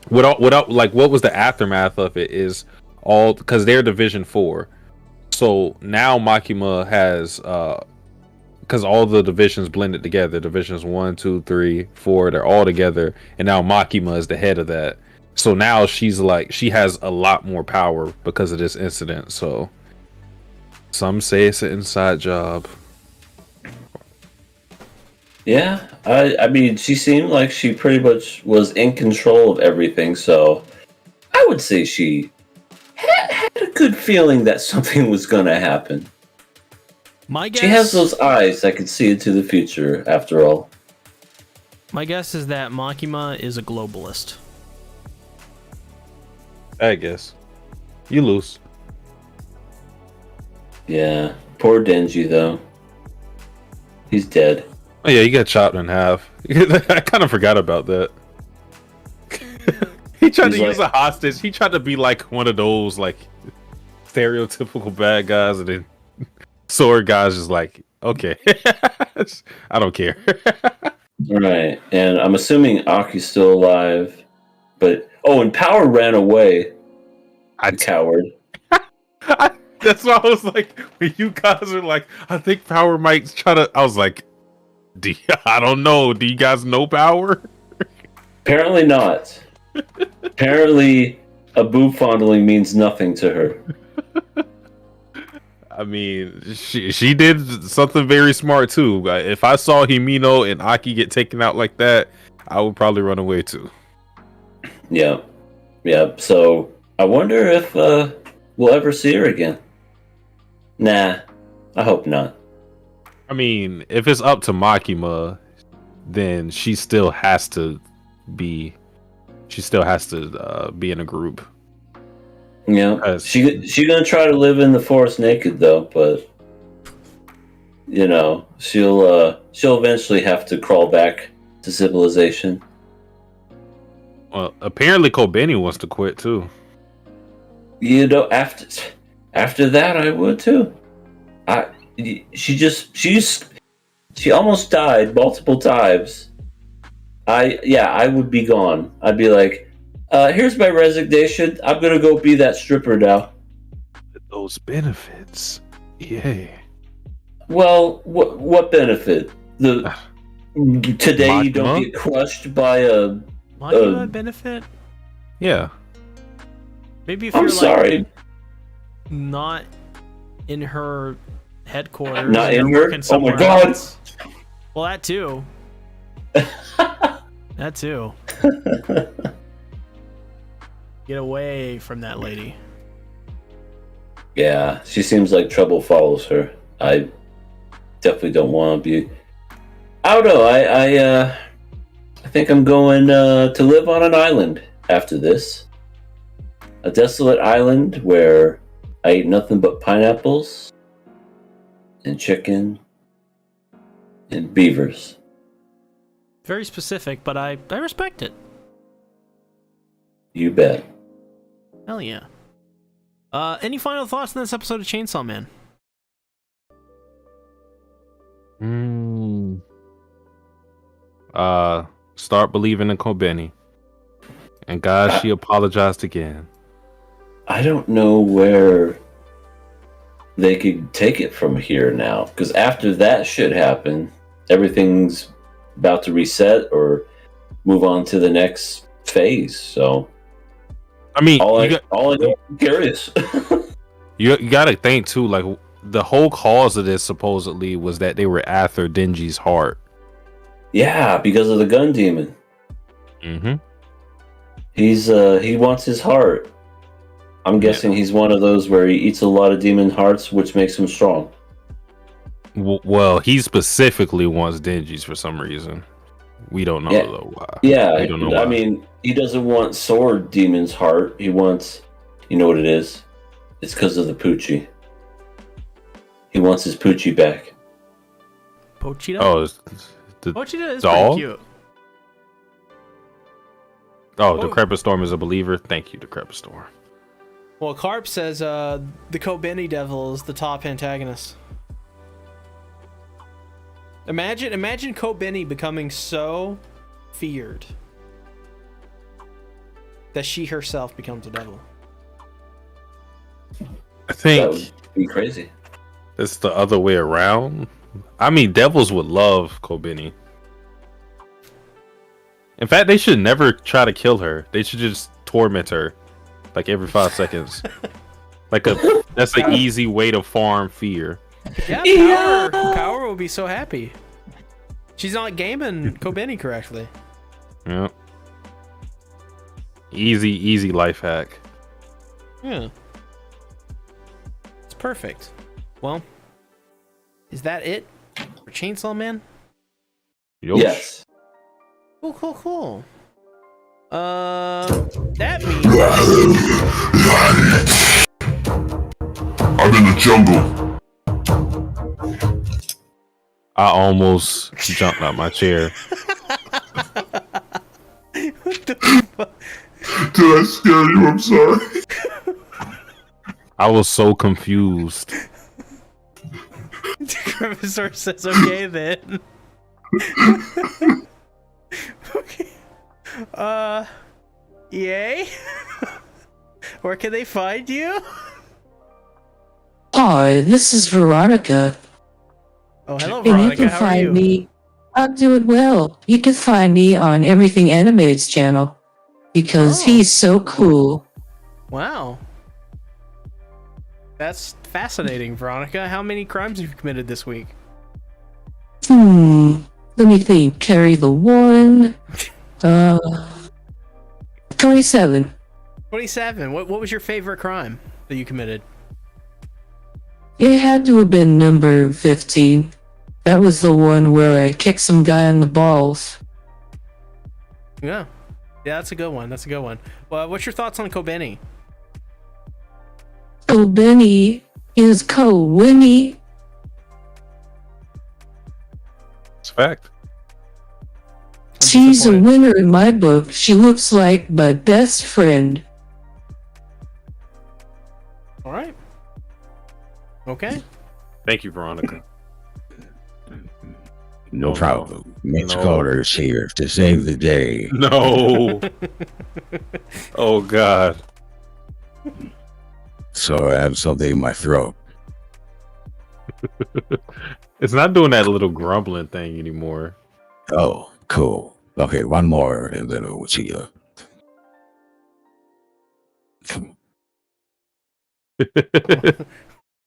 what was the aftermath of it is all because they're Division 4. So now Makima has because all the divisions blended together. Divisions 1, 2, 3, 4, they're all together, and now Makima is the head of that. So now she's like she has a lot more power because of this incident. So some say it's an inside job. Yeah, I mean, she seemed like she pretty much was in control of everything, so I would say she had a good feeling that something was going to happen. My guess, She has those eyes that can see into the future, after all. my guess is that Makima is a globalist. I guess you lose. Yeah, poor Denji, though. He's dead. Oh yeah, you got chopped in half. I kind of forgot about that. He tried He's to use like- a hostage. He tried to be like one of those like stereotypical bad guys, and then sword guys just like, okay, I don't care. Right, and I'm assuming Aki's still alive, but and Power ran away. I The coward. That's why I was like, when you guys are like, I think Power might try to. I was like, I don't know. Do you guys know Power? Apparently not. Apparently, a boob fondling means nothing to her. I mean, she did something very smart too. If I saw Himino and Aki get taken out like that, I would probably run away too. Yeah. So I wonder if we'll ever see her again. Nah, I hope not. I mean, if it's up to Makima, then she still has to be. She still has to be in a group. Yeah, Yes. she gonna try to live in the forest naked though, but you know she'll eventually have to crawl back to civilization. Well, apparently Kobeni wants to quit too. You know, After that, I would too. She almost died multiple times. I would be gone. I'd be like, here's my resignation. I'm gonna go be that stripper now. Those benefits. Yay. Well, what benefit? Today you don't get crushed by a Monument benefit? Yeah. Maybe if I'm you're sorry. like not in her headquarters. Not in you're her? working Oh my somewhere God. else. Well, that too. That too. Get away from that lady. Yeah, she seems like trouble follows her. I definitely don't want to be. I don't know. I think I'm going to live on an island after this. A desolate island where I eat nothing but pineapples and chicken and beavers. Very specific, but I respect it. You bet. Hell yeah. Any final thoughts on this episode of Chainsaw Man? Start believing in Kobeni. And God, she apologized again. I don't know where they could take it from here now, because after that shit happened, everything's about to reset or move on to the next phase. So, I mean, I'm curious. you got to think too. Like the whole cause of this supposedly was that they were after Denji's heart. Yeah, because of the gun demon. Mm-hmm. He wants his heart. I'm guessing he's one of those where he eats a lot of demon hearts, which makes him strong. Well, he specifically wants Denji's for some reason. We don't know though why. Yeah, we don't know why. I mean, he doesn't want Sword Demon's heart. He wants, you know what it is? It's because of the Poochie. He wants his Poochie back. Pochita? Oh, the Pochita is dog? pretty cute. Oh, Decrepit Storm is a believer. Thank you, Decrepit Storm. Well, Carp says the Kobeni Devil is the top antagonist. Imagine Kobeni becoming so feared that she herself becomes a devil. I That think would be crazy. it's the other way around. I mean, devils would love Kobeni. In fact, they should never try to kill her. They should just torment her, like every 5 seconds. That's an easy way to farm fear. Yeah, Power will be so happy. She's not gaming Kobeni correctly. Yeah. Easy life hack. Yeah. It's perfect. Well, is that it for Chainsaw Man? Yo. Yes. Cool. That means I'm in the jungle. I almost jumped out my chair. Did I scare you? I'm sorry. Oh. I was so confused. Crevisaur says, okay then. Okay. Yay? Where can they find you? Hi, this is Veronica. Oh, hello, And you Veronica. can How are find you? me. I'm doing well. You can find me on Everything Animated's channel because he's so cool. Wow. That's fascinating, Veronica. How many crimes have you committed this week? Let me think. Carry the one. 27. 27. What was your favorite crime that you committed? It had to have been number 15. That was the one where I kicked some guy in the balls. Yeah. Yeah, that's a good one. Well, what's your thoughts on Kobeni? Benny is Winnie. It's a fact. She's a winner in my book. She looks like my best friend. All right. Okay. Thank you, Veronica. No Oh, problem. Mitch no. Carter is here to save the day. No. Oh God. So I have something in my throat. It's not doing that little grumbling thing anymore. Oh, cool. Okay, one more and then we'll see you.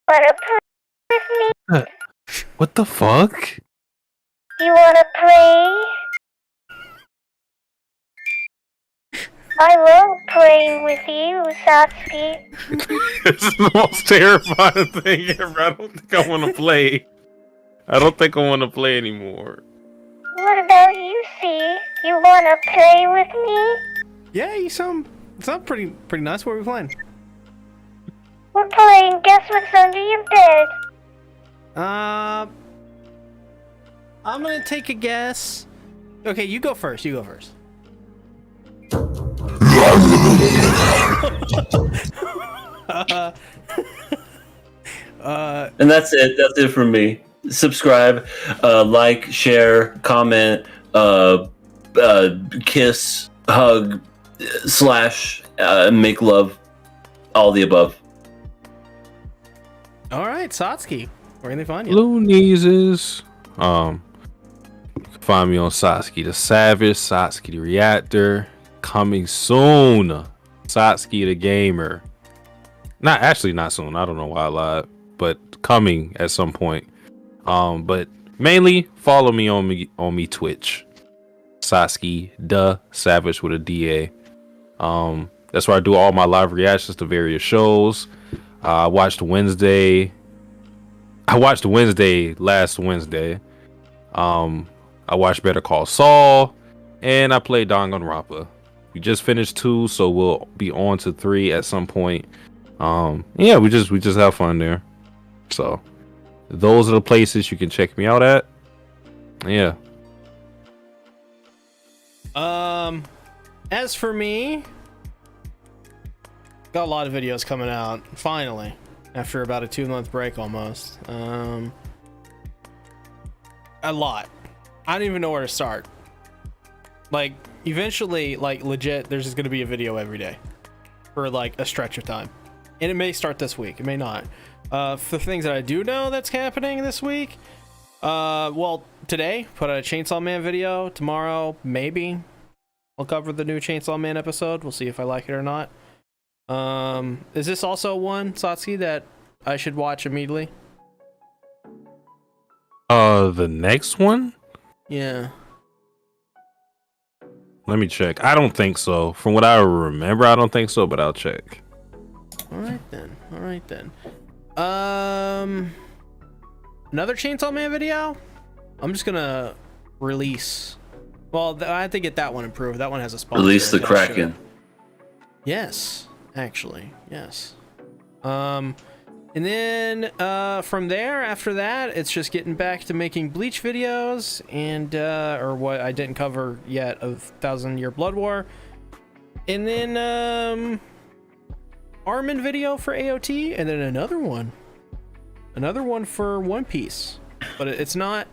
Wanna play with me? What the fuck? You wanna play? I love playing with you, Satsuki. It's the most terrifying thing ever. I don't think I want to play. I don't think I want to play anymore. What about you, C? You wanna play with me? Yeah, you sound pretty nice. What are we playing? We're playing Guess What's Under Your Bed. I'm gonna take a guess. Okay, you go first. You go first. And that's it. That's it from me. Subscribe, like, share, comment, kiss, hug, slash, make love, all the above. All right, Satsuki. Where can they find you? Loonies. You can find me on Satsuki the Savage, Satsuki the Reactor. Coming soon. Satsuki the Gamer. Not soon. I don't know why I lied, but coming at some point. But mainly follow me on me Twitch. Satsuki the Savage with a DA. That's where I do all my live reactions to various shows. I watched Wednesday last Wednesday. I watched Better Call Saul, and I played Danganronpa. We just finished 2, so we'll be on to 3 at some point. Yeah, we just have fun there. So those are the places you can check me out at. Yeah. As for me, got a lot of videos coming out finally after about a 2-month break almost. A lot. I don't even know where to start. Like, eventually, like, legit, there's just gonna be a video every day for like a stretch of time, and it may start this week, it may not. For things that I do know that's happening this week, well, today put out a Chainsaw Man video. Tomorrow, maybe I'll cover the new Chainsaw Man episode. We'll see if I like it or not. Is this also one, Satsuki, that I should watch immediately? The next one? Yeah. Let me check. I don't think so. From what I remember, I don't think so, but I'll check. All right then. Another Chainsaw Man video. I'm just gonna release. Well, I have to get that one improved. That one has a sponsor. Release the Kraken. Yes, actually, yes. And then from there, after that, it's just getting back to making Bleach videos and or what I didn't cover yet of 1000-Year Blood War, and then Armin video for AOT, and then another one for One Piece, but it's not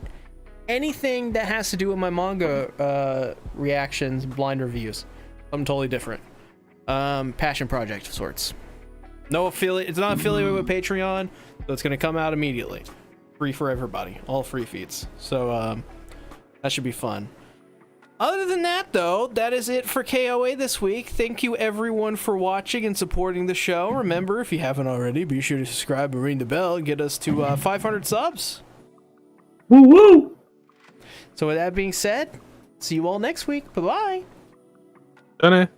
anything that has to do with my manga reactions, blind reviews. Something totally different. Passion project of sorts. No affiliate. It's not affiliated with Patreon, so it's gonna come out immediately, free for everybody, all free feeds. So that should be fun. Other than that, though, that is it for KOA this week. Thank you everyone for watching and supporting the show. Remember, if you haven't already, be sure to subscribe and ring the bell and get us to 500 subs. Woo woo! So with that being said, see you all next week. Bye bye. Done it.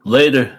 Later.